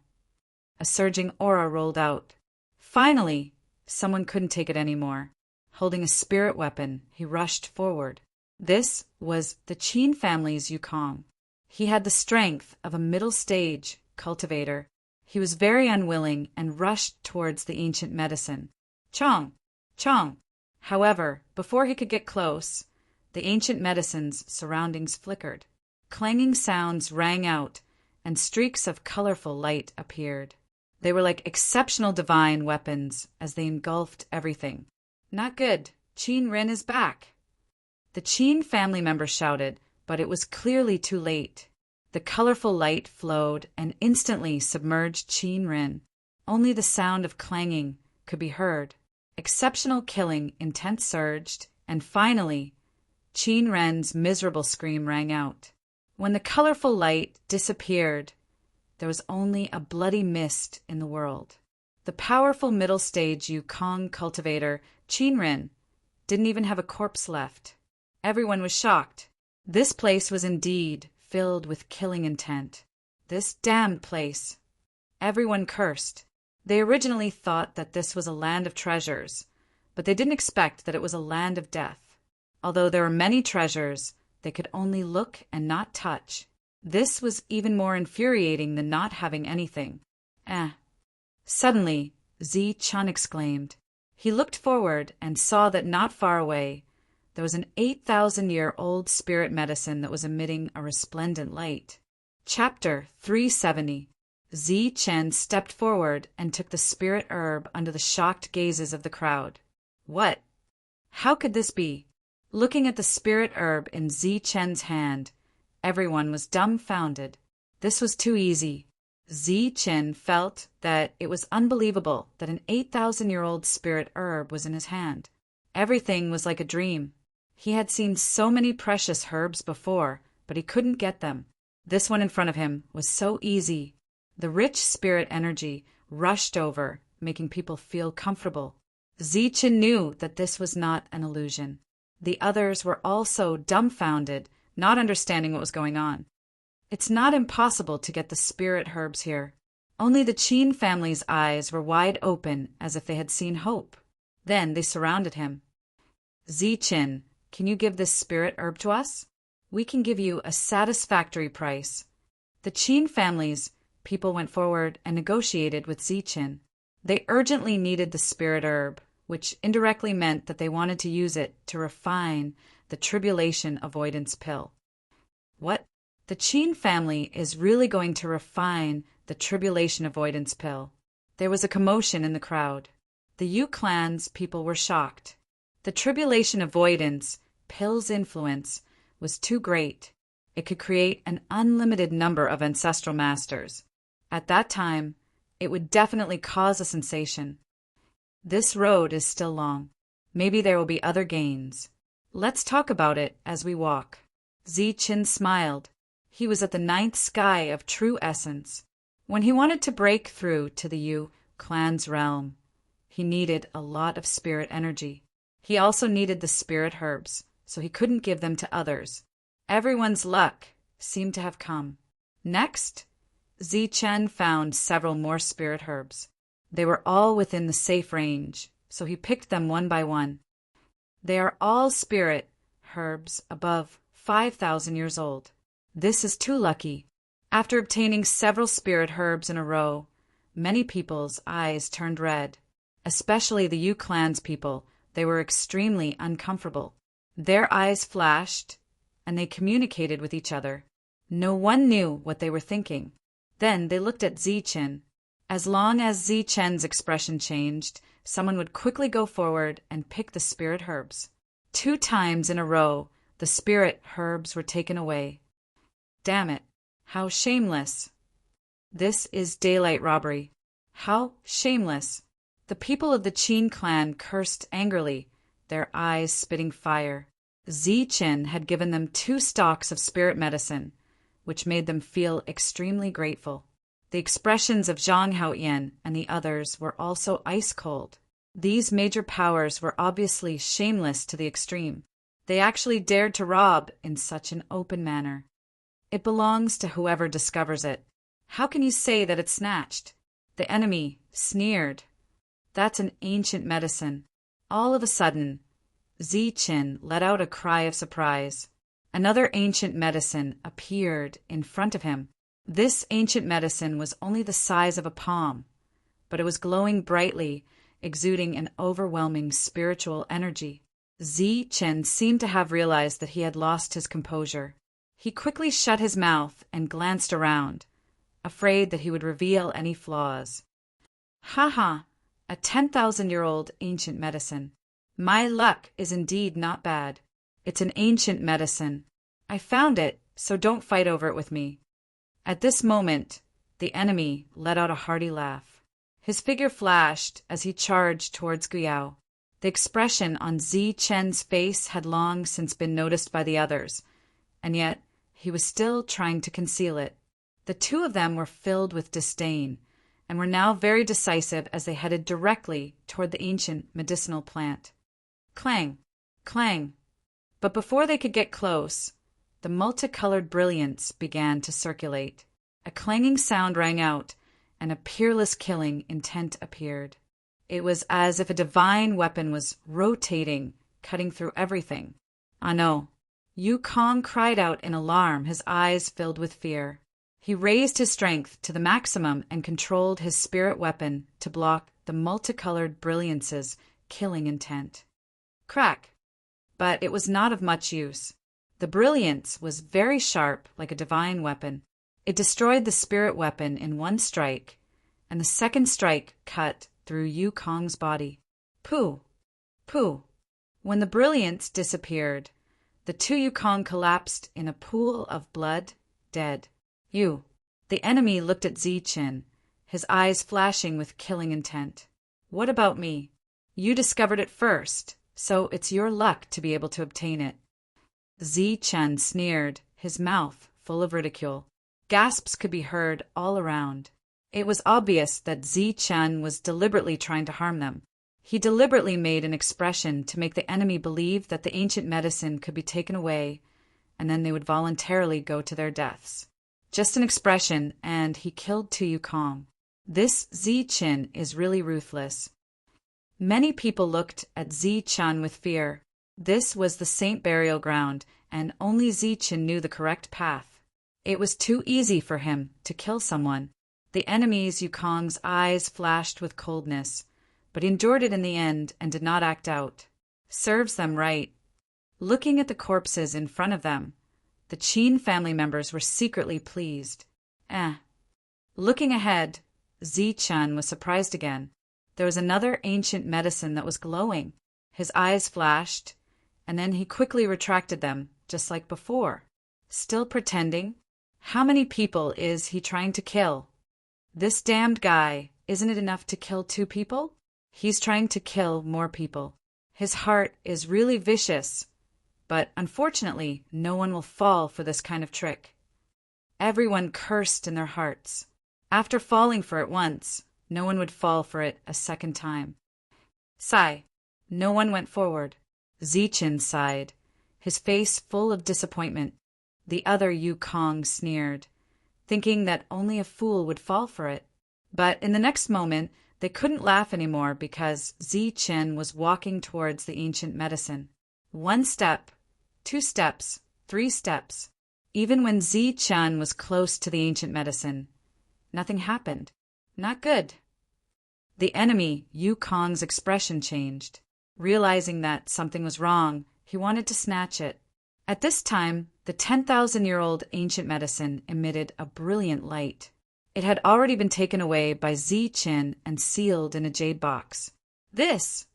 A surging aura rolled out. Finally, someone couldn't take it anymore. Holding a spirit weapon, he rushed forward. This was the Qin family's Yukong. He had the strength of a middle-stage cultivator. He was very unwilling and rushed towards the ancient medicine. Chong! Chong! However, before he could get close, the ancient medicine's surroundings flickered. Clanging sounds rang out, and streaks of colorful light appeared. They were like exceptional divine weapons as they engulfed everything. Not good. Qin Ren is back. The Qin family member shouted, but it was clearly too late. The colorful light flowed and instantly submerged Qin Ren. Only the sound of clanging could be heard. Exceptional killing, intense surged, and finally, Qin Ren's miserable scream rang out. When the colorful light disappeared, there was only a bloody mist in the world. The powerful middle-stage Yukong cultivator, Qin Ren, didn't even have a corpse left. Everyone was shocked. This place was indeed filled with killing intent. This damned place. Everyone cursed. They originally thought that this was a land of treasures, but they didn't expect that it was a land of death. Although there were many treasures, they could only look and not touch. This was even more infuriating than not having anything. Suddenly, Chen exclaimed. He looked forward and saw that not far away, there was an 8,000-year-old spirit medicine that was emitting a resplendent light. Chapter 370. Chen stepped forward and took the spirit herb under the shocked gazes of the crowd. What? How could this be? Looking at the spirit herb in Chen's hand, everyone was dumbfounded. This was too easy. Chen felt that it was unbelievable that an 8,000-year-old spirit herb was in his hand. Everything was like a dream. He had seen so many precious herbs before, but he couldn't get them. This one in front of him was so easy. The rich spirit energy rushed over, making people feel comfortable. Chen knew that this was not an illusion. The others were also dumbfounded, not understanding what was going on. It's not impossible to get the spirit herbs here. Only the Qin family's eyes were wide open as if they had seen hope. Then they surrounded him. Chen, can you give this spirit herb to us? We can give you a satisfactory price. The Qin family's people went forward and negotiated with Chen. They urgently needed the spirit herb, which indirectly meant that they wanted to use it to refine the tribulation avoidance pill. What? The Qin family is really going to refine the tribulation avoidance pill. There was a commotion in the crowd. The Yu clan's people were shocked. The tribulation avoidance pill's influence was too great. It could create an unlimited number of ancestral masters. At that time, it would definitely cause a sensation. This road is still long. Maybe there will be other gains. Let's talk about it as we walk. Ziqin smiled. He was at the ninth sky of true essence. When he wanted to break through to the Yu clan's realm, he needed a lot of spirit energy. He also needed the spirit herbs, so he couldn't give them to others. Everyone's luck seemed to have come. Next, Zichen found several more spirit herbs. They were all within the safe range, so he picked them one by one. They are all spirit herbs above 5,000 years old. This is too lucky. After obtaining several spirit herbs in a row, many people's eyes turned red. Especially the Yu clan's people, they were extremely uncomfortable. Their eyes flashed, and they communicated with each other. No one knew what they were thinking. Then they looked at Zichen. As long as Zichen's expression changed, someone would quickly go forward and pick the spirit herbs. 2 times in a row, the spirit herbs were taken away. Damn it, how shameless. This is daylight robbery. How shameless. The people of the Qin clan cursed angrily, their eyes spitting fire. Zichen had given them 2 stalks of spirit medicine, which made them feel extremely grateful. The expressions of Zhang Haoyan and the others were also ice-cold. These major powers were obviously shameless to the extreme. They actually dared to rob in such an open manner. It belongs to whoever discovers it. How can you say that it's snatched? The enemy sneered. That's an ancient medicine. All of a sudden, Zichen let out a cry of surprise. Another ancient medicine appeared in front of him. This ancient medicine was only the size of a palm, but it was glowing brightly, exuding an overwhelming spiritual energy. Zichen seemed to have realized that he had lost his composure. He quickly shut his mouth and glanced around, afraid that he would reveal any flaws. Ha! A 10,000-year-old ancient medicine. My luck is indeed not bad. It's an ancient medicine. I found it, so don't fight over it with me. At this moment, the enemy let out a hearty laugh. His figure flashed as he charged towards Guyao. The expression on Zichen's face had long since been noticed by the others, and yet he was still trying to conceal it. The 2 of them were filled with disdain, and were now very decisive as they headed directly toward the ancient medicinal plant. Clang! Clang! But before they could get close, the multicolored brilliance began to circulate. A clanging sound rang out, and a peerless killing intent appeared. It was as if a divine weapon was rotating, cutting through everything. Ah no! Yu Kong cried out in alarm, his eyes filled with fear. He raised his strength to the maximum and controlled his spirit weapon to block the multicolored brilliance's killing intent. Crack! But it was not of much use. The brilliance was very sharp, like a divine weapon. It destroyed the spirit weapon in 1 strike, and the second strike cut through Yu Kong's body. Pooh! Pooh! When the brilliance disappeared, the 2 Yukong collapsed in a pool of blood, dead. You. The enemy looked at Zichen, his eyes flashing with killing intent. What about me? You discovered it first, so it's your luck to be able to obtain it. Zichen sneered, his mouth full of ridicule. Gasps could be heard all around. It was obvious that Zichen was deliberately trying to harm them. He deliberately made an expression to make the enemy believe that the ancient medicine could be taken away, and then they would voluntarily go to their deaths. Just an expression, and he killed 2 Yukong. This Zichen is really ruthless. Many people looked at Zichen with fear. This was the Saint Burial Ground, and only Zichen knew the correct path. It was too easy for him to kill someone. The enemy's Yukong's eyes flashed with coldness, but he endured it in the end and did not act out. Serves them right. Looking at the corpses in front of them, the Qin family members were secretly pleased. Looking ahead, Zichen was surprised again. There was another ancient medicine that was glowing. His eyes flashed, and then he quickly retracted them, just like before. Still pretending? How many people is he trying to kill? This damned guy, isn't it enough to kill 2 people? He's trying to kill more people. His heart is really vicious, but unfortunately, no one will fall for this kind of trick. Everyone cursed in their hearts. After falling for it once, no one would fall for it a second time. Sigh. No one went forward. Zichen sighed, his face full of disappointment. The other Yukong sneered, thinking that only a fool would fall for it. But in the next moment, they couldn't laugh anymore because Zichen was walking towards the ancient medicine. 1 step, 2 steps, 3 steps. Even when Zichen was close to the ancient medicine, nothing happened. Not good. The enemy, Yukong's expression changed. Realizing that something was wrong, he wanted to snatch it. At this time, the 10,000-year-old ancient medicine emitted a brilliant light. It had already been taken away by Zichen and sealed in a jade box.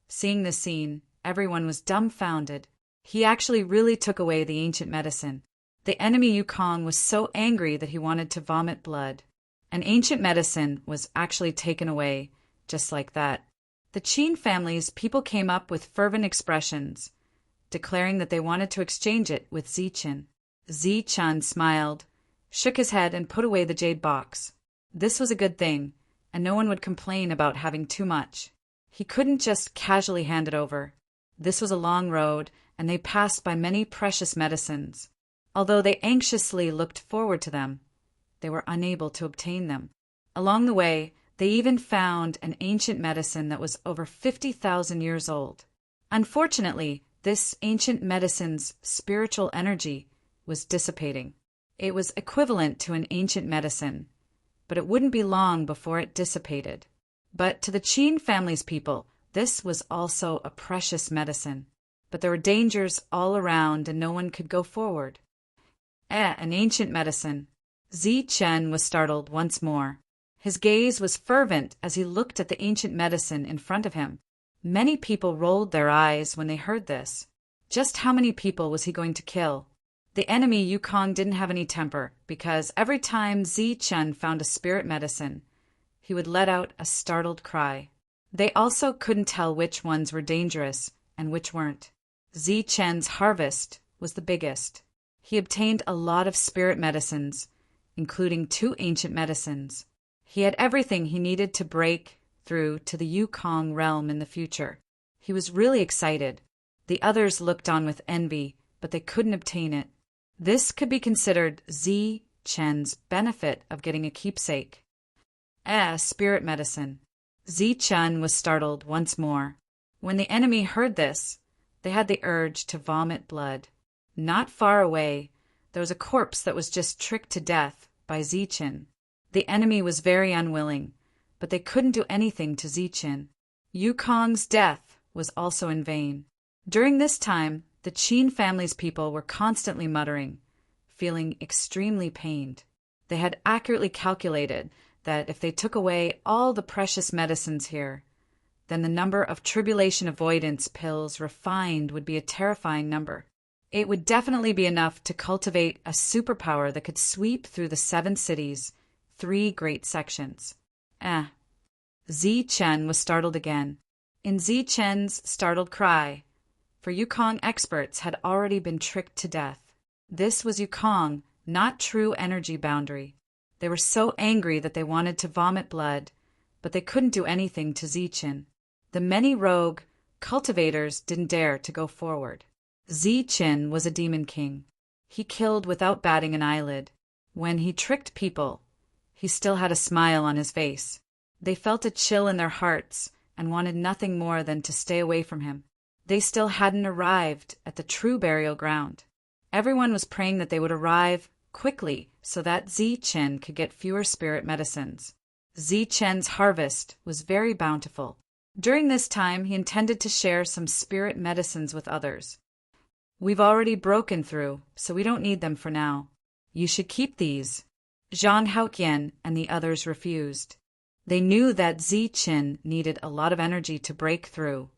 Seeing this scene, everyone was dumbfounded. He actually really took away the ancient medicine. The enemy Yukong was so angry that he wanted to vomit blood. An ancient medicine was actually taken away, just like that. The Qin family's people came up with fervent expressions, declaring that they wanted to exchange it with Zichen. Zichen smiled, shook his head, and put away the jade box. This was a good thing, and no one would complain about having too much. He couldn't just casually hand it over. This was a long road, and they passed by many precious medicines. Although they anxiously looked forward to them, they were unable to obtain them. Along the way, they even found an ancient medicine that was over 50,000 years old. Unfortunately, this ancient medicine's spiritual energy was dissipating. It was equivalent to an ancient medicine, but it wouldn't be long before it dissipated. But to the Qin family's people, this was also a precious medicine. But there were dangers all around and no one could go forward. An ancient medicine. Zichen was startled once more. His gaze was fervent as he looked at the ancient medicine in front of him. Many people rolled their eyes when they heard this. Just how many people was he going to kill? The enemy Yukong didn't have any temper, because every time Zichen found a spirit medicine, he would let out a startled cry. They also couldn't tell which ones were dangerous and which weren't. Zichen's harvest was the biggest. He obtained a lot of spirit medicines, including 2 ancient medicines. He had everything he needed to break through to the Yukong realm in the future. He was really excited. The others looked on with envy, but they couldn't obtain it. This could be considered Zichen's benefit of getting a keepsake. Spirit medicine. Zichen was startled once more. When the enemy heard this, they had the urge to vomit blood. Not far away, there was a corpse that was just tricked to death by Zichen. The enemy was very unwilling, but they couldn't do anything to Zichen. Yukong's death was also in vain. During this time, the Qin family's people were constantly muttering, feeling extremely pained. They had accurately calculated that if they took away all the precious medicines here, then the number of tribulation avoidance pills refined would be a terrifying number. It would definitely be enough to cultivate a superpower that could sweep through the 7 cities, 3 great sections. Zichen was startled again. In Zichen's startled cry, for Yukong experts had already been tricked to death. This was Yukong, not true energy boundary. They were so angry that they wanted to vomit blood, but they couldn't do anything to Zichen. The many rogue cultivators didn't dare to go forward. Zichen was a demon king. He killed without batting an eyelid. When he tricked people, he still had a smile on his face. They felt a chill in their hearts and wanted nothing more than to stay away from him. They still hadn't arrived at the true burial ground. Everyone was praying that they would arrive quickly so that Zichen could get fewer spirit medicines. Zichen's harvest was very bountiful. During this time, he intended to share some spirit medicines with others. We've already broken through, so we don't need them for now. You should keep these. Zhang Haoqian and the others refused. They knew that Ziqin needed a lot of energy to break through.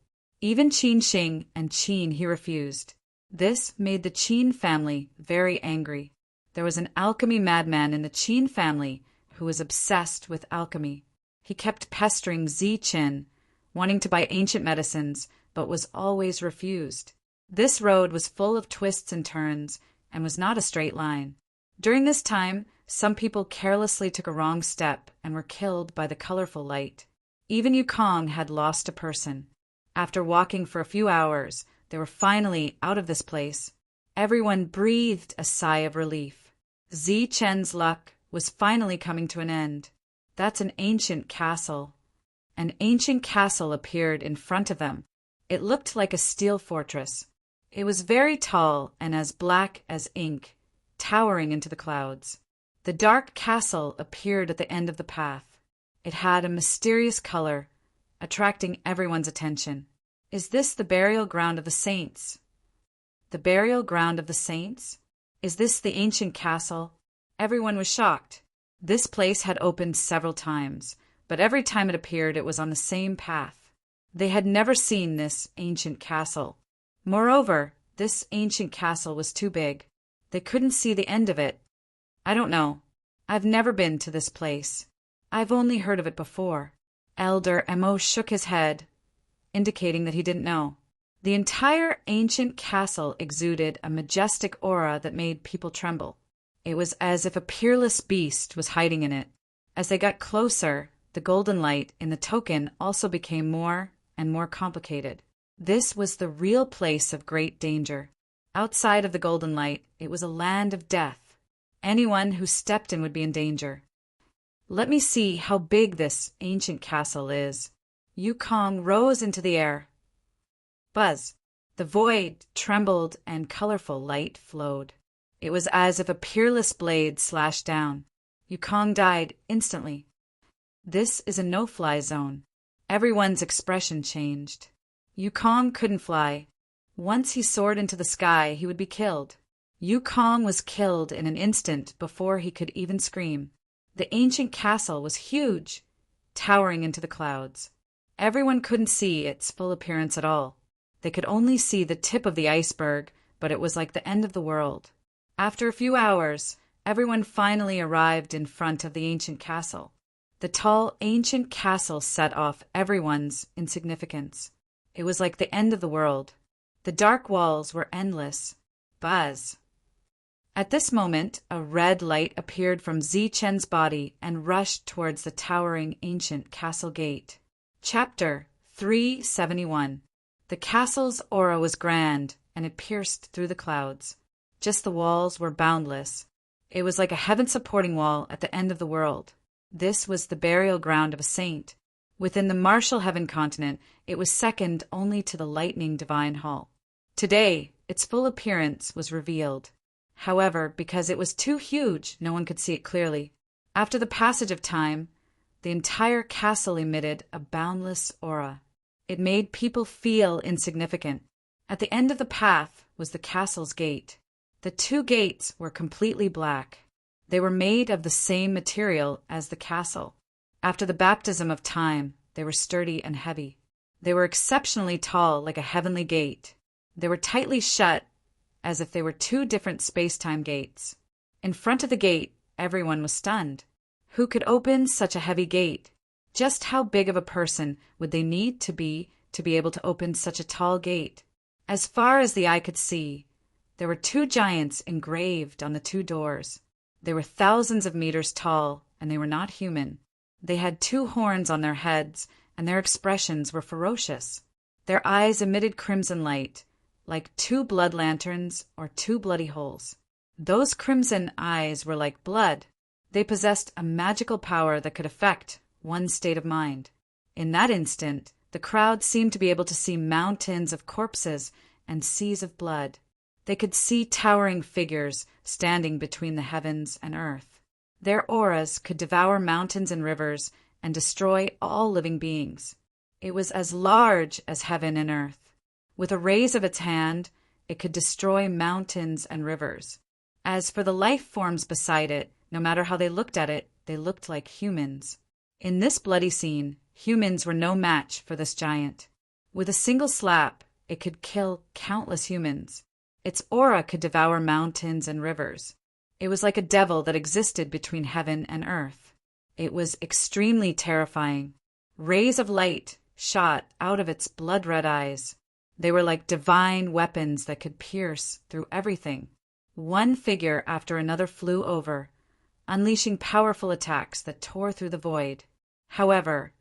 Even Qin Xing and Qin he refused. This made the Qin family very angry. There was an alchemy madman in the Qin family who was obsessed with alchemy. He kept pestering Ziqin, wanting to buy ancient medicines, but was always refused. This road was full of twists and turns and was not a straight line. During this time, some people carelessly took a wrong step and were killed by the colorful light. Even Yukong had lost a person. After walking for a few hours, they were finally out of this place. Everyone breathed a sigh of relief. Ziqin's luck was finally coming to an end. That's an ancient castle. An ancient castle appeared in front of them. It looked like a steel fortress. It was very tall and as black as ink, towering into the clouds. The dark castle appeared at the end of the path. It had a mysterious color, attracting everyone's attention. Is this the burial ground of the saints? The burial ground of the saints? Is this the ancient castle? Everyone was shocked. This place had opened several times, but every time it appeared it was on the same path. They had never seen this ancient castle. Moreover, this ancient castle was too big. They couldn't see the end of it. I don't know. I've never been to this place. I've only heard of it before. Elder Emo shook his head, indicating that he didn't know. The entire ancient castle exuded a majestic aura that made people tremble. It was as if a peerless beast was hiding in it. As they got closer, the golden light in the token also became more and more complicated. This was the real place of great danger. Outside of the golden light, it was a land of death. Anyone who stepped in would be in danger. Let me see how big this ancient castle is. Yukong rose into the air. Buzz! The void trembled and colorful light flowed. It was as if a peerless blade slashed down. Yukong died instantly. This is a no-fly zone. Everyone's expression changed. Yukong couldn't fly. Once he soared into the sky, he would be killed. Yukong was killed in an instant before he could even scream. The ancient castle was huge, towering into the clouds. Everyone couldn't see its full appearance at all. They could only see the tip of the iceberg, but it was like the end of the world. After a few hours, everyone finally arrived in front of the ancient castle. The tall, ancient castle set off everyone's insignificance. It was like the end of the world. The dark walls were endless. Buzz! At this moment, a red light appeared from Ziqin's body and rushed towards the towering ancient castle gate. Chapter 371. The castle's aura was grand, and it pierced through the clouds. Just the walls were boundless. It was like a heaven-supporting wall at the end of the world. This was the burial ground of a saint. Within the martial heaven continent, it was second only to the lightning divine hall. Today, its full appearance was revealed. However, because it was too huge, no one could see it clearly. After the passage of time, the entire castle emitted a boundless aura. It made people feel insignificant. At the end of the path was the castle's gate. The two gates were completely black. They were made of the same material as the castle. After the baptism of time, they were sturdy and heavy. They were exceptionally tall, like a heavenly gate. They were tightly shut, as if they were two different space-time gates. In front of the gate, everyone was stunned. Who could open such a heavy gate? Just how big of a person would they need to be able to open such a tall gate? As far as the eye could see, there were two giants engraved on the two doors. They were thousands of meters tall, and they were not human. They had two horns on their heads, and their expressions were ferocious. Their eyes emitted crimson light, like two blood lanterns or two bloody holes. Those crimson eyes were like blood. They possessed a magical power that could affect one's state of mind. In that instant, the crowd seemed to be able to see mountains of corpses and seas of blood. They could see towering figures standing between the heavens and earth. Their auras could devour mountains and rivers and destroy all living beings. It was as large as heaven and earth. With a raise of its hand, it could destroy mountains and rivers. As for the life forms beside it, no matter how they looked at it, they looked like humans. In this bloody scene, humans were no match for this giant. With a single slap, it could kill countless humans. Its aura could devour mountains and rivers. It was like a devil that existed between heaven and earth. It was extremely terrifying. Rays of light shot out of its blood-red eyes. They were like divine weapons that could pierce through everything. One figure after another flew over, unleashing powerful attacks that tore through the void. However,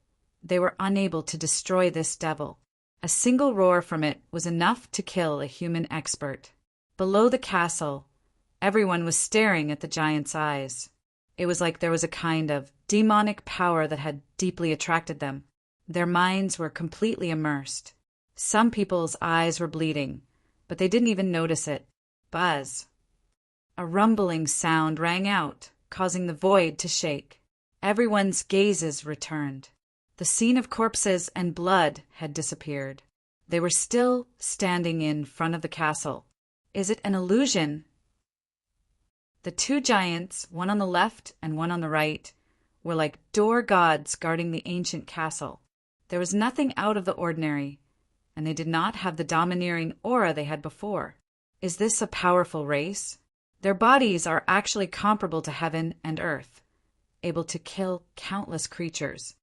they were unable to destroy this devil. A single roar from it was enough to kill a human expert. Below the castle, everyone was staring at the giant's eyes. It was like there was a kind of demonic power that had deeply attracted them. Their minds were completely immersed. Some people's eyes were bleeding, but they didn't even notice it. Buzz. A rumbling sound rang out, causing the void to shake. Everyone's gazes returned. The scene of corpses and blood had disappeared. They were still standing in front of the castle. Is it an illusion? The two giants, one on the left and one on the right, were like door gods guarding the ancient castle. There was nothing out of the ordinary, and they did not have the domineering aura they had before. Is this a powerful race? Their bodies are actually comparable to heaven and earth, able to kill countless creatures.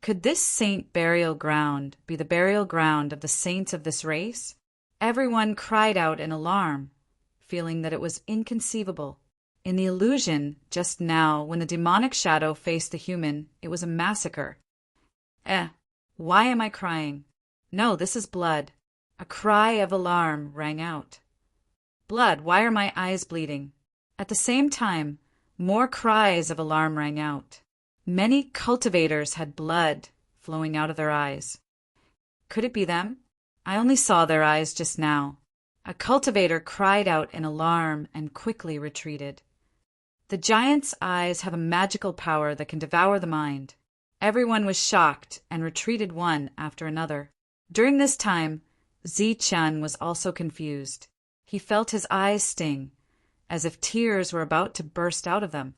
Could this saint burial ground be the burial ground of the saints of this race? Everyone cried out in alarm, feeling that it was inconceivable. In the illusion, just now, when the demonic shadow faced the human, it was a massacre. Why am I crying? No, this is blood. A cry of alarm rang out. Blood, why are my eyes bleeding? At the same time, more cries of alarm rang out. Many cultivators had blood flowing out of their eyes. Could it be them? I only saw their eyes just now. A cultivator cried out in alarm and quickly retreated. The giant's eyes have a magical power that can devour the mind. Everyone was shocked and retreated one after another. During this time, Zi-Chun was also confused. He felt his eyes sting, as if tears were about to burst out of them.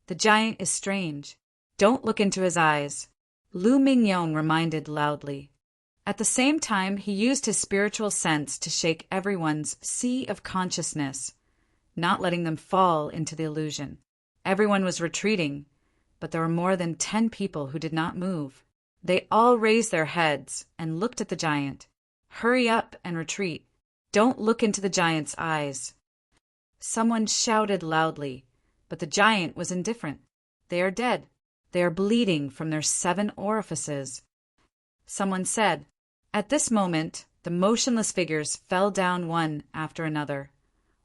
The giant is strange. Don't look into his eyes, Lu Mingyong reminded loudly. At the same time, he used his spiritual sense to shake everyone's sea of consciousness, not letting them fall into the illusion. Everyone was retreating, but there were more than 10 people who did not move. They all raised their heads and looked at the giant. Hurry up and retreat. Don't look into the giant's eyes. Someone shouted loudly, but the giant was indifferent. They are dead. They are bleeding from their 7 orifices. Someone said. At this moment, the motionless figures fell down one after another,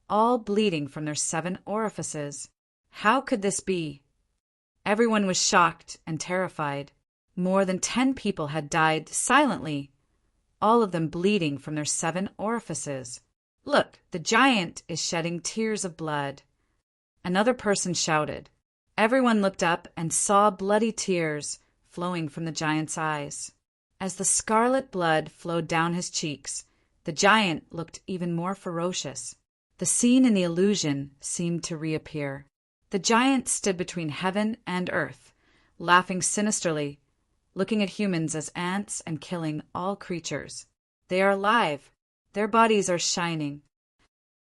all bleeding from their 7 orifices. How could this be? Everyone was shocked and terrified. More than 10 people had died silently, all of them bleeding from their 7 orifices. Look, the giant is shedding tears of blood. Another person shouted. Everyone looked up and saw bloody tears flowing from the giant's eyes. As the scarlet blood flowed down his cheeks, the giant looked even more ferocious. The scene in the illusion seemed to reappear. The giant stood between heaven and earth, laughing sinisterly, looking at humans as ants and killing all creatures. They are alive. Their bodies are shining.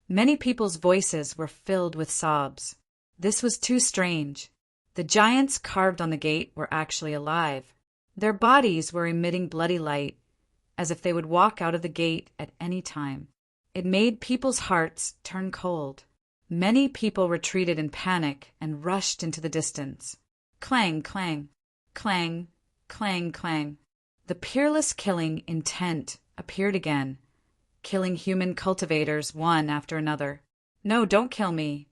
Many people's voices were filled with sobs. This was too strange. The giants carved on the gate were actually alive. Their bodies were emitting bloody light, as if they would walk out of the gate at any time. It made people's hearts turn cold. Many people retreated in panic and rushed into the distance. Clang, clang, clang, clang, clang. The peerless killing intent appeared again, killing human cultivators one after another. No, don't kill me.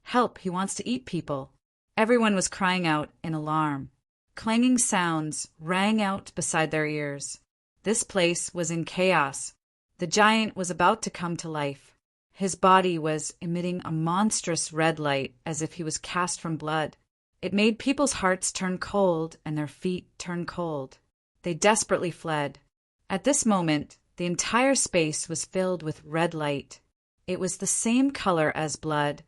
Help, he wants to eat people. Everyone was crying out in alarm. Clanging sounds rang out beside their ears. This place was in chaos. The giant was about to come to life. His body was emitting a monstrous red light as if he was cast from blood. It made people's hearts turn cold and their feet turn cold. They desperately fled. At this moment, the entire space was filled with red light. It was the same color as blood,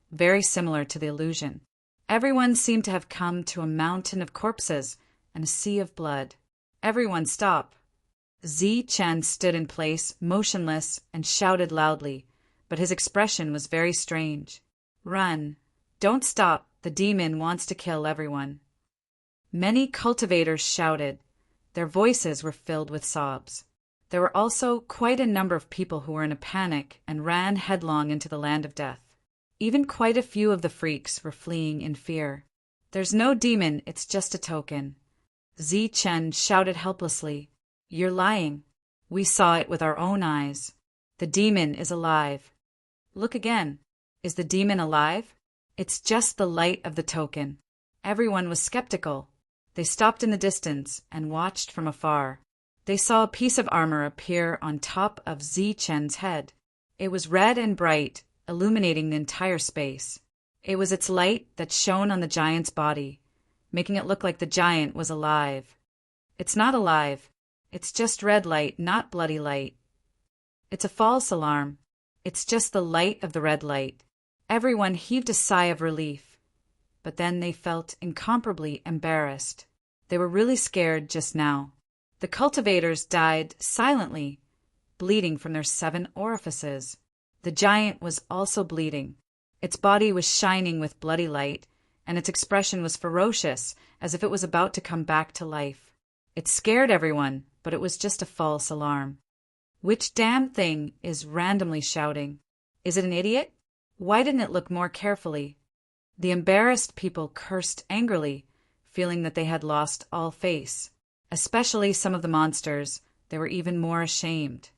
very similar to the illusion. Everyone seemed to have come to a mountain of corpses and a sea of blood. Everyone stop. Zi Chen stood in place, motionless, and shouted loudly, but his expression was very strange. Run. Don't stop. The demon wants to kill everyone. Many cultivators shouted. Their voices were filled with sobs. There were also quite a number of people who were in a panic and ran headlong into the land of death. Even quite a few of the freaks were fleeing in fear. There's no demon, it's just a token. Zi Chen shouted helplessly. You're lying. We saw it with our own eyes. The demon is alive. Look again. Is the demon alive? It's just the light of the token. Everyone was skeptical. They stopped in the distance and watched from afar. They saw a piece of armor appear on top of Zi Chen's head. It was red and bright, illuminating the entire space. It was its light that shone on the giant's body, making it look like the giant was alive. It's not alive. It's just red light, not bloody light. It's a false alarm. It's just the light of the red light. Everyone heaved a sigh of relief. But then they felt incomparably embarrassed. They were really scared just now. The cultivators died silently, bleeding from their 7 orifices. The giant was also bleeding. Its body was shining with bloody light, and its expression was ferocious, as if it was about to come back to life. It scared everyone, but it was just a false alarm. Which damn thing is randomly shouting? Is it an idiot? Why didn't it look more carefully? The embarrassed people cursed angrily, feeling that they had lost all face. Especially some of the monsters, they were even more ashamed.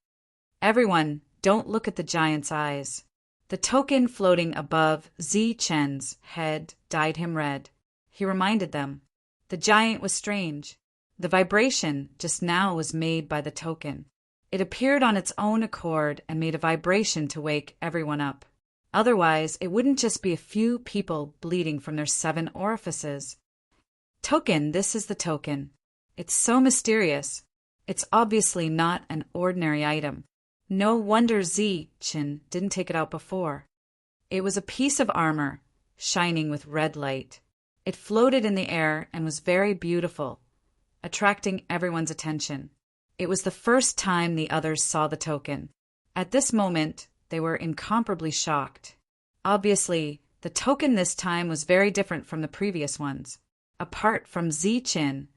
Everyone, don't look at the giant's eyes. The token floating above Zi Chen's head dyed him red. He reminded them. The giant was strange. The vibration just now was made by the token. It appeared on its own accord and made a vibration to wake everyone up. Otherwise, it wouldn't just be a few people bleeding from their 7 orifices. Token, this is the token. It's so mysterious. It's obviously not an ordinary item. No wonder Zi Chen didn't take it out before. It was a piece of armor, shining with red light. It floated in the air and was very beautiful, attracting everyone's attention. It was the first time the others saw the token. At this moment, they were incomparably shocked. Obviously, the token this time was very different from the previous ones. Apart from Zi Chen,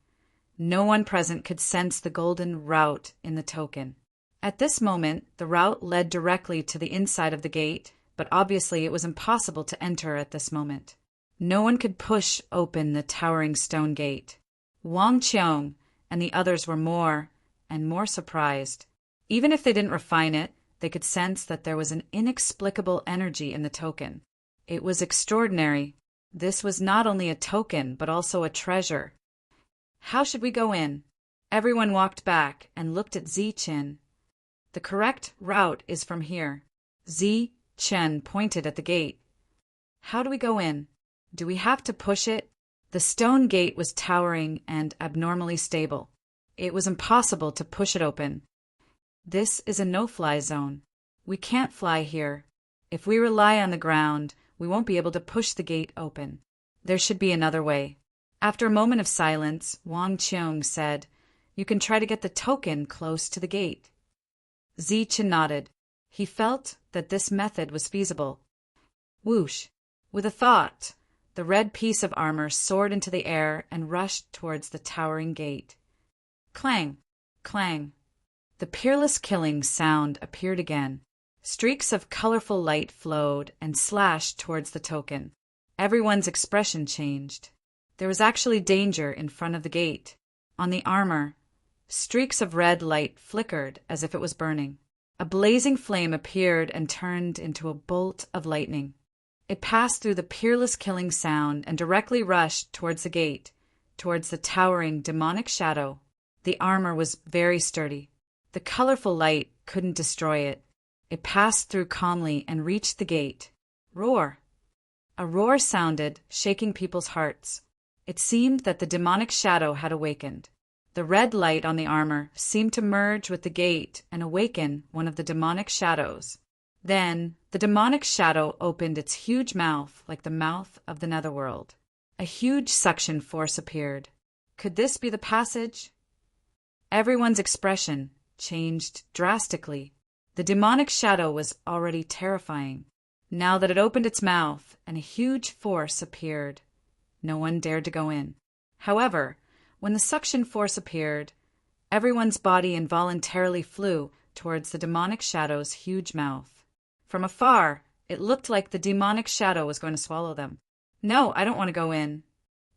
no one present could sense the golden route in the token. At this moment, the route led directly to the inside of the gate, but obviously it was impossible to enter at this moment. No one could push open the towering stone gate. Wang Qiong and the others were more and more surprised. Even if they didn't refine it, they could sense that there was an inexplicable energy in the token. It was extraordinary. This was not only a token, but also a treasure. How should we go in? Everyone walked back and looked at Zi Chen. The correct route is from here. Zi Chen pointed at the gate. How do we go in? Do we have to push it? The stone gate was towering and abnormally stable. It was impossible to push it open. This is a no-fly zone. We can't fly here. If we rely on the ground, we won't be able to push the gate open. There should be another way. After a moment of silence, Wang Qiong said, You can try to get the token close to the gate. Zi Chen nodded. He felt that this method was feasible. Whoosh! With a thought, the red piece of armor soared into the air and rushed towards the towering gate. Clang! Clang! The peerless killing sound appeared again. Streaks of colorful light flowed and slashed towards the token. Everyone's expression changed. There was actually danger in front of the gate. On the armor, streaks of red light flickered as if it was burning. A blazing flame appeared and turned into a bolt of lightning. It passed through the peerless killing sound and directly rushed towards the gate, towards the towering demonic shadow. The armor was very sturdy. The colorful light couldn't destroy it. It passed through calmly and reached the gate. Roar! A roar sounded, shaking people's hearts. It seemed that the demonic shadow had awakened. The red light on the armor seemed to merge with the gate and awaken one of the demonic shadows. Then, the demonic shadow opened its huge mouth like the mouth of the netherworld. A huge suction force appeared. Could this be the passage? Everyone's expression changed drastically. The demonic shadow was already terrifying. Now that it opened its mouth and a huge force appeared, no one dared to go in. However, when the suction force appeared, everyone's body involuntarily flew towards the demonic shadow's huge mouth. From afar, it looked like the demonic shadow was going to swallow them. No, I don't want to go in.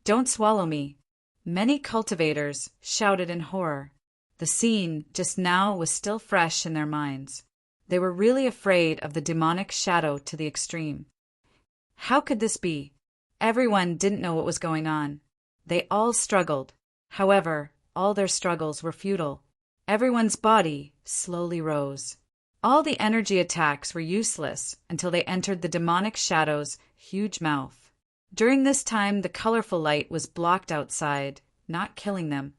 Don't swallow me. Many cultivators shouted in horror. The scene just now was still fresh in their minds. They were really afraid of the demonic shadow to the extreme. How could this be? Everyone didn't know what was going on. They all struggled. However, all their struggles were futile. Everyone's body slowly rose. All the energy attacks were useless until they entered the demonic shadow's huge mouth. During this time, the colorful light was blocked outside, not killing them.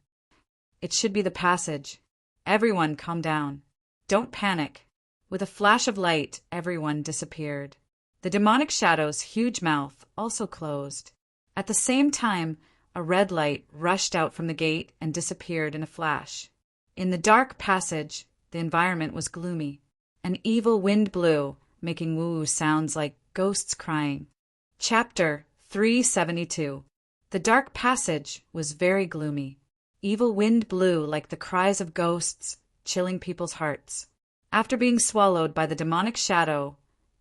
It should be the passage. Everyone calm down. Don't panic. With a flash of light, everyone disappeared. The demonic shadow's huge mouth also closed. At the same time, a red light rushed out from the gate and disappeared in a flash. In the dark passage, the environment was gloomy. An evil wind blew, making woo sounds like ghosts crying. Chapter 372. The dark passage was very gloomy. Evil wind blew like the cries of ghosts, chilling people's hearts. After being swallowed by the demonic shadow,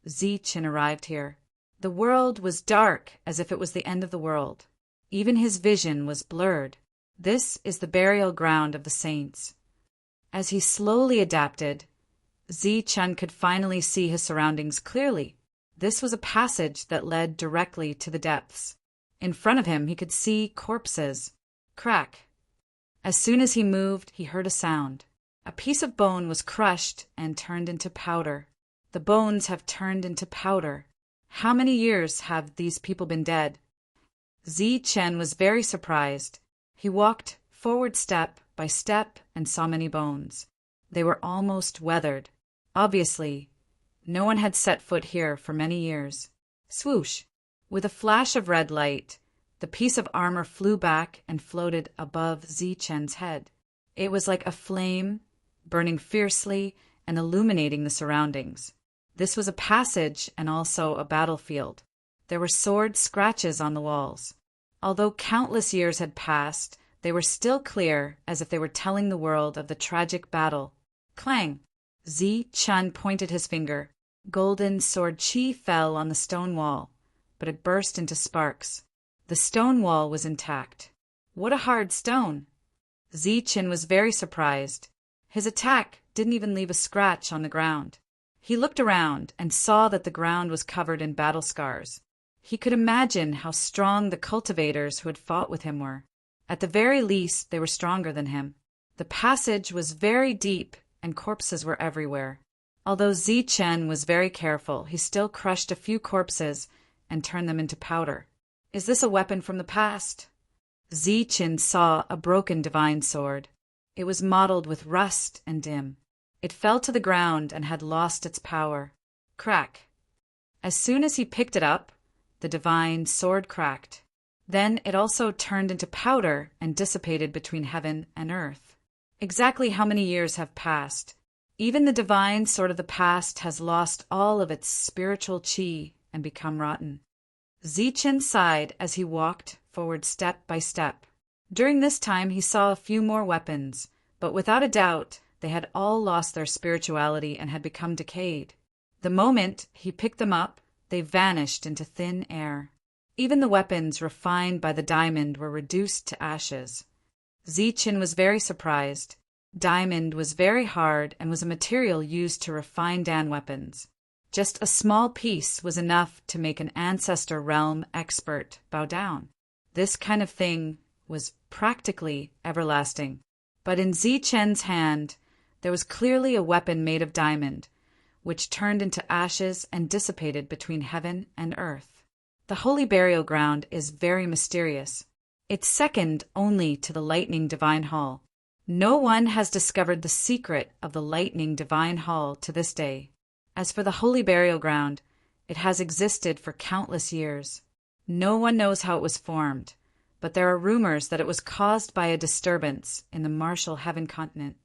Zichin arrived here. The world was dark as if it was the end of the world. Even his vision was blurred. This is the burial ground of the saints. As he slowly adapted, Zichin could finally see his surroundings clearly. This was a passage that led directly to the depths. In front of him, he could see corpses. Crack. As soon as he moved, he heard a sound. A piece of bone was crushed and turned into powder. The bones have turned into powder. How many years have these people been dead? Zichin was very surprised. He walked forward step by step and saw many bones. They were almost weathered. Obviously, no one had set foot here for many years. Swoosh! With a flash of red light, the piece of armor flew back and floated above Zichin's head. It was like a flame, burning fiercely and illuminating the surroundings. This was a passage and also a battlefield. There were sword scratches on the walls. Although countless years had passed, they were still clear as if they were telling the world of the tragic battle. Clang! Zichin pointed his finger. Golden sword chi fell on the stone wall, but it burst into sparks. The stone wall was intact. What a hard stone! Zichin was very surprised. His attack didn't even leave a scratch on the ground. He looked around and saw that the ground was covered in battle scars. He could imagine how strong the cultivators who had fought with him were. At the very least, they were stronger than him. The passage was very deep and corpses were everywhere. Although Zichin was very careful, he still crushed a few corpses and turned them into powder. Is this a weapon from the past? Zichin saw a broken divine sword. It was mottled with rust and dim. It fell to the ground and had lost its power. Crack. As soon as he picked it up, the divine sword cracked. Then it also turned into powder and dissipated between heaven and earth. Exactly how many years have passed? Even the divine sword of the past has lost all of its spiritual chi and become rotten. Zichin sighed as he walked forward step by step. During this time he saw a few more weapons, but without a doubt they had all lost their spirituality and had become decayed. The moment he picked them up, they vanished into thin air. Even the weapons refined by the diamond were reduced to ashes. Zichin was very surprised. Diamond was very hard and was a material used to refine Dan weapons. Just a small piece was enough to make an ancestor realm expert bow down. This kind of thing was practically everlasting. But in Zichin's hand, there was clearly a weapon made of diamond, which turned into ashes and dissipated between heaven and earth. The holy burial ground is very mysterious. It's second only to the lightning divine hall. No one has discovered the secret of the lightning divine hall to this day. As for the holy burial ground, it has existed for countless years. No one knows how it was formed, but there are rumors that it was caused by a disturbance in the Martial Heaven continent.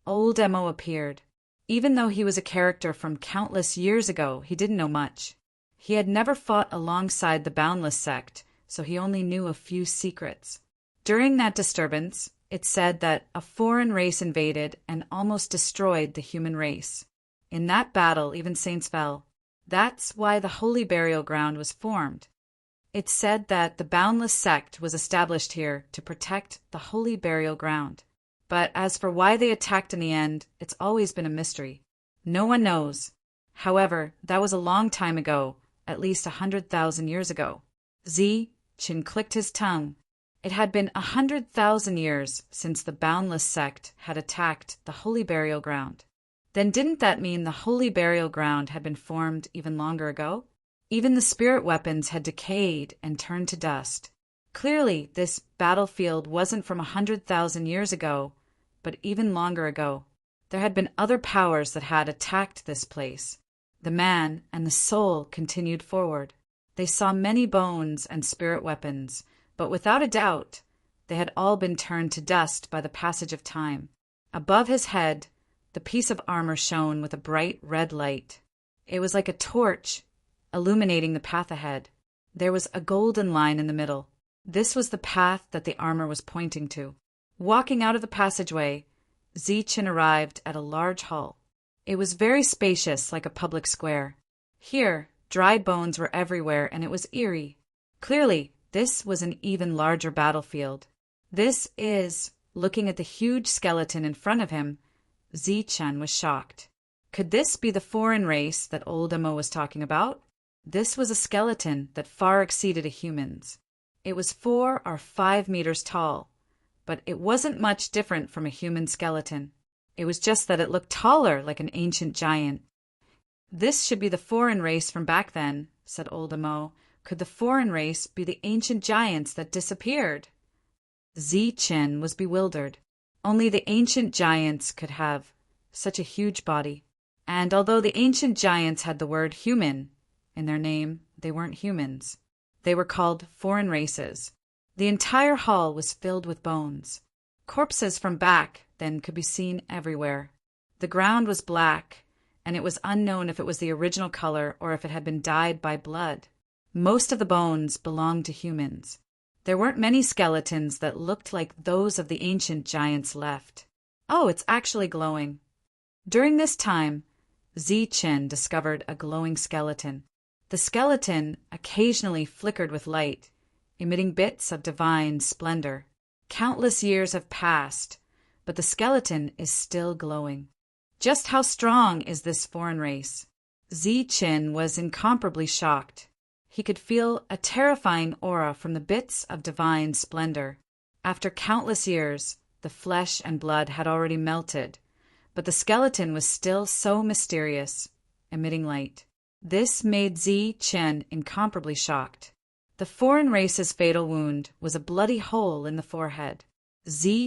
Old Mo appeared. Even though he was a character from countless years ago, he didn't know much. He had never fought alongside the Boundless sect, so he only knew a few secrets. During that disturbance, it said that a foreign race invaded and almost destroyed the human race. In that battle, even saints fell. That's why the Holy Burial Ground was formed. It said that the Boundless sect was established here to protect the Holy Burial Ground. But as for why they attacked in the end, it's always been a mystery. No one knows. However, that was a long time ago, at least 100,000 years ago. Chin clicked his tongue. It had been 100,000 years since the Boundless sect had attacked the Holy Burial Ground. Then didn't that mean the Holy Burial Ground had been formed even longer ago? Even the spirit weapons had decayed and turned to dust. Clearly, this battlefield wasn't from 100,000 years ago, but even longer ago. There had been other powers that had attacked this place. The man and the soul continued forward. They saw many bones and spirit weapons, but without a doubt, they had all been turned to dust by the passage of time. Above his head, the piece of armor shone with a bright red light. It was like a torch, illuminating the path ahead. There was a golden line in the middle. This was the path that the armor was pointing to. Walking out of the passageway, Chin arrived at a large hall. It was very spacious, like a public square. Here, dried bones were everywhere, and it was eerie. Clearly, this was an even larger battlefield. Looking at the huge skeleton in front of him, Chen was shocked. Could this be the foreign race that old Mo was talking about? This was a skeleton that far exceeded a human's. It was 4 or 5 meters tall, but it wasn't much different from a human skeleton. It was just that it looked taller, like an ancient giant. This should be the foreign race from back then, said old Mo. Could the foreign race be the ancient giants that disappeared? Chen was bewildered. Only the ancient giants could have such a huge body. And although the ancient giants had the word human in their name, they weren't humans. They were called foreign races. The entire hall was filled with bones. Corpses from back then could be seen everywhere. The ground was black, and it was unknown if it was the original color or if it had been dyed by blood. Most of the bones belonged to humans. There weren't many skeletons that looked like those of the ancient giants left. Oh, it's actually glowing. During this time, Chen discovered a glowing skeleton. The skeleton occasionally flickered with light, emitting bits of divine splendor. Countless years have passed, but the skeleton is still glowing. Just how strong is this foreign race? Chen was incomparably shocked. He could feel a terrifying aura from the bits of divine splendor. After countless years, the flesh and blood had already melted, but the skeleton was still so mysterious, emitting light. This made Chen incomparably shocked. The foreign race's fatal wound was a bloody hole in the forehead.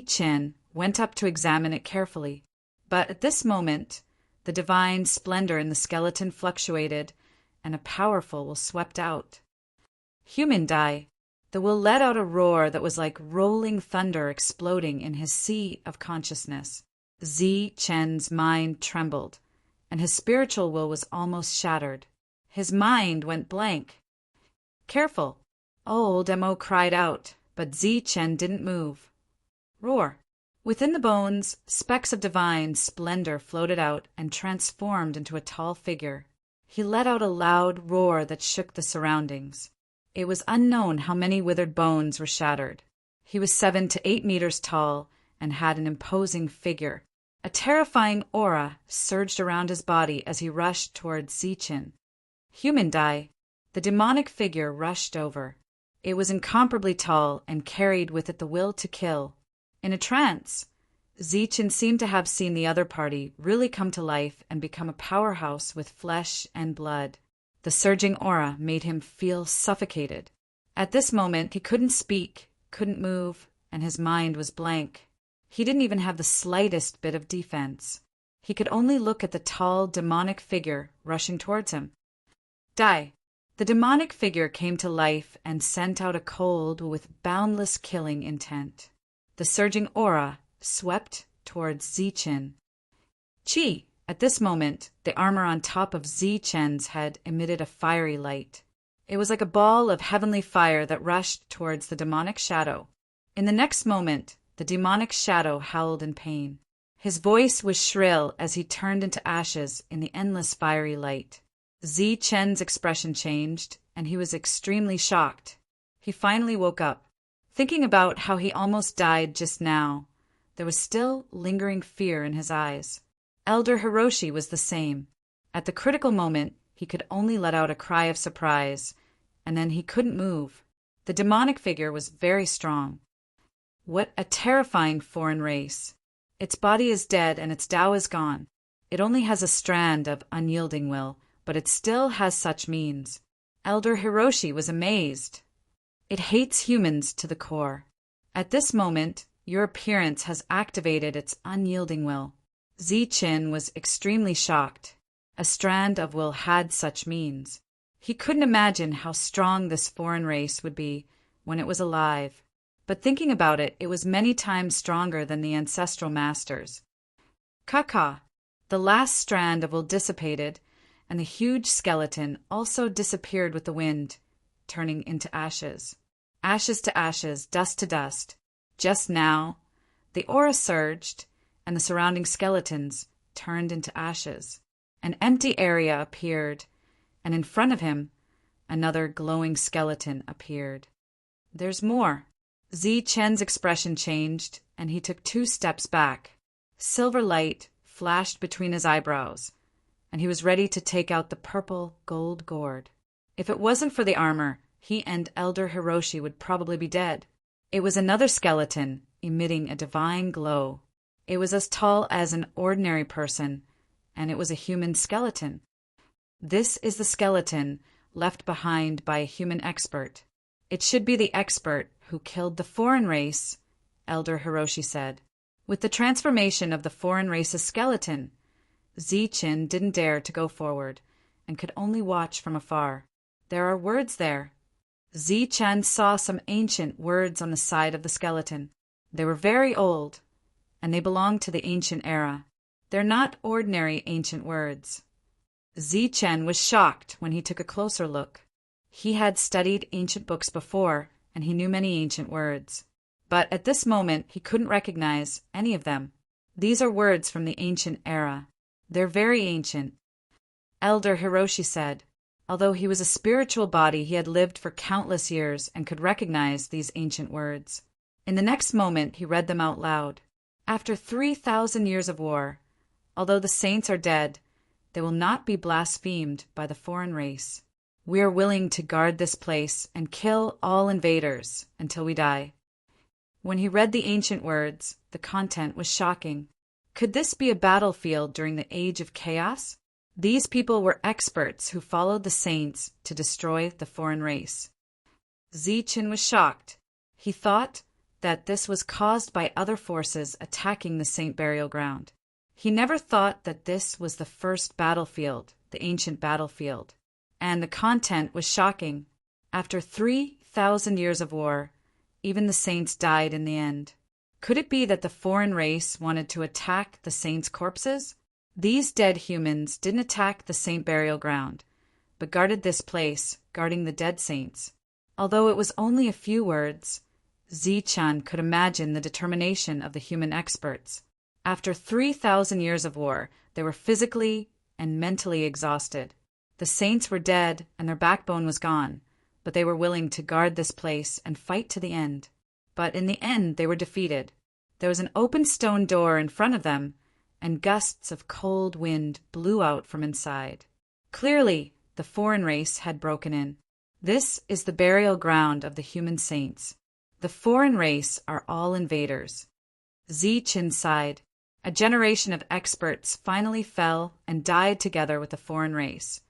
Chen went up to examine it carefully, but at this moment, the divine splendor in the skeleton fluctuated, and a powerful will swept out. Human die. The will let out a roar that was like rolling thunder exploding in his sea of consciousness. Chen's mind trembled, and his spiritual will was almost shattered. His mind went blank. Careful! Old Mo cried out, but Chen didn't move. Roar! Within the bones, specks of divine splendor floated out and transformed into a tall figure. He let out a loud roar that shook the surroundings. It was unknown how many withered bones were shattered. He was 7 to 8 meters tall and had an imposing figure. A terrifying aura surged around his body as he rushed toward Chen. Human die. The demonic figure rushed over. It was incomparably tall and carried with it the will to kill. In a trance, Chen seemed to have seen the other party really come to life and become a powerhouse with flesh and blood. The surging aura made him feel suffocated. At this moment, he couldn't speak, couldn't move, and his mind was blank. He didn't even have the slightest bit of defense. He could only look at the tall, demonic figure rushing towards him. Die! The demonic figure came to life and sent out a cold with boundless killing intent. The surging aura swept towards Zichen. Chi! At this moment, the armor on top of Zichen's head emitted a fiery light. It was like a ball of heavenly fire that rushed towards the demonic shadow. In the next moment, the demonic shadow howled in pain. His voice was shrill as he turned into ashes in the endless fiery light. Zichen's expression changed, and he was extremely shocked. He finally woke up. Thinking about how he almost died just now, there was still lingering fear in his eyes. Elder Hiroshi was the same. At the critical moment, he could only let out a cry of surprise, and then he couldn't move. The demonic figure was very strong. What a terrifying foreign race! Its body is dead and its Tao is gone. It only has a strand of unyielding will, but it still has such means. Elder Hiroshi was amazed. It hates humans to the core. At this moment, your appearance has activated its unyielding will. Zichen was extremely shocked. A strand of will had such means. He couldn't imagine how strong this foreign race would be when it was alive. But thinking about it, it was many times stronger than the ancestral masters. Kaka! The last strand of will dissipated, and the huge skeleton also disappeared with the wind, turning into ashes. Ashes to ashes, dust to dust. Just now, the aura surged, and the surrounding skeletons turned into ashes. An empty area appeared, and in front of him, another glowing skeleton appeared. There's more. Zichen's expression changed, and he took 2 steps back. Silver light flashed between his eyebrows, and he was ready to take out the purple gold gourd. If it wasn't for the armor, he and Elder Hiroshi would probably be dead. It was another skeleton, emitting a divine glow. It was as tall as an ordinary person, and it was a human skeleton. This is the skeleton left behind by a human expert. It should be the expert who killed the foreign race, Elder Hiroshi said. With the transformation of the foreign race's skeleton, Zichen didn't dare to go forward and could only watch from afar. There are words there. Zichen saw some ancient words on the side of the skeleton. They were very old, and they belonged to the ancient era. They're not ordinary ancient words. Zichen was shocked when he took a closer look. He had studied ancient books before, and he knew many ancient words. But at this moment, he couldn't recognize any of them. These are words from the ancient era. They're very ancient. Elder Hiroshi said, although he was a spiritual body, he had lived for countless years and could recognize these ancient words. In the next moment, he read them out loud. After 3,000 years of war, although the saints are dead, they will not be blasphemed by the foreign race. We are willing to guard this place and kill all invaders until we die. When he read the ancient words, the content was shocking. Could this be a battlefield during the age of chaos? These people were experts who followed the saints to destroy the foreign race. Zichen was shocked. He thought that this was caused by other forces attacking the saint burial ground. He never thought that this was the first battlefield, the ancient battlefield. And the content was shocking. After 3,000 years of war, even the saints died in the end. Could it be that the foreign race wanted to attack the saints' corpses? These dead humans didn't attack the saint burial ground, but guarded this place, guarding the dead saints. Although it was only a few words, Zichen could imagine the determination of the human experts. After 3,000 years of war, they were physically and mentally exhausted. The saints were dead and their backbone was gone, but they were willing to guard this place and fight to the end. But in the end, they were defeated. There was an open stone door in front of them, and gusts of cold wind blew out from inside. Clearly, the foreign race had broken in. This is the burial ground of the human saints. The foreign race are all invaders. Zichen sighed. A generation of experts finally fell and died together with the foreign race.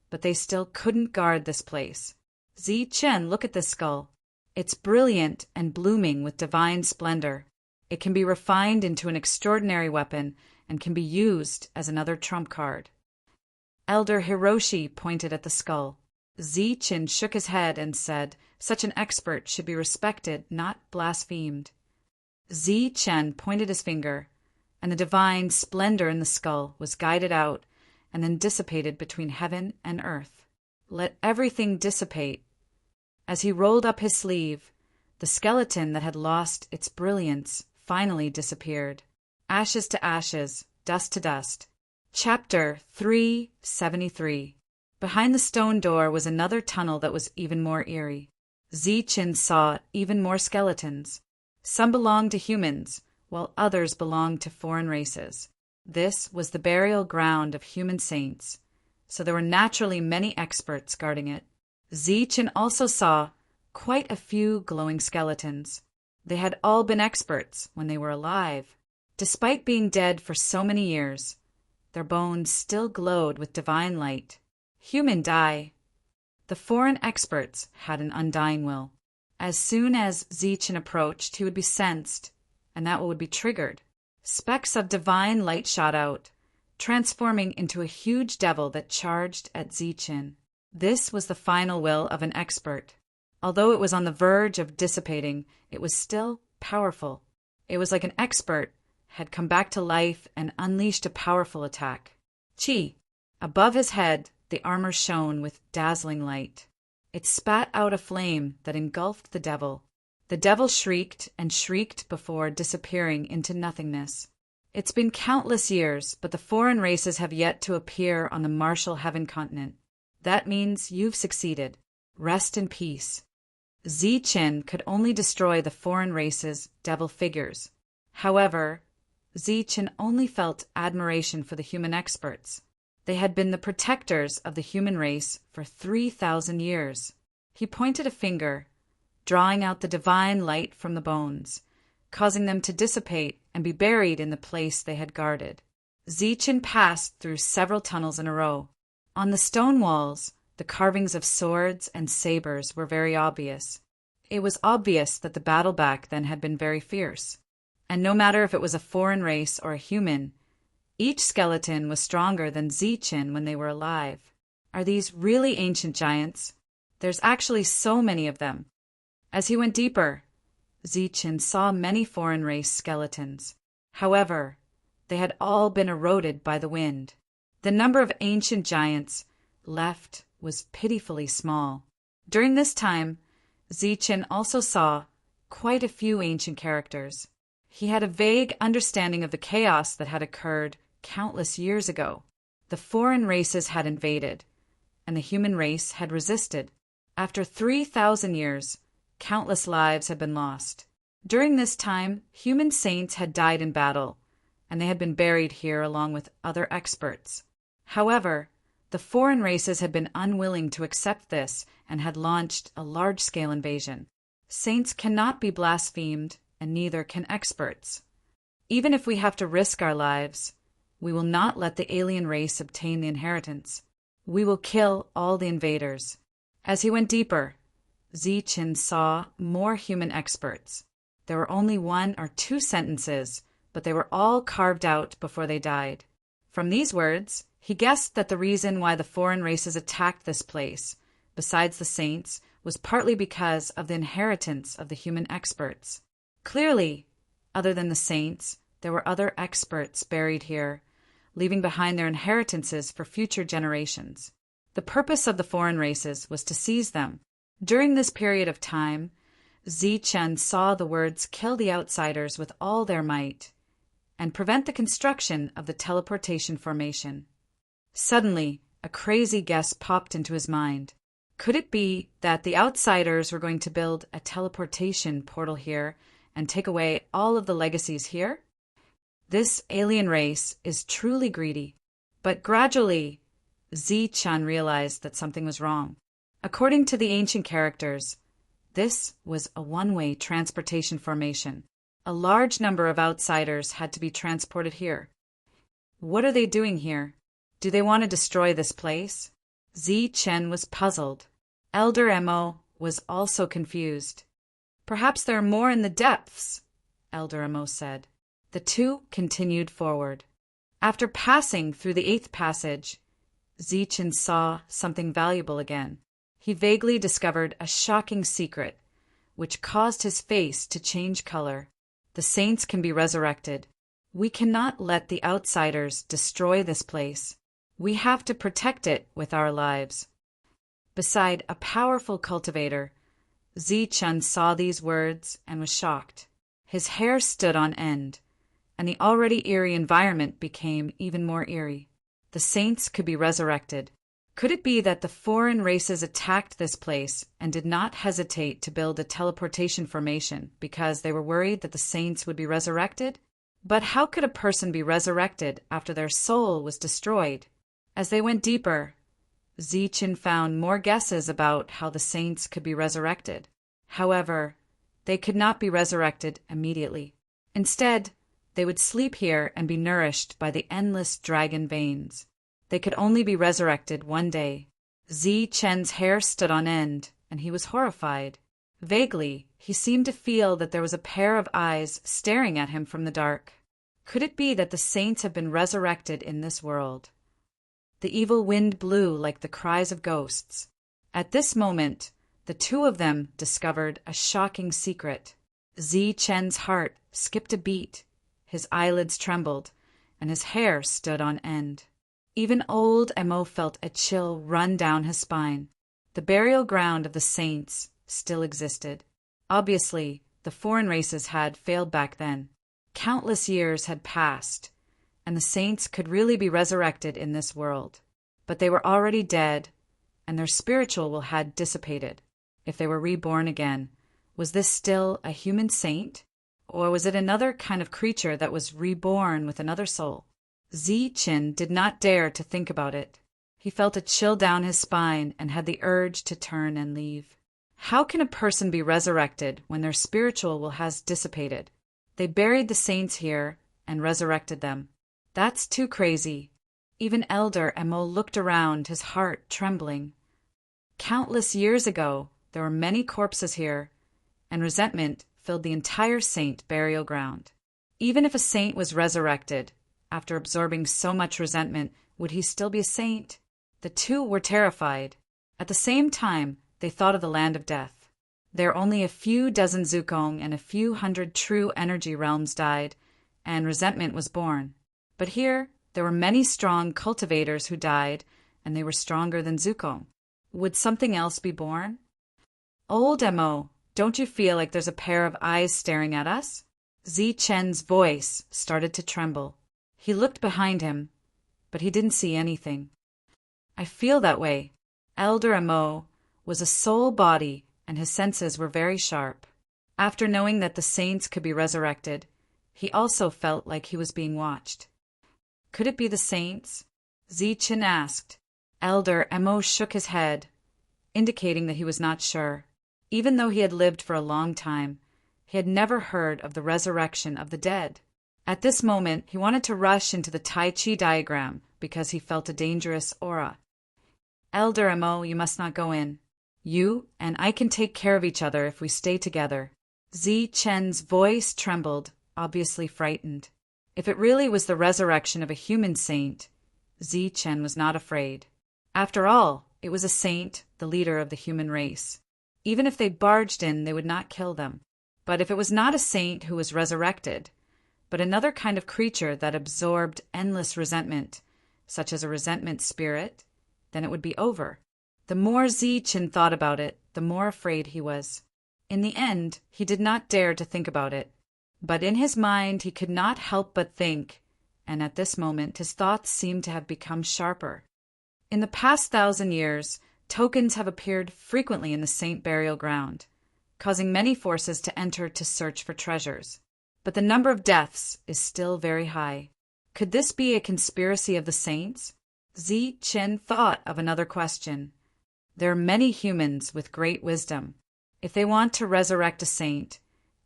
But they still couldn't guard this place. Zichen, look at this skull. It's brilliant and blooming with divine splendor. It can be refined into an extraordinary weapon and can be used as another trump card. Elder Hiroshi pointed at the skull. Zichen shook his head and said, "Such an expert should be respected, not blasphemed." Zichen pointed his finger, and the divine splendor in the skull was guided out and then dissipated between heaven and earth. Let everything dissipate. As he rolled up his sleeve, the skeleton that had lost its brilliance finally disappeared. Ashes to ashes, dust to dust. Chapter 373. Behind the stone door was another tunnel that was even more eerie. Zichen saw even more skeletons. Some belonged to humans, while others belonged to foreign races. This was the burial ground of human saints, so there were naturally many experts guarding it. Zichen also saw quite a few glowing skeletons. They had all been experts when they were alive. Despite being dead for so many years, their bones still glowed with divine light. Human die. The foreign experts had an undying will. As soon as Zichen approached, he would be sensed, and that would be triggered. Specks of divine light shot out, transforming into a huge devil that charged at Zichen. This was the final will of an expert. Although it was on the verge of dissipating, it was still powerful. It was like an expert had come back to life and unleashed a powerful attack. Chi! Above his head, the armor shone with dazzling light. It spat out a flame that engulfed the devil. The devil shrieked and shrieked before disappearing into nothingness. It's been countless years, but the foreign races have yet to appear on the martial heaven continent. That means you've succeeded. Rest in peace. Zichen could only destroy the foreign race's devil figures. However, Zichen only felt admiration for the human experts. They had been the protectors of the human race for 3,000 years. He pointed a finger, drawing out the divine light from the bones, causing them to dissipate and be buried in the place they had guarded. Zichen passed through several tunnels in a row. On the stone walls, the carvings of swords and sabers were very obvious. It was obvious that the battle back then had been very fierce. And no matter if it was a foreign race or a human, each skeleton was stronger than Zichen when they were alive. Are these really ancient giants? There's actually so many of them. As he went deeper, Zichen saw many foreign race skeletons. However, they had all been eroded by the wind. The number of ancient giants left was pitifully small. During this time, Zichen also saw quite a few ancient characters. He had a vague understanding of the chaos that had occurred countless years ago. The foreign races had invaded, and the human race had resisted. After 3,000 years, countless lives had been lost. During this time, human saints had died in battle, and they had been buried here along with other experts. However, the foreign races had been unwilling to accept this and had launched a large-scale invasion. Saints cannot be blasphemed, and neither can experts. Even if we have to risk our lives, we will not let the alien race obtain the inheritance. We will kill all the invaders. As he went deeper, Zichen saw more human experts. There were only 1 or 2 sentences, but they were all carved out before they died. From these words, he guessed that the reason why the foreign races attacked this place, besides the saints, was partly because of the inheritance of the human experts. Clearly, other than the saints, there were other experts buried here, leaving behind their inheritances for future generations. The purpose of the foreign races was to seize them. During this period of time, Zichen saw the words "kill the outsiders with all their might" and prevent the construction of the teleportation formation. Suddenly, a crazy guess popped into his mind. Could it be that the outsiders were going to build a teleportation portal here and take away all of the legacies here? This alien race is truly greedy. But gradually, Zichen realized that something was wrong. According to the ancient characters, this was a one-way transportation formation. A large number of outsiders had to be transported here. What are they doing here? Do they want to destroy this place? Zichen was puzzled. Elder Mo was also confused. Perhaps there are more in the depths. Elder Amos said. The two continued forward. After passing through the 8th passage, Zichen saw something valuable again. He vaguely discovered a shocking secret, which caused his face to change color. The saints can be resurrected. We cannot let the outsiders destroy this place. We have to protect it with our lives. Beside a powerful cultivator, Zichen saw these words and was shocked. His hair stood on end, and the already eerie environment became even more eerie. The saints could be resurrected. Could it be that the foreign races attacked this place and did not hesitate to build a teleportation formation because they were worried that the saints would be resurrected? But how could a person be resurrected after their soul was destroyed? As they went deeper, Zichen found more guesses about how the saints could be resurrected. However, they could not be resurrected immediately. Instead, they would sleep here and be nourished by the endless dragon veins. They could only be resurrected one day. Zichen's hair stood on end, and he was horrified. Vaguely, he seemed to feel that there was a pair of eyes staring at him from the dark. Could it be that the saints have been resurrected in this world? The evil wind blew like the cries of ghosts. At this moment, the two of them discovered a shocking secret. Zichen's heart skipped a beat, his eyelids trembled, and his hair stood on end. Even old Emo felt a chill run down his spine. The burial ground of the saints still existed. Obviously, the foreign races had failed back then. Countless years had passed, and the saints could really be resurrected in this world. But they were already dead, and their spiritual will had dissipated. If they were reborn again, was this still a human saint? Or was it another kind of creature that was reborn with another soul? Zichen did not dare to think about it. He felt a chill down his spine and had the urge to turn and leave. How can a person be resurrected when their spiritual will has dissipated? They buried the saints here and resurrected them. That's too crazy. Even Elder Emo looked around, his heart trembling. Countless years ago, there were many corpses here, and resentment filled the entire saint burial ground. Even if a saint was resurrected, after absorbing so much resentment, would he still be a saint? The two were terrified. At the same time, they thought of the land of death. There only a few dozen Zukong and a few hundred true energy realms died, and resentment was born. But here, there were many strong cultivators who died, and they were stronger than Zukong. Would something else be born? Old Emo, don't you feel like there's a pair of eyes staring at us? Zichen's voice started to tremble. He looked behind him, but he didn't see anything. I feel that way. Elder Emo was a soul body, and his senses were very sharp. After knowing that the saints could be resurrected, he also felt like he was being watched. Could it be the saints? Zichen asked. Elder Emo shook his head, indicating that he was not sure. Even though he had lived for a long time, he had never heard of the resurrection of the dead. At this moment, he wanted to rush into the Tai Chi diagram because he felt a dangerous aura. Elder Emo, you must not go in. You and I can take care of each other if we stay together. Zichen's voice trembled, obviously frightened. If it really was the resurrection of a human saint, Zichen was not afraid. After all, it was a saint, the leader of the human race. Even if they barged in, they would not kill them. But if it was not a saint who was resurrected, but another kind of creature that absorbed endless resentment, such as a resentment spirit, then it would be over. The more Zichen thought about it, the more afraid he was. In the end, he did not dare to think about it. But in his mind he could not help but think, and at this moment his thoughts seemed to have become sharper. In the past 1,000 years, tokens have appeared frequently in the saint burial ground, causing many forces to enter to search for treasures. But the number of deaths is still very high. Could this be a conspiracy of the saints? Zichen thought of another question. There are many humans with great wisdom. If they want to resurrect a saint,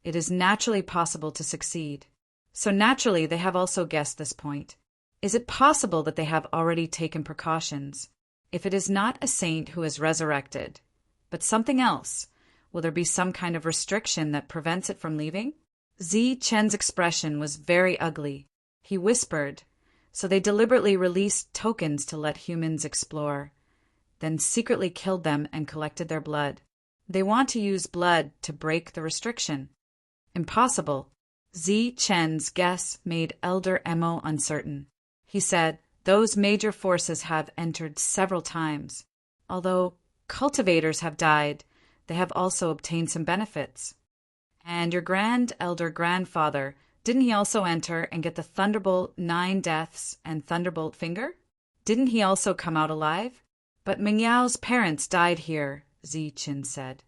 it is naturally possible to succeed. So naturally they have also guessed this point. Is it possible that they have already taken precautions? If it is not a saint who is resurrected, but something else, will there be some kind of restriction that prevents it from leaving? Zi Chen's expression was very ugly. He whispered, "So they deliberately released tokens to let humans explore, then secretly killed them and collected their blood. They want to use blood to break the restriction." Impossible. Zi Chen's guess made Elder Emo uncertain. He said, "Those major forces have entered several times. Although cultivators have died, they have also obtained some benefits." "And your elder grandfather, didn't he also enter and get the Thunderbolt 9 deaths and Thunderbolt finger? Didn't he also come out alive?" "But Mingyao's parents died here," Zi Chen said.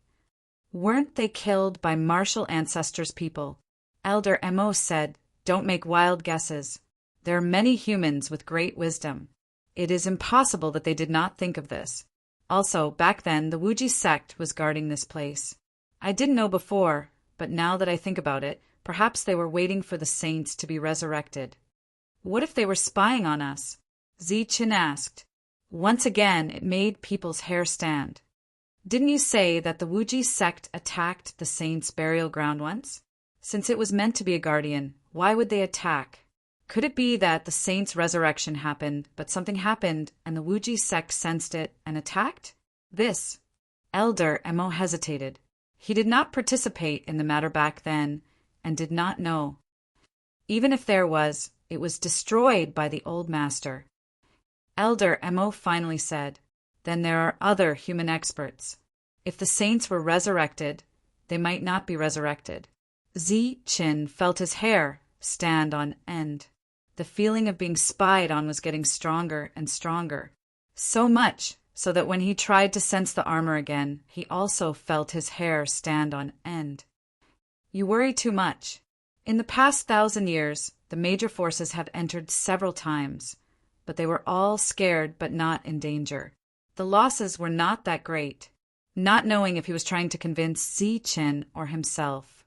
"Weren't they killed by martial ancestors' people?" Elder Emo said, "Don't make wild guesses. There are many humans with great wisdom. It is impossible that they did not think of this. Also, back then, the Wuji sect was guarding this place. I didn't know before, but now that I think about it, perhaps they were waiting for the saints to be resurrected." "What if they were spying on us?" Zi Chen asked. Once again, it made people's hair stand. "Didn't you say that the Wuji sect attacked the saints' burial ground once? Since it was meant to be a guardian, why would they attack? Could it be that the saints' resurrection happened, but something happened and the Wuji sect sensed it and attacked?" This. Elder Emo hesitated. He did not participate in the matter back then and did not know. Even if there was, it was destroyed by the old master. Elder Emo finally said, "Then there are other human experts. If the saints were resurrected, they might not be resurrected." Zi Chen felt his hair stand on end. The feeling of being spied on was getting stronger and stronger. So much so that when he tried to sense the armor again, he also felt his hair stand on end. "You worry too much. In the past 1,000 years, the major forces have entered several times, but they were all scared but not in danger. The losses were not that great." Not knowing if he was trying to convince Zi Chen or himself,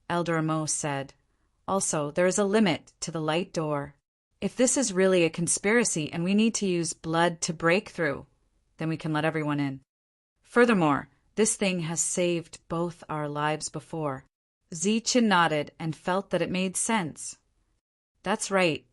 Elder Emo said, "Also, there is a limit to the light door. If this is really a conspiracy and we need to use blood to break through, then we can let everyone in. Furthermore, this thing has saved both our lives before." Zi Chen nodded and felt that it made sense. "That's right.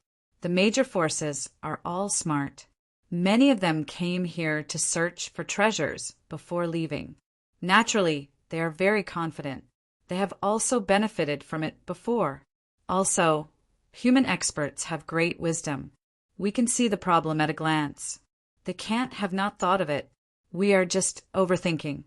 The major forces are all smart. Many of them came here to search for treasures before leaving. Naturally, they are very confident. They have also benefited from it before. Also, human experts have great wisdom. We can see the problem at a glance. They can't have not thought of it. We are just overthinking."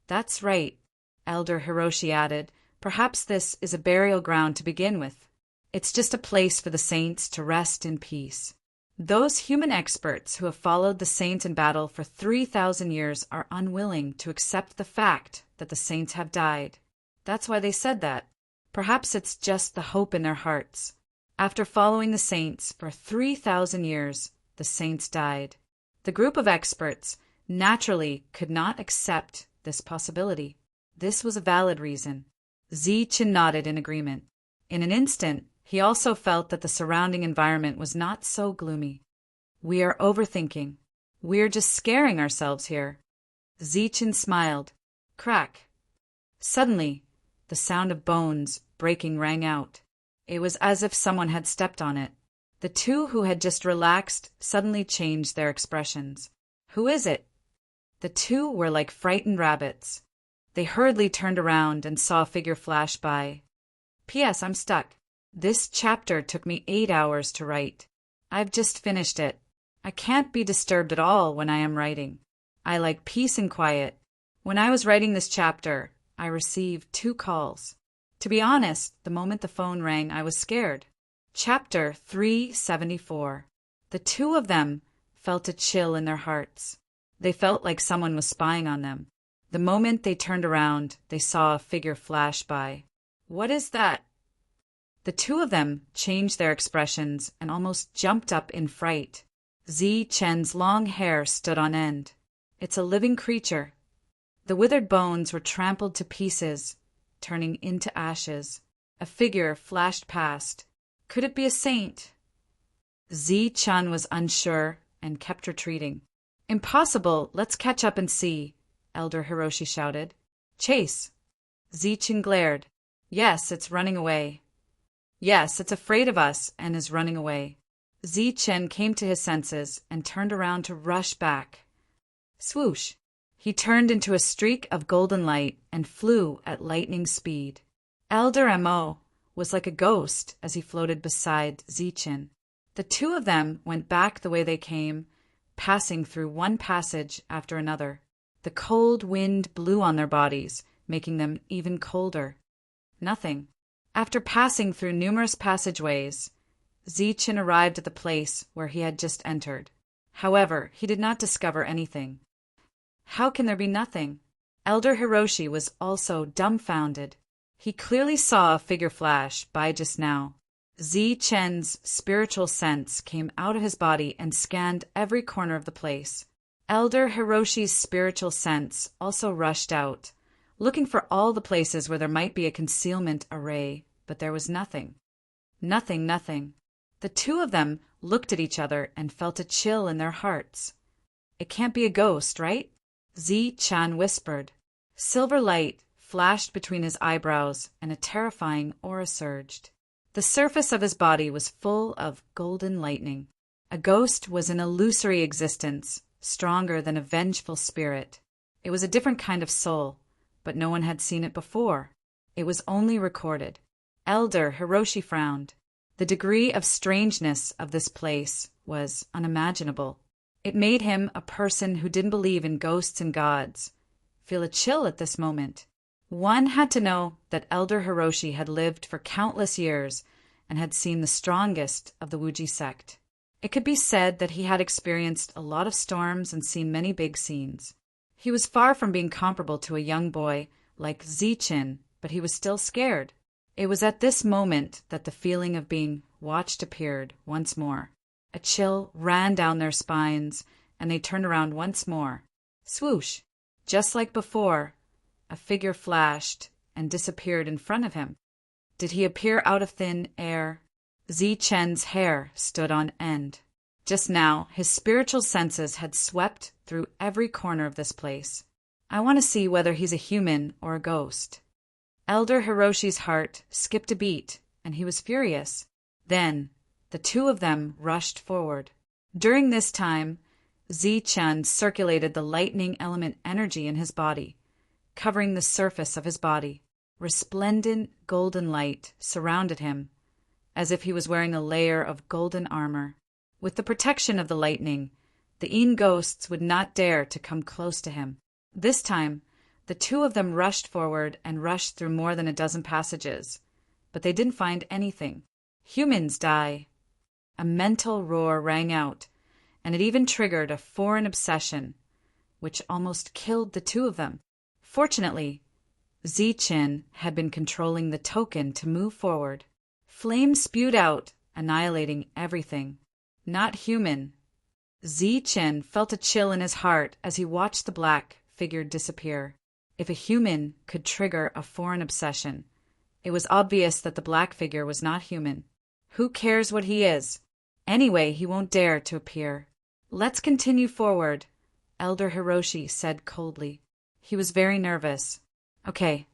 "That's right," Elder Hiroshi added. "Perhaps this is a burial ground to begin with. It's just a place for the saints to rest in peace. Those human experts who have followed the saints in battle for 3,000 years are unwilling to accept the fact that the saints have died. That's why they said that. Perhaps it's just the hope in their hearts. After following the saints for 3,000 years, the saints died. The group of experts naturally could not accept this possibility. This was a valid reason." Zi Chen nodded in agreement. In an instant, he also felt that the surrounding environment was not so gloomy. "We are overthinking. We're just scaring ourselves here." Zi Chen smiled. Crack. Suddenly, the sound of bones breaking rang out. It was as if someone had stepped on it. The two who had just relaxed suddenly changed their expressions. "Who is it?" The two were like frightened rabbits. They hurriedly turned around and saw a figure flash by. "P.S. I'm stuck. This chapter took me 8 hours to write. I've just finished it. I can't be disturbed at all when I am writing. I like peace and quiet. When I was writing this chapter, I received 2 calls. To be honest, the moment the phone rang, I was scared." Chapter 374. The two of them felt a chill in their hearts. They felt like someone was spying on them. The moment they turned around, they saw a figure flash by. "What is that?" The two of them changed their expressions and almost jumped up in fright. Zi Chen's long hair stood on end. "It's a living creature." The withered bones were trampled to pieces, turning into ashes. A figure flashed past. Could it be a saint? Zi Chen was unsure and kept retreating. "Impossible! Let's catch up and see," Elder Hiroshi shouted. "Chase!" Zi Chen glared. Yes, it's running away. Yes, it's afraid of us and is running away. Zichen came to his senses and turned around to rush back. Swoosh! He turned into a streak of golden light and flew at lightning speed. Elder Mo was like a ghost as he floated beside Zichen. The two of them went back the way they came, passing through one passage after another. The cold wind blew on their bodies, making them even colder. Nothing. After passing through numerous passageways, Zichen arrived at the place where he had just entered. However, he did not discover anything. How can there be nothing? Elder Hiroshi was also dumbfounded. He clearly saw a figure flash by just now. Zichen's spiritual sense came out of his body and scanned every corner of the place. Elder Hiroshi's spiritual sense also rushed out, looking for all the places where there might be a concealment array, but there was nothing. Nothing. The two of them looked at each other and felt a chill in their hearts. It can't be a ghost, right? Zi-chan whispered. Silver light flashed between his eyebrows and a terrifying aura surged. The surface of his body was full of golden lightning. A ghost was an illusory existence, stronger than a vengeful spirit. It was a different kind of soul, but no one had seen it before. It was only recorded. Elder Hiroshi frowned. The degree of strangeness of this place was unimaginable. It made him, a person who didn't believe in ghosts and gods, feel a chill at this moment. One had to know that Elder Hiroshi had lived for countless years and had seen the strongest of the Wuji sect. It could be said that he had experienced a lot of storms and seen many big scenes. He was far from being comparable to a young boy like Zichen, but he was still scared. It was at this moment that the feeling of being watched appeared once more. A chill ran down their spines, and they turned around once more. Swoosh! Just like before, a figure flashed and disappeared in front of him. Did he appear out of thin air? Zichen's hair stood on end. Just now, his spiritual senses had swept through every corner of this place. I want to see whether he's a human or a ghost. Elder Hiroshi's heart skipped a beat, and he was furious. Then, the two of them rushed forward. During this time, Zichen circulated the lightning element energy in his body, covering the surface of his body. Resplendent golden light surrounded him, as if he was wearing a layer of golden armor. With the protection of the lightning, the Een ghosts would not dare to come close to him. This time, the two of them rushed forward and rushed through more than a dozen passages, but they didn't find anything. Humans die. A mental roar rang out, and it even triggered a foreign obsession, which almost killed the two of them. Fortunately, Zichen had been controlling the token to move forward. Flames spewed out, annihilating everything. Not human. Zichen felt a chill in his heart as he watched the black figure disappear. If a human could trigger a foreign obsession, it was obvious that the black figure was not human. Who cares what he is? Anyway, he won't dare to appear. Let's continue forward, Elder Hiroshi said coldly. He was very nervous. Okay.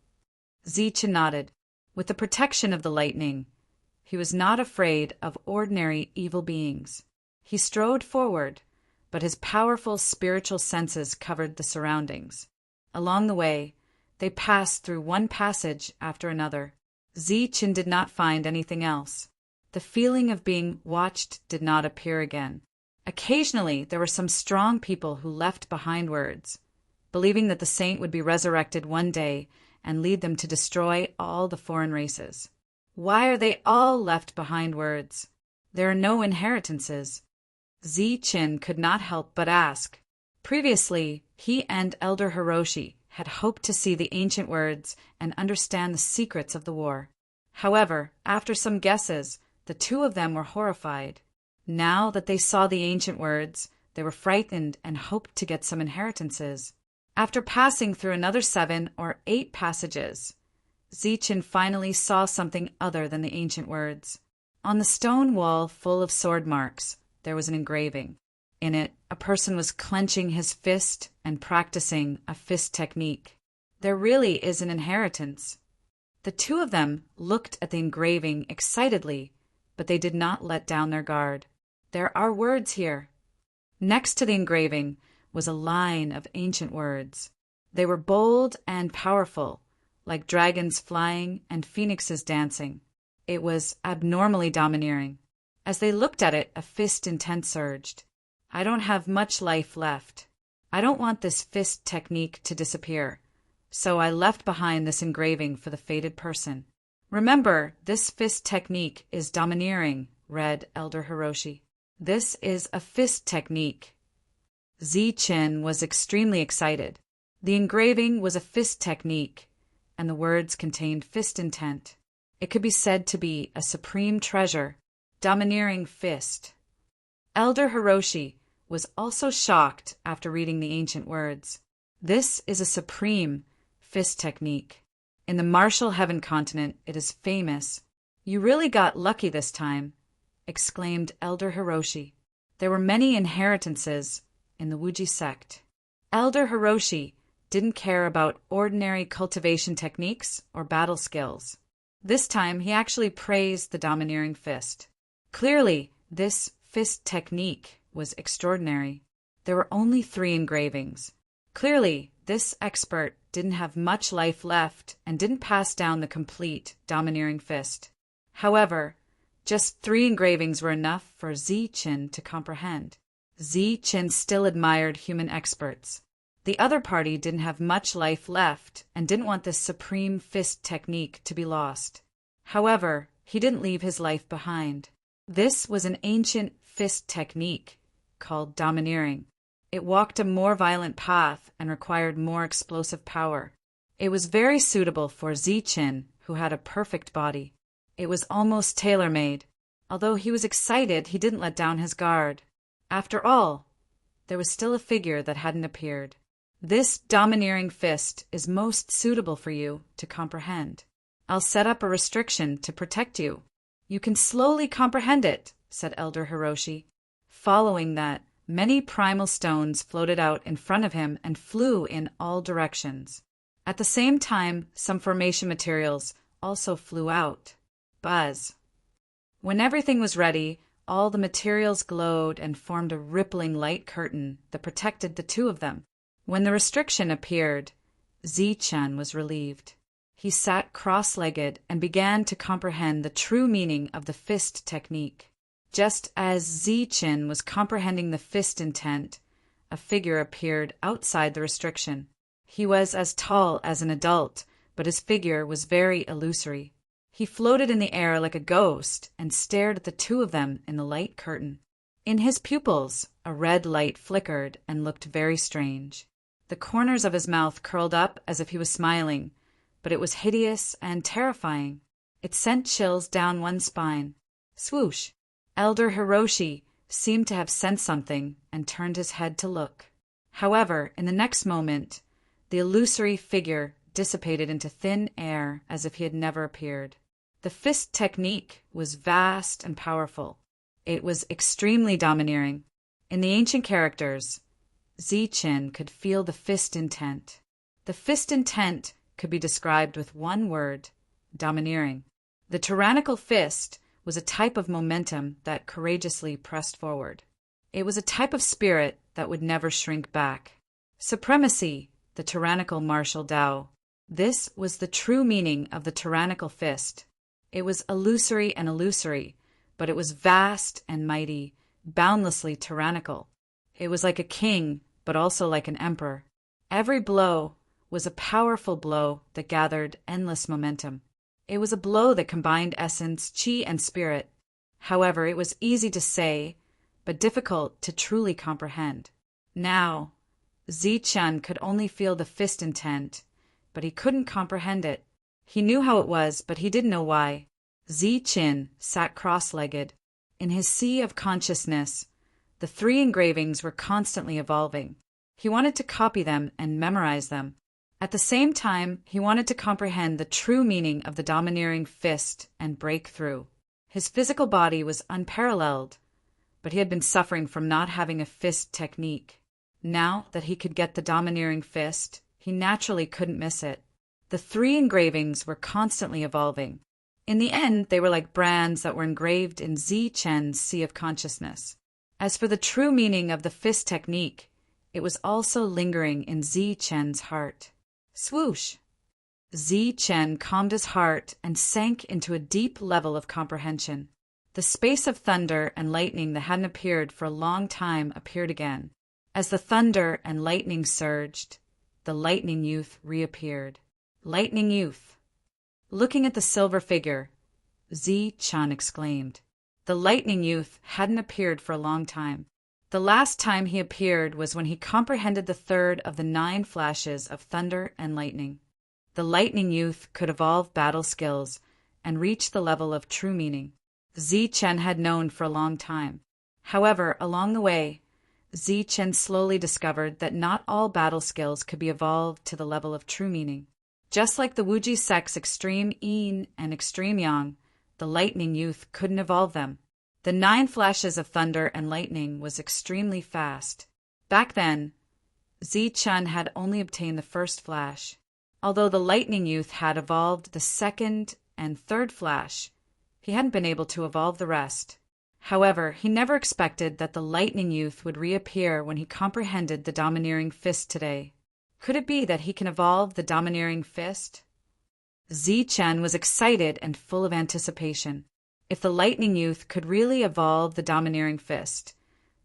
Zichen nodded. With the protection of the lightning, he was not afraid of ordinary evil beings. He strode forward, but his powerful spiritual senses covered the surroundings. Along the way, they passed through one passage after another. Zichen did not find anything else. The feeling of being watched did not appear again. Occasionally, there were some strong people who left behind words, believing that the saint would be resurrected one day and lead them to destroy all the foreign races. Why are they all left behind words? There are no inheritances. Zichen could not help but ask. Previously, he and Elder Hiroshi had hoped to see the ancient words and understand the secrets of the war. However, after some guesses, the two of them were horrified. Now that they saw the ancient words, they were frightened and hoped to get some inheritances. After passing through another 7 or 8 passages, Zichen finally saw something other than the ancient words. On the stone wall full of sword marks, there was an engraving. In it, a person was clenching his fist and practicing a fist technique. There really is an inheritance. The two of them looked at the engraving excitedly, but they did not let down their guard. There are words here. Next to the engraving was a line of ancient words. They were bold and powerful, like dragons flying and phoenixes dancing. It was abnormally domineering. As they looked at it, a fist intent surged. I don't have much life left. I don't want this fist technique to disappear, so I left behind this engraving for the fated person. Remember, this fist technique is domineering, read Elder Hiroshi. This is a fist technique. Zi-Chin was extremely excited. The engraving was a fist technique, and the words contained fist intent. It could be said to be a supreme treasure, domineering fist. Elder Hiroshi was also shocked after reading the ancient words. This is a supreme fist technique. In the martial heaven continent, it is famous. You really got lucky this time, exclaimed Elder Hiroshi. There were many inheritances in the Wuji sect. Elder Hiroshi didn't care about ordinary cultivation techniques or battle skills. This time, he actually praised the domineering fist. Clearly, this fist technique was extraordinary. There were only 3 engravings. Clearly, this expert didn't have much life left and didn't pass down the complete domineering fist. However, just 3 engravings were enough for Zi-Chin to comprehend. Zi-Chin still admired human experts. The other party didn't have much life left and didn't want this supreme fist technique to be lost. However, he didn't leave his life behind. This was an ancient fist technique called domineering. It walked a more violent path and required more explosive power. It was very suitable for Zi-Chin, who had a perfect body. It was almost tailor-made. Although he was excited, he didn't let down his guard. After all, there was still a figure that hadn't appeared. This domineering fist is most suitable for you to comprehend. I'll set up a restriction to protect you. You can slowly comprehend it, said Elder Hiroshi. Following that, many primal stones floated out in front of him and flew in all directions. At the same time, some formation materials also flew out. Buzz. When everything was ready, all the materials glowed and formed a rippling light curtain that protected the two of them. When the restriction appeared, Zi-Chin was relieved. He sat cross-legged and began to comprehend the true meaning of the fist technique. Just as Zi-Chin was comprehending the fist intent, a figure appeared outside the restriction. He was as tall as an adult, but his figure was very illusory. He floated in the air like a ghost and stared at the two of them in the light curtain. In his pupils, a red light flickered and looked very strange. The corners of his mouth curled up as if he was smiling, but it was hideous and terrifying. It sent chills down one's spine. Swoosh! Elder Hiroshi seemed to have sensed something and turned his head to look. However, in the next moment, the illusory figure dissipated into thin air as if he had never appeared. The fist technique was vast and powerful. It was extremely domineering. In the ancient characters, Zi-Chin could feel the fist intent. The fist intent could be described with one word: domineering. The tyrannical fist was a type of momentum that courageously pressed forward. It was a type of spirit that would never shrink back. Supremacy, the tyrannical martial Tao. This was the true meaning of the tyrannical fist. It was illusory, but it was vast and mighty, boundlessly tyrannical. It was like a king, but also like an emperor. Every blow was a powerful blow that gathered endless momentum. It was a blow that combined essence, chi, and spirit. However, it was easy to say, but difficult to truly comprehend. Now, Zi-Chin could only feel the fist intent, but he couldn't comprehend it. He knew how it was, but he didn't know why. Zi-Chin sat cross-legged. In his sea of consciousness, the 3 engravings were constantly evolving. He wanted to copy them and memorize them. At the same time, he wanted to comprehend the true meaning of the domineering fist and break through. His physical body was unparalleled, but he had been suffering from not having a fist technique. Now that he could get the domineering fist, he naturally couldn't miss it. The three engravings were constantly evolving. In the end, they were like brands that were engraved in Zi-Chen's sea of consciousness. As for the true meaning of the fist technique, it was also lingering in Zi-Chen's heart. Swoosh! Zi-Chen calmed his heart and sank into a deep level of comprehension. The space of thunder and lightning that hadn't appeared for a long time appeared again. As the thunder and lightning surged, the lightning youth reappeared. Lightning youth! Looking at the silver figure, Zi-Chen exclaimed. The lightning youth hadn't appeared for a long time. The last time he appeared was when he comprehended the third of the 9 flashes of thunder and lightning. The lightning youth could evolve battle skills and reach the level of true meaning. Zi-Chen had known for a long time. However, along the way, Zi-Chen slowly discovered that not all battle skills could be evolved to the level of true meaning. Just like the Wuji sect's extreme yin and extreme yang, the lightning youth couldn't evolve them. The 9 flashes of thunder and lightning was extremely fast. Back then, Zi-Chen had only obtained the first flash. Although the lightning youth had evolved the second and third flash, he hadn't been able to evolve the rest. However, he never expected that the lightning youth would reappear when he comprehended the domineering fist today. Could it be that he can evolve the domineering fist? Zi-Chen was excited and full of anticipation. If the lightning youth could really evolve the domineering fist,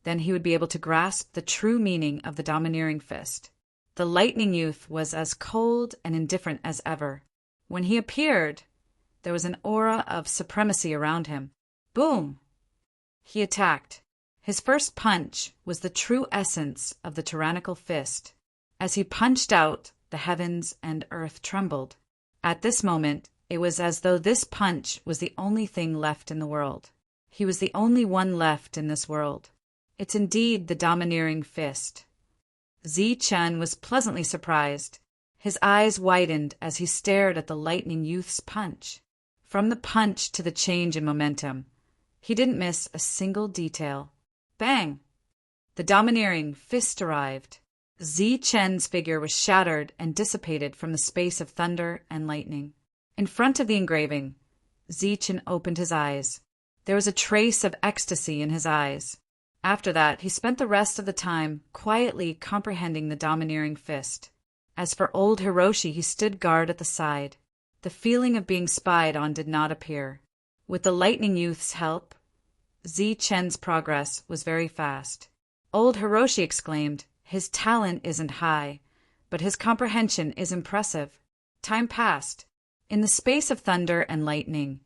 then he would be able to grasp the true meaning of the domineering fist. The lightning youth was as cold and indifferent as ever. When he appeared, there was an aura of supremacy around him. Boom! He attacked. His first punch was the true essence of the tyrannical fist. As he punched out, the heavens and earth trembled. At this moment, it was as though this punch was the only thing left in the world. He was the only one left in this world. It's indeed the domineering fist. Zi-Chen was pleasantly surprised. His eyes widened as he stared at the lightning youth's punch. From the punch to the change in momentum, he didn't miss a single detail. Bang! The domineering fist arrived. Zi-Chen's figure was shattered and dissipated from the space of thunder and lightning. In front of the engraving, Zi-Chen opened his eyes. There was a trace of ecstasy in his eyes. After that, he spent the rest of the time quietly comprehending the domineering fist. As for old Hiroshi, he stood guard at the side. The feeling of being spied on did not appear. With the lightning youth's help, Zi-Chen's progress was very fast. Old Hiroshi exclaimed, "His talent isn't high, but his comprehension is impressive." Time passed. In the space of thunder and lightning,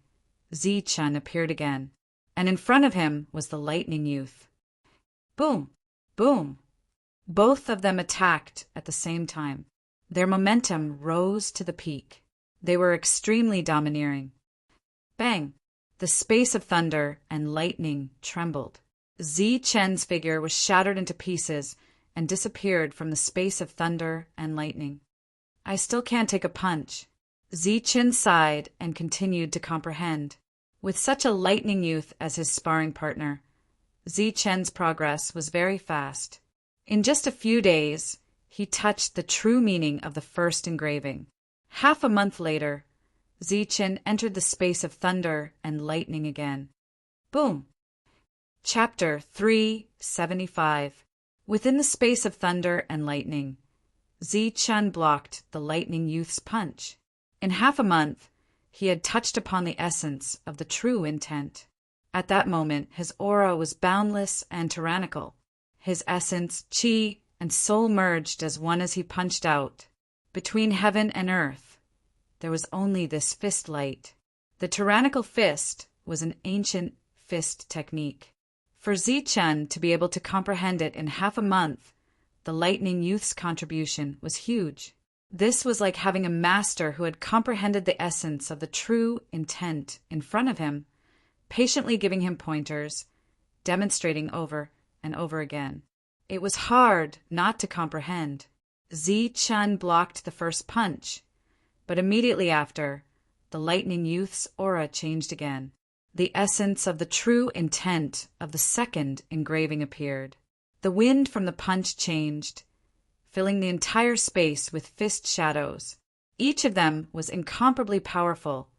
Zi-Chen appeared again, and in front of him was the lightning youth. Boom! Boom! Both of them attacked at the same time. Their momentum rose to the peak. They were extremely domineering. Bang! The space of thunder and lightning trembled. Zi-Chen's figure was shattered into pieces and disappeared from the space of thunder and lightning. I still can't take a punch. Zi-Chen sighed and continued to comprehend. With such a lightning youth as his sparring partner, Zi-Chen's progress was very fast. In just a few days, he touched the true meaning of the first engraving. Half a month later, Zi-Chen entered the space of thunder and lightning again. Boom! Chapter 375. Within the space of thunder and lightning, Zi-Chen blocked the lightning youth's punch. In half a month, he had touched upon the essence of the true intent. At that moment, his aura was boundless and tyrannical. His essence, chi, and soul merged as one as he punched out. Between heaven and earth, there was only this fist light. The tyrannical fist was an ancient fist technique. For Zi-Chen to be able to comprehend it in half a month, the lightning youth's contribution was huge. This was like having a master who had comprehended the essence of the true intent in front of him, patiently giving him pointers, demonstrating over and over again. It was hard not to comprehend. Zi-Chen blocked the first punch, but immediately after, the lightning youth's aura changed again. The essence of the true intent of the second engraving appeared. The wind from the punch changed, filling the entire space with fist shadows. Each of them was incomparably powerful,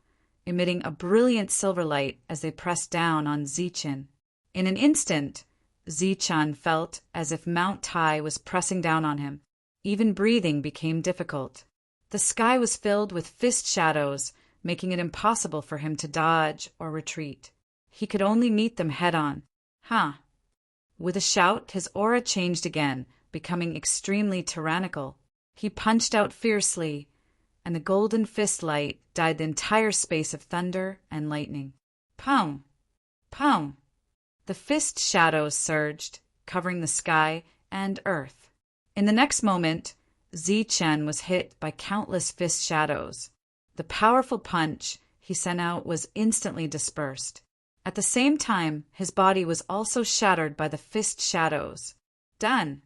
emitting a brilliant silver light as they pressed down on Zichen. In an instant, Zichen felt as if Mount Tai was pressing down on him. Even breathing became difficult. The sky was filled with fist shadows, making it impossible for him to dodge or retreat. He could only meet them head-on. With a shout, his aura changed again, becoming extremely tyrannical. He punched out fiercely, and the golden fist light dyed the entire space of thunder and lightning. Pow! Pow! The fist shadows surged, covering the sky and earth. In the next moment, Zichen was hit by countless fist shadows. The powerful punch he sent out was instantly dispersed. At the same time, his body was also shattered by the fist shadows. Done!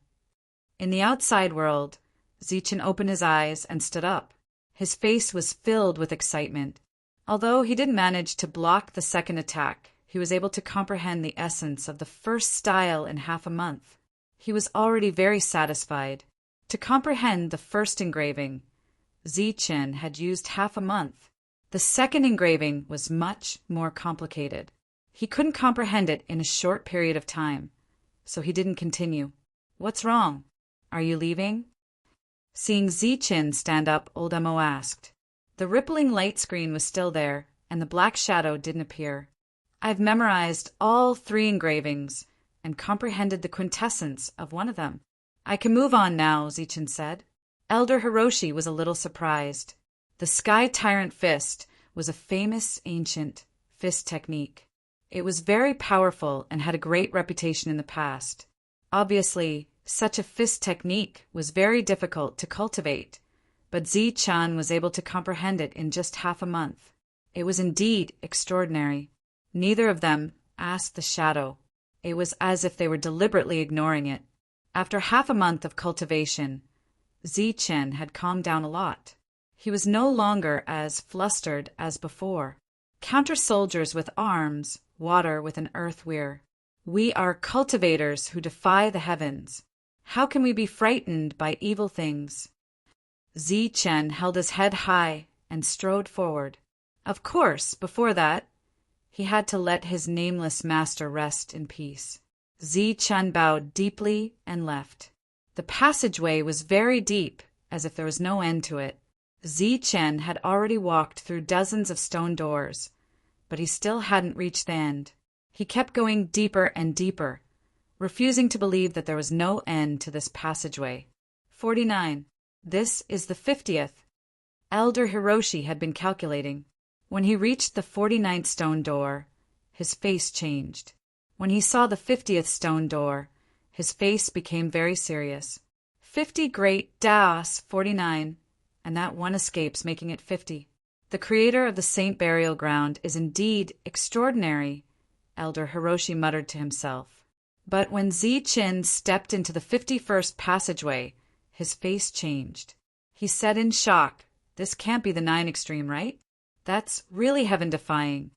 In the outside world, Zichen opened his eyes and stood up. His face was filled with excitement. Although he didn't manage to block the second attack, he was able to comprehend the essence of the first style in half a month. He was already very satisfied. To comprehend the first engraving, Zichen had used half a month. The second engraving was much more complicated. He couldn't comprehend it in a short period of time, so he didn't continue. What's wrong? Are you leaving? Seeing Zichen stand up, Old Mo asked. The rippling light screen was still there, and the black shadow didn't appear. I've memorized all 3 engravings and comprehended the quintessence of one of them. I can move on now, Zichen said. Elder Hiroshi was a little surprised. The Sky Tyrant Fist was a famous ancient fist technique. It was very powerful and had a great reputation in the past. Obviously, such a fist technique was very difficult to cultivate, but Zichen was able to comprehend it in just half a month. It was indeed extraordinary. Neither of them asked the shadow. It was as if they were deliberately ignoring it. After half a month of cultivation, Zichen had calmed down a lot. He was no longer as flustered as before. Counter soldiers with arms, water with an earth weir. We are cultivators who defy the heavens. How can we be frightened by evil things? Zichen held his head high and strode forward. Of course, before that, he had to let his nameless master rest in peace. Zichen bowed deeply and left. The passageway was very deep, as if there was no end to it. Zichen had already walked through dozens of stone doors, but he still hadn't reached the end. He kept going deeper and deeper, refusing to believe that there was no end to this passageway. 49. This is the 50th. Elder Hiroshi had been calculating. When he reached the 49th stone door, his face changed. When he saw the 50th stone door, his face became very serious. 50 great Das 49, and that one escapes, making it 50. The creator of the Saint Burial Ground is indeed extraordinary, Elder Hiroshi muttered to himself. But when Zichen stepped into the 51st passageway, his face changed. He said in shock, "This can't be the 9 extreme, right? That's really heaven-defying.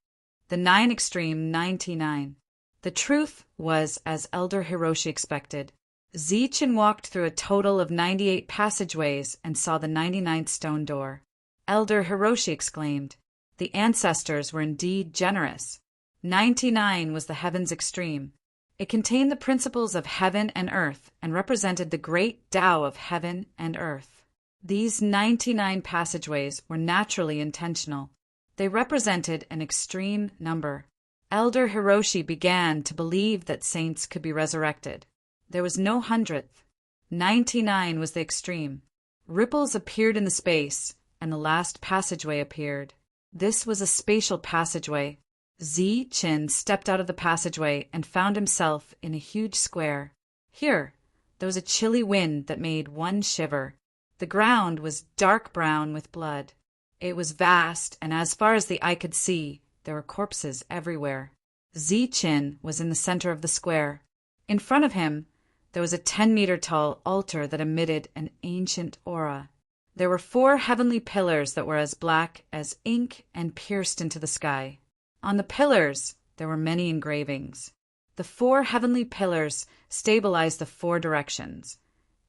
The 9 extreme 99. The truth was as Elder Hiroshi expected. Zichen walked through a total of 98 passageways and saw the 99th stone door. Elder Hiroshi exclaimed. The ancestors were indeed generous. 99 was the heaven's extreme. It contained the principles of heaven and earth and represented the great Tao of heaven and earth. These 99 passageways were naturally intentional. They represented an extreme number. Elder Hiroshi began to believe that saints could be resurrected. There was no 100th. 99 was the extreme. Ripples appeared in the space, and the last passageway appeared. This was a spatial passageway. Zichen stepped out of the passageway and found himself in a huge square. Here, there was a chilly wind that made one shiver. The ground was dark brown with blood. It was vast, and as far as the eye could see, there were corpses everywhere. Zichen was in the center of the square. In front of him, there was a 10-meter-tall altar that emitted an ancient aura. There were 4 heavenly pillars that were as black as ink and pierced into the sky. On the pillars, there were many engravings. The 4 heavenly pillars stabilized the 4 directions,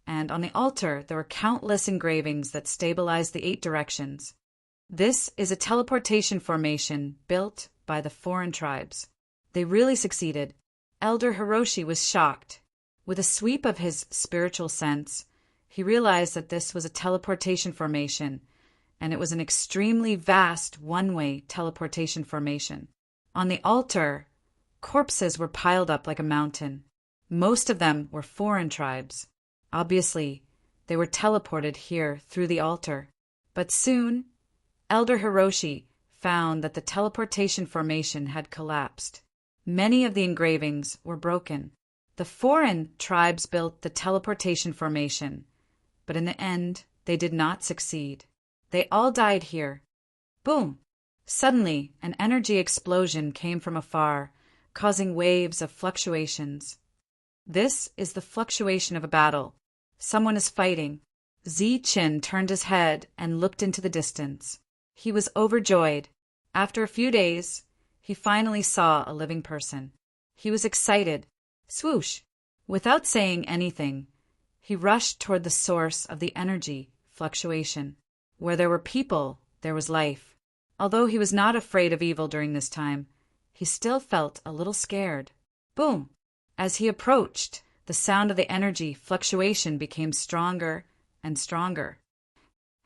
and on the altar there were countless engravings that stabilized the 8 directions. This is a teleportation formation built by the foreign tribes. They really succeeded. Elder Hiroshi was shocked. With a sweep of his spiritual sense, he realized that this was a teleportation formation, and it was an extremely vast one-way teleportation formation. On the altar, corpses were piled up like a mountain. Most of them were foreign tribes. Obviously, they were teleported here through the altar. But soon, Elder Hiroshi found that the teleportation formation had collapsed. Many of the engravings were broken. The foreign tribes built the teleportation formation, but in the end, they did not succeed. They all died here. Boom! Suddenly, an energy explosion came from afar, causing waves of fluctuations. This is the fluctuation of a battle. Someone is fighting. Zi-Chin turned his head and looked into the distance. He was overjoyed. After a few days, he finally saw a living person. He was excited. Swoosh! Without saying anything, he rushed toward the source of the energy fluctuation. Where there were people, there was life. Although he was not afraid of evil during this time, he still felt a little scared. Boom! As he approached, the sound of the energy fluctuation became stronger and stronger.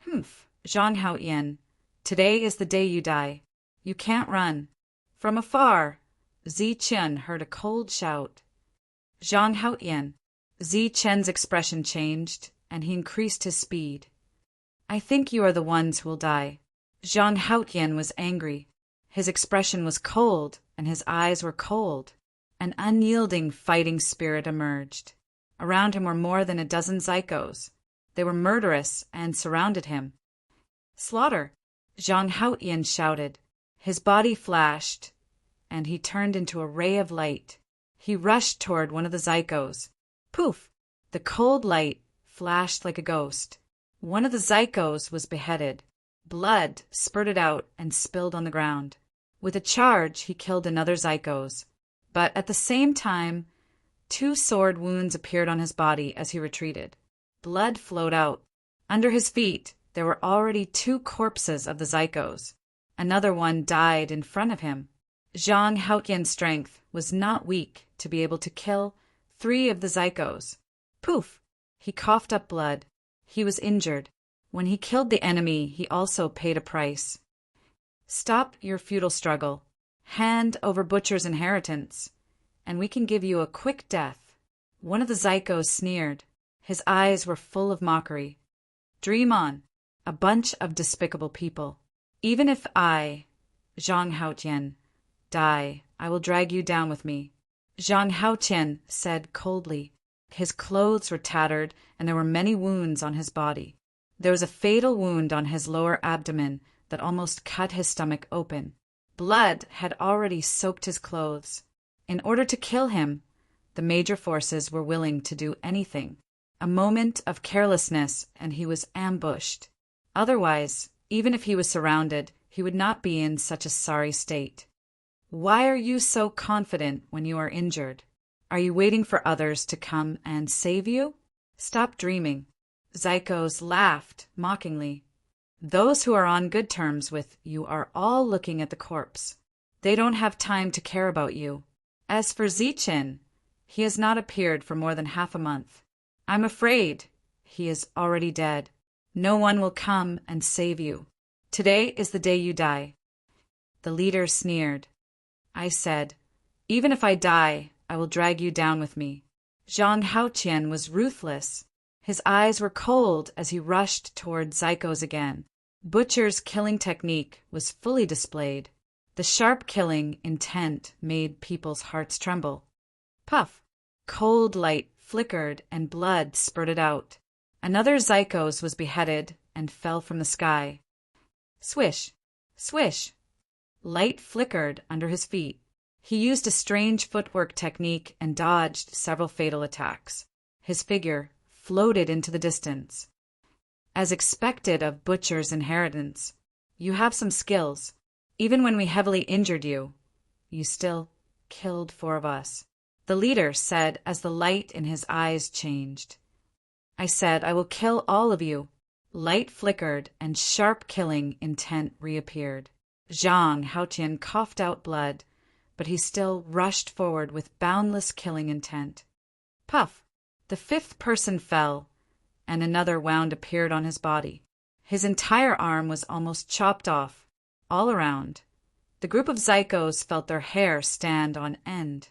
Humph, Zhang Haoyan, today is the day you die. You can't run. From afar, Zi-Chen heard a cold shout. Zhang Haoyan. Zi-Chen's expression changed, and he increased his speed. I think you are the ones who will die. Zhang Haoyan was angry. His expression was cold, and his eyes were cold. An unyielding fighting spirit emerged. Around him were more than a dozen Zycos. They were murderous and surrounded him. Slaughter! Zhang Haoyan shouted. His body flashed, and he turned into a ray of light. He rushed toward one of the Zycos. Poof! The cold light flashed like a ghost. One of the Zycos was beheaded. Blood spurted out and spilled on the ground. With a charge, he killed another Zycos. But at the same time, 2 sword wounds appeared on his body as he retreated. Blood flowed out. Under his feet, there were already 2 corpses of the Zycos. Another one died in front of him. Zhang Haoyan's strength was not weak to be able to kill 3 of the Zycos. Poof! He coughed up blood. He was injured. When he killed the enemy, he also paid a price. Stop your futile struggle. Hand over Butcher's inheritance, and we can give you a quick death. One of the Zycos sneered. His eyes were full of mockery. Dream on, a bunch of despicable people. Even if I, Zhang Haoyan, die, I will drag you down with me. Zhang Haoyan said coldly. His clothes were tattered, and there were many wounds on his body. There was a fatal wound on his lower abdomen that almost cut his stomach open. Blood had already soaked his clothes. In order to kill him, the major forces were willing to do anything. A moment of carelessness, and he was ambushed. Otherwise, even if he was surrounded, he would not be in such a sorry state. Why are you so confident when you are injured? Are you waiting for others to come and save you? Stop dreaming. Zycos laughed mockingly. Those who are on good terms with you are all looking at the corpse. They don't have time to care about you. As for Zi-Chin, he has not appeared for more than half a month. I'm afraid he is already dead. No one will come and save you. Today is the day you die. The leader sneered. I said, even if I die, I will drag you down with me. Zhang Haoyan was ruthless. His eyes were cold as he rushed toward Zycos again. Butcher's killing technique was fully displayed. The sharp killing intent made people's hearts tremble. Puff! Cold light flickered and blood spurted out. Another Zycos was beheaded and fell from the sky. Swish! Swish! Light flickered under his feet. He used a strange footwork technique and dodged several fatal attacks. His figure floated into the distance. As expected of Butcher's inheritance, you have some skills. Even when we heavily injured you, you still killed 4 of us. The leader said as the light in his eyes changed. I said, I will kill all of you. Light flickered and sharp killing intent reappeared. Zhang Haotian coughed out blood, but he still rushed forward with boundless killing intent. Puff! The fifth person fell, and another wound appeared on his body. His entire arm was almost chopped off, all around. The group of Zykos felt their hair stand on end.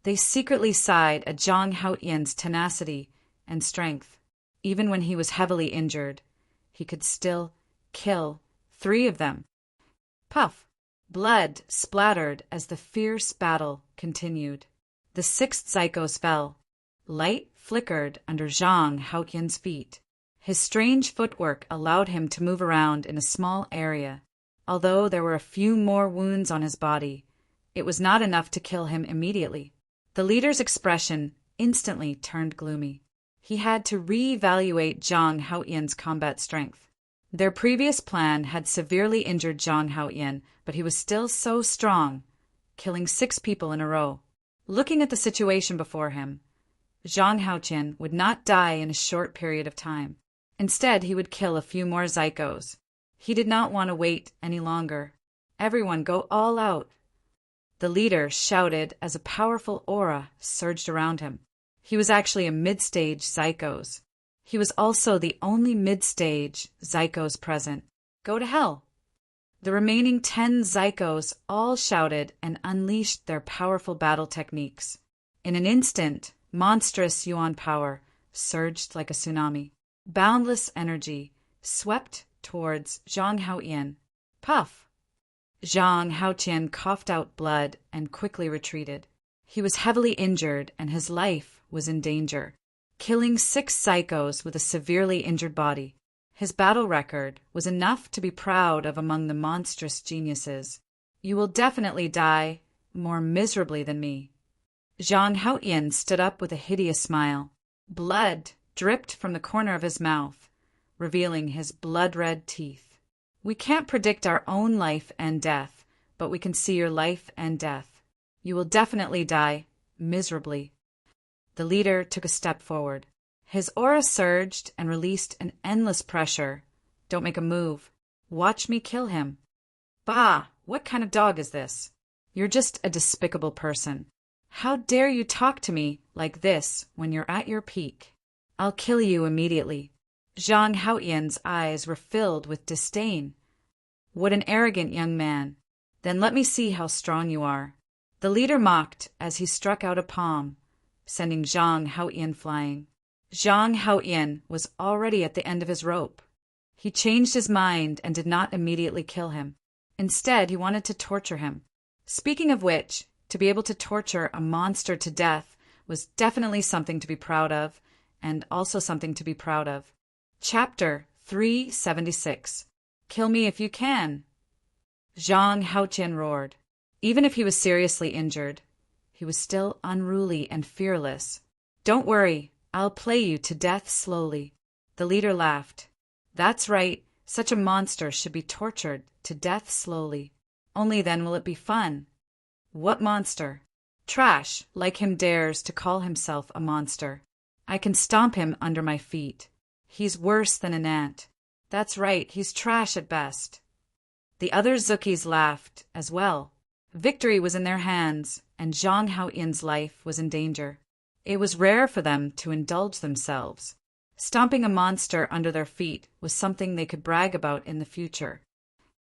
They secretly sighed at Zhang Haotian's tenacity and strength. Even when he was heavily injured, he could still kill 3 of them. Puff! Blood splattered as the fierce battle continued. The 6th Zykos fell. Light flickered under Zhang Haotian's feet. His strange footwork allowed him to move around in a small area. Although there were a few more wounds on his body, it was not enough to kill him immediately. The leader's expression instantly turned gloomy. He had to re-evaluate Zhang Haotian's combat strength. Their previous plan had severely injured Zhang Haotian, but he was still so strong, killing 6 people in a row. Looking at the situation before him, Zhang Haotian would not die in a short period of time. Instead, he would kill a few more Zykos. He did not want to wait any longer. Everyone go all out. The leader shouted as a powerful aura surged around him. He was actually a mid-stage Zykos. He was also the only mid-stage Zykos present. Go to hell! The remaining 10 Zykos all shouted and unleashed their powerful battle techniques. In an instant, monstrous Yuan power surged like a tsunami. Boundless energy swept towards Zhang Haotian. Puff! Zhang Haotian coughed out blood and quickly retreated. He was heavily injured and his life was in danger. Killing 6 Zykos with a severely injured body, his battle record was enough to be proud of among the monstrous geniuses. You will definitely die more miserably than me. Zhang Haotian stood up with a hideous smile. Blood dripped from the corner of his mouth, revealing his blood-red teeth. We can't predict our own life and death, but we can see your life and death. You will definitely die miserably. The leader took a step forward. His aura surged and released an endless pressure. Don't make a move. Watch me kill him. Bah! What kind of dog is this? You're just a despicable person. How dare you talk to me like this when you're at your peak? I'll kill you immediately. Zhang Haotian's eyes were filled with disdain. What an arrogant young man. Then let me see how strong you are. The leader mocked as he struck out a palm, sending Zhang Haotian flying. Zhang Haotian was already at the end of his rope. He changed his mind and did not immediately kill him. Instead, he wanted to torture him. Speaking of which, to be able to torture a monster to death was definitely something to be proud of, and also something to be proud of. Chapter 376. Kill me if you can. Zhang Haotian roared. Even if he was seriously injured, he was still unruly and fearless. Don't worry, I'll play you to death slowly. The leader laughed. That's right, such a monster should be tortured to death slowly. Only then will it be fun. What monster? Trash, like him dares to call himself a monster. I can stomp him under my feet. He's worse than an ant. That's right, he's trash at best. The other Zukis laughed as well. Victory was in their hands, and Zhang Haotian's life was in danger. It was rare for them to indulge themselves. Stomping a monster under their feet was something they could brag about in the future.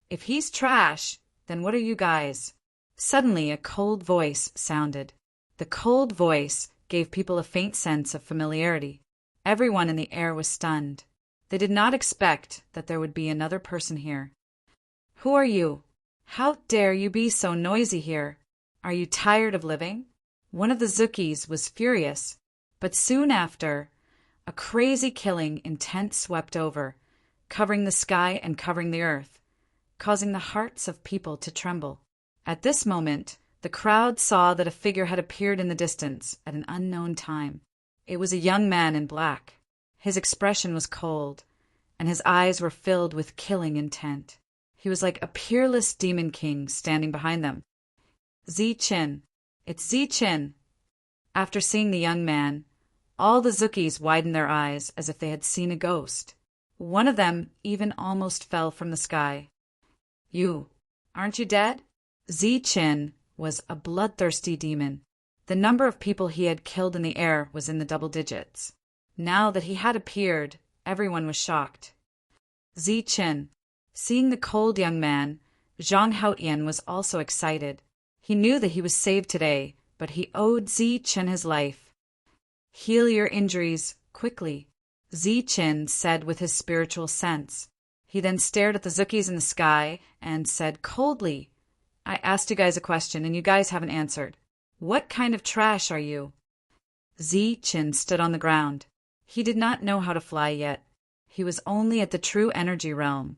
If he's trash, then what are you guys? Suddenly, a cold voice sounded. The cold voice gave people a faint sense of familiarity. Everyone in the air was stunned. They did not expect that there would be another person here. Who are you? How dare you be so noisy here? Are you tired of living? One of the Zukis was furious, but soon after, a crazy killing intent swept over, covering the sky and covering the earth, causing the hearts of people to tremble. At this moment, the crowd saw that a figure had appeared in the distance at an unknown time. It was a young man in black. His expression was cold, and his eyes were filled with killing intent. He was like a peerless demon king standing behind them. Zi Qin. It's Zi Qin. After seeing the young man, All the Zookies widened their eyes as if they had seen a ghost. One of them even almost fell from the sky. You, aren't you dead? Zi-Chin was a bloodthirsty demon. The number of people he had killed in the air was in the double digits. Now that he had appeared, everyone was shocked. Zi-Chin. Seeing the cold young man, Zhang Haotian was also excited. He knew that he was saved today, but he owed Zi-Chin his life. Heal your injuries, quickly, Zi-Chin said with his spiritual sense. He then stared at the Zookies in the sky and said coldly, I asked you guys a question and you guys haven't answered. What kind of trash are you? Zi-Chin stood on the ground. He did not know how to fly yet. He was only at the true energy realm,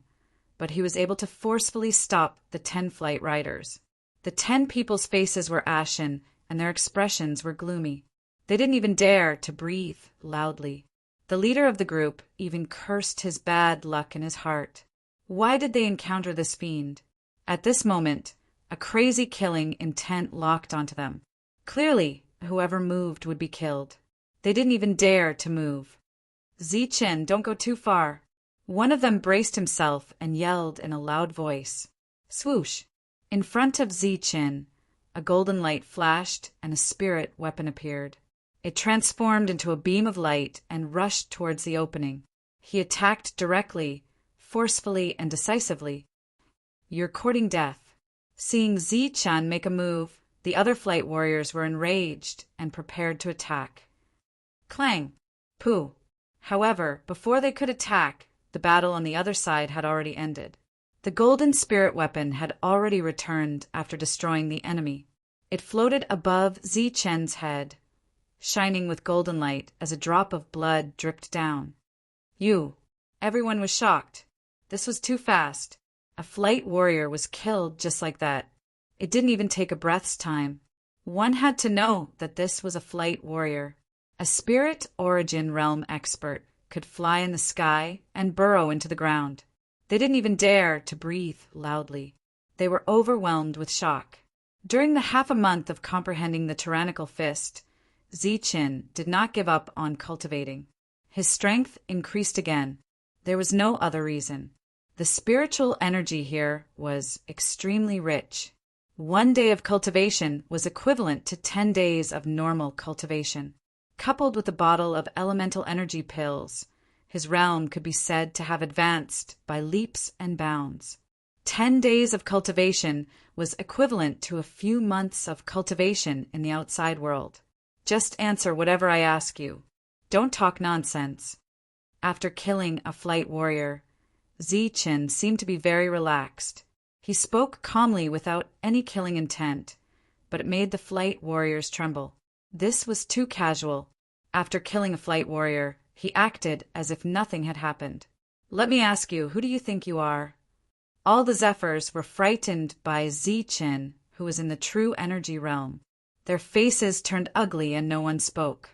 but he was able to forcefully stop the 10 flight riders. The 10 people's faces were ashen and their expressions were gloomy. They didn't even dare to breathe loudly. The leader of the group even cursed his bad luck in his heart. Why did they encounter this fiend? At this moment, a crazy killing intent locked onto them. Clearly, whoever moved would be killed. They didn't even dare to move. Zi-Chin, don't go too far. One of them braced himself and yelled in a loud voice. Swoosh! In front of Zi-Chin, a golden light flashed and a spirit weapon appeared. It transformed into a beam of light and rushed towards the opening. He attacked directly, forcefully and decisively. You're courting death. Seeing Zi-Chin make a move, the other flight warriors were enraged and prepared to attack. Clang! Pooh! However, before they could attack, the battle on the other side had already ended. The golden spirit weapon had already returned after destroying the enemy. It floated above Zi-Chin's head, shining with golden light as a drop of blood dripped down. Everyone was shocked. This was too fast. A flight warrior was killed just like that. It didn't even take a breath's time. One had to know that this was a flight warrior. A spirit origin realm expert could fly in the sky and burrow into the ground. They didn't even dare to breathe loudly. They were overwhelmed with shock. During the half a month of comprehending the tyrannical fist, Zi-Chin did not give up on cultivating. His strength increased again. There was no other reason. The spiritual energy here was extremely rich. 1 day of cultivation was equivalent to 10 days of normal cultivation. Coupled with a bottle of elemental energy pills, his realm could be said to have advanced by leaps and bounds. 10 days of cultivation was equivalent to a few months of cultivation in the outside world. Just answer whatever I ask you. Don't talk nonsense. After killing a flight warrior, Zi-Chin seemed to be very relaxed. He spoke calmly without any killing intent, but it made the flight warriors tremble. This was too casual. After killing a flight warrior, he acted as if nothing had happened. Let me ask you, who do you think you are? All the Zephyrs were frightened by Zi-Chin, who was in the true energy realm. Their faces turned ugly and no one spoke.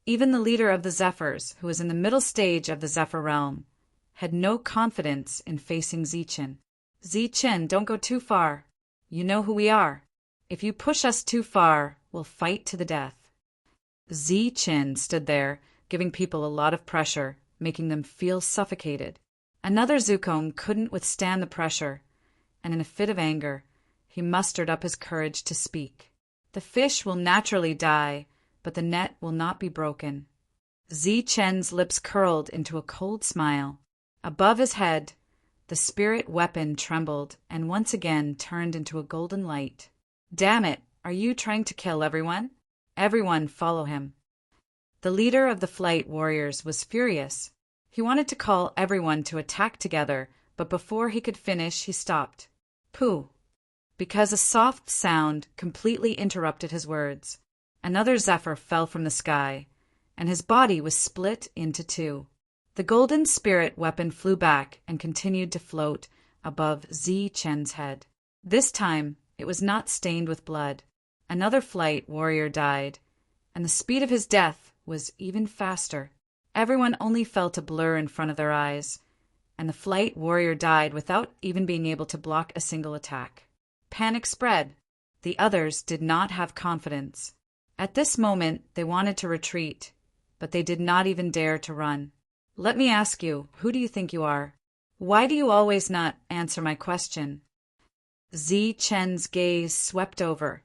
Even the leader of the Zephyrs, who was in the middle stage of the Zephyr realm, had no confidence in facing Zi-Chin. Zi-Chin, don't go too far. You know who we are. If you push us too far, we'll fight to the death. Zi-Chin stood there, giving people a lot of pressure, making them feel suffocated. Another Zukong couldn't withstand the pressure, and in a fit of anger, he mustered up his courage to speak. The fish will naturally die, but the net will not be broken. Zi-Chin's lips curled into a cold smile. Above his head, the spirit weapon trembled and once again turned into a golden light. Damn it, are you trying to kill everyone? Everyone follow him. The leader of the flight warriors was furious. He wanted to call everyone to attack together, but before he could finish, he stopped. Pooh! Because a soft sound completely interrupted his words. Another Zephyr fell from the sky, and his body was split into two. The golden spirit weapon flew back and continued to float above Zi-Chen's head. This time, it was not stained with blood. Another flight warrior died, and the speed of his death was even faster. Everyone only felt a blur in front of their eyes, and the flight warrior died without even being able to block a single attack. Panic spread. The others did not have confidence. At this moment, they wanted to retreat, but they did not even dare to run. Let me ask you, who do you think you are? Why do you always not answer my question? Zi-Chen's gaze swept over,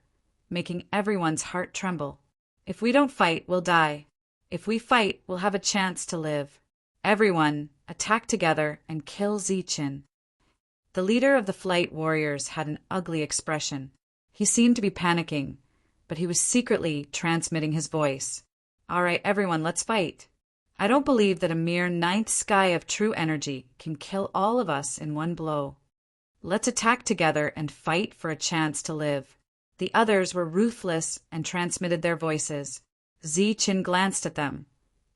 making everyone's heart tremble. If we don't fight, we'll die. If we fight, we'll have a chance to live. Everyone, attack together and kill Zi-Chen. The leader of the flight warriors had an ugly expression. He seemed to be panicking, but he was secretly transmitting his voice. All right, everyone, let's fight. I don't believe that a mere ninth sky of true energy can kill all of us in one blow. Let's attack together and fight for a chance to live. The others were ruthless and transmitted their voices. Zi-Chen glanced at them,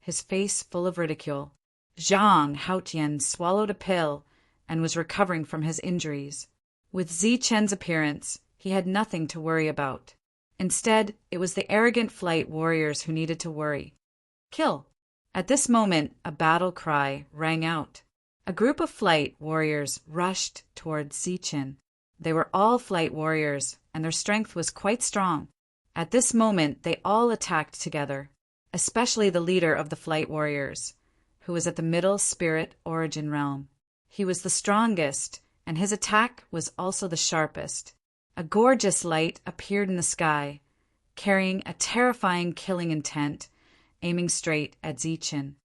his face full of ridicule. Zhang Haotian swallowed a pill and was recovering from his injuries. With Zi-Chen's appearance, he had nothing to worry about. Instead, it was the arrogant flight warriors who needed to worry. Kill! At this moment, a battle cry rang out. A group of flight warriors rushed towards Zi-Chen. They were all flight warriors, and their strength was quite strong. At this moment, they all attacked together, especially the leader of the flight warriors, who was at the middle spirit origin realm. He was the strongest, and his attack was also the sharpest. A gorgeous light appeared in the sky, carrying a terrifying killing intent, aiming straight at Zi-Chen.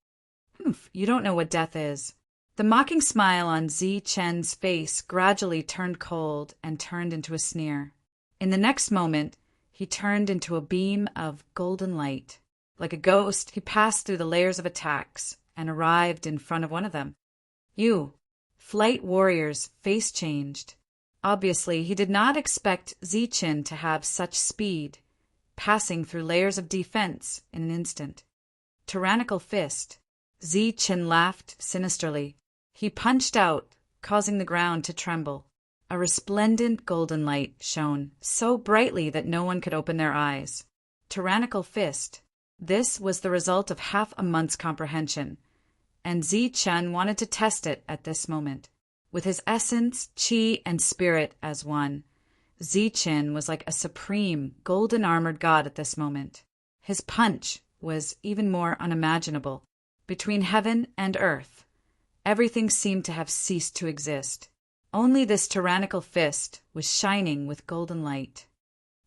You don't know what death is. The mocking smile on Zi-Chen's face gradually turned cold and turned into a sneer. In the next moment, he turned into a beam of golden light. Like a ghost, he passed through the layers of attacks and arrived in front of one of them. You, flight warrior's face changed. Obviously, he did not expect Zi-Chen to have such speed, passing through layers of defense in an instant. Tyrannical fist. Zi-Chen laughed sinisterly. He punched out, causing the ground to tremble. A resplendent golden light shone so brightly that no one could open their eyes. Tyrannical fist. This was the result of half a month's comprehension, and Zi-Chen wanted to test it at this moment. With his essence, qi, and spirit as one, Zi-Chen was like a supreme, golden-armored god at this moment. His punch was even more unimaginable. Between heaven and earth, everything seemed to have ceased to exist. Only this tyrannical fist was shining with golden light.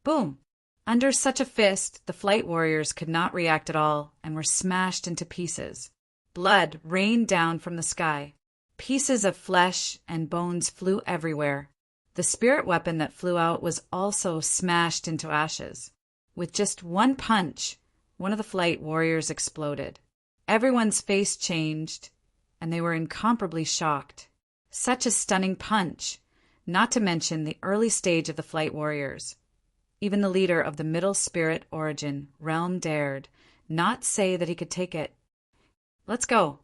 Boom! Under such a fist, the flight warriors could not react at all and were smashed into pieces. Blood rained down from the sky. Pieces of flesh and bones flew everywhere. The spirit weapon that flew out was also smashed into ashes. With just one punch, one of the flight warriors exploded. Everyone's face changed, and they were incomparably shocked. Such a stunning punch, not to mention the early stage of the flight warriors. Even the leader of the middle spirit origin realm dared not say that he could take it. Let's go.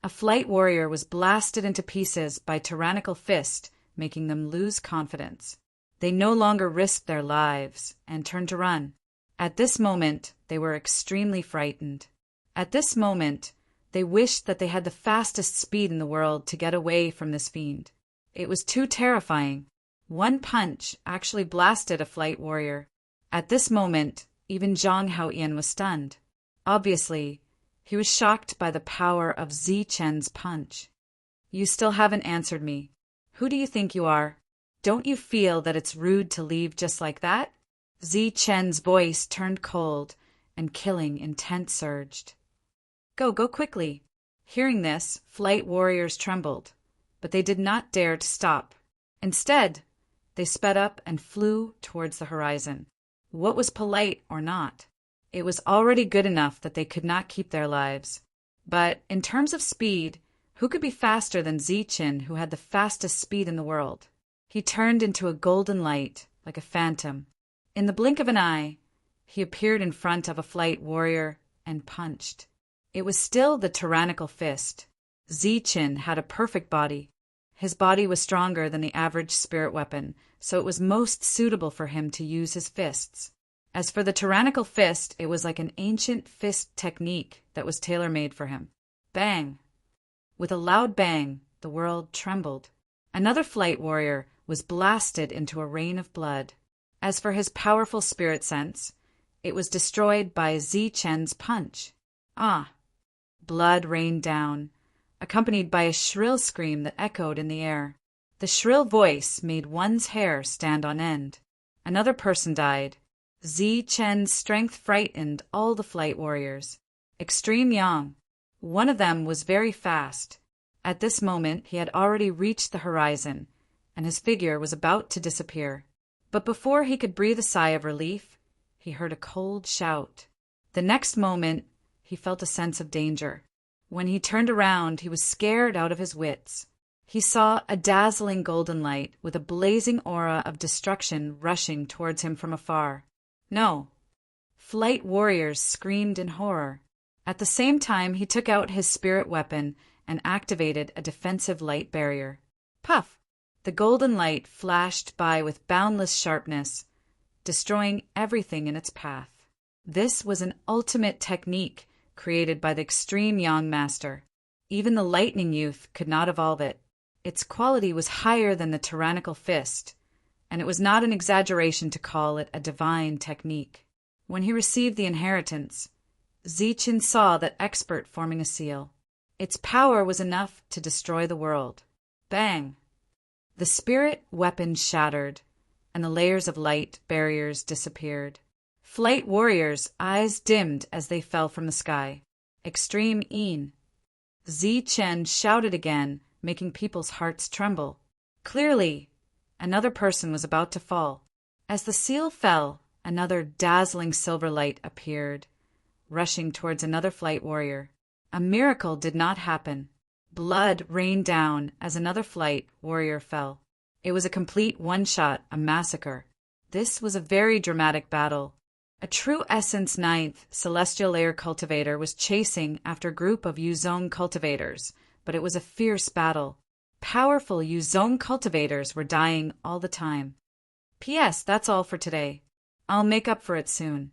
A flight warrior was blasted into pieces by tyrannical fist, making them lose confidence. They no longer risked their lives and turned to run. At this moment, they were extremely frightened. At this moment, they wished that they had the fastest speed in the world to get away from this fiend. It was too terrifying. One punch actually blasted a flight warrior. At this moment, even Zhang Haoyan was stunned. Obviously, he was shocked by the power of Zi-Chen's punch. You still haven't answered me. Who do you think you are? Don't you feel that it's rude to leave just like that? Zi-Chen's voice turned cold, and killing intent surged. Go quickly. Hearing this, flight warriors trembled, but they did not dare to stop. Instead, they sped up and flew towards the horizon. What was polite or not? It was already good enough that they could not keep their lives. But in terms of speed, who could be faster than Zi-Chen, who had the fastest speed in the world? He turned into a golden light, like a phantom. In the blink of an eye, he appeared in front of a flight warrior and punched. It was still the tyrannical fist. Zi-Chen had a perfect body. His body was stronger than the average spirit weapon, so it was most suitable for him to use his fists. As for the tyrannical fist, it was like an ancient fist technique that was tailor-made for him. Bang! With a loud bang, the world trembled. Another flight warrior was blasted into a rain of blood. As for his powerful spirit sense, it was destroyed by Zi-Chen's punch. Ah! Blood rained down, accompanied by a shrill scream that echoed in the air. The shrill voice made one's hair stand on end. Another person died. Zi Chen's strength frightened all the flight warriors. Extreme Yang. One of them was very fast. At this moment he had already reached the horizon, and his figure was about to disappear. But before he could breathe a sigh of relief, he heard a cold shout. The next moment he felt a sense of danger. When he turned around, he was scared out of his wits. He saw a dazzling golden light with a blazing aura of destruction rushing towards him from afar. No! Flight warriors screamed in horror. At the same time, he took out his spirit weapon and activated a defensive light barrier. Puff! The golden light flashed by with boundless sharpness, destroying everything in its path. This was an ultimate technique created by the extreme Yang master. Even the lightning youth could not evolve it. Its quality was higher than the tyrannical fist, and it was not an exaggeration to call it a divine technique. When he received the inheritance, Zichen saw that expert forming a seal. Its power was enough to destroy the world. Bang! The spirit weapon shattered, and the layers of light barriers disappeared. Flight warriors' eyes dimmed as they fell from the sky. Extreme Yin. Zi Chen shouted again, making people's hearts tremble. Clearly, another person was about to fall. As the seal fell, another dazzling silver light appeared, rushing towards another flight warrior. A miracle did not happen. Blood rained down as another flight warrior fell. It was a complete one-shot, a massacre. This was a very dramatic battle. A true Essence 9th Celestial Layer cultivator was chasing after a group of Yuzong cultivators, but it was a fierce battle. Powerful Yuzong cultivators were dying all the time. P.S. That's all for today. I'll make up for it soon.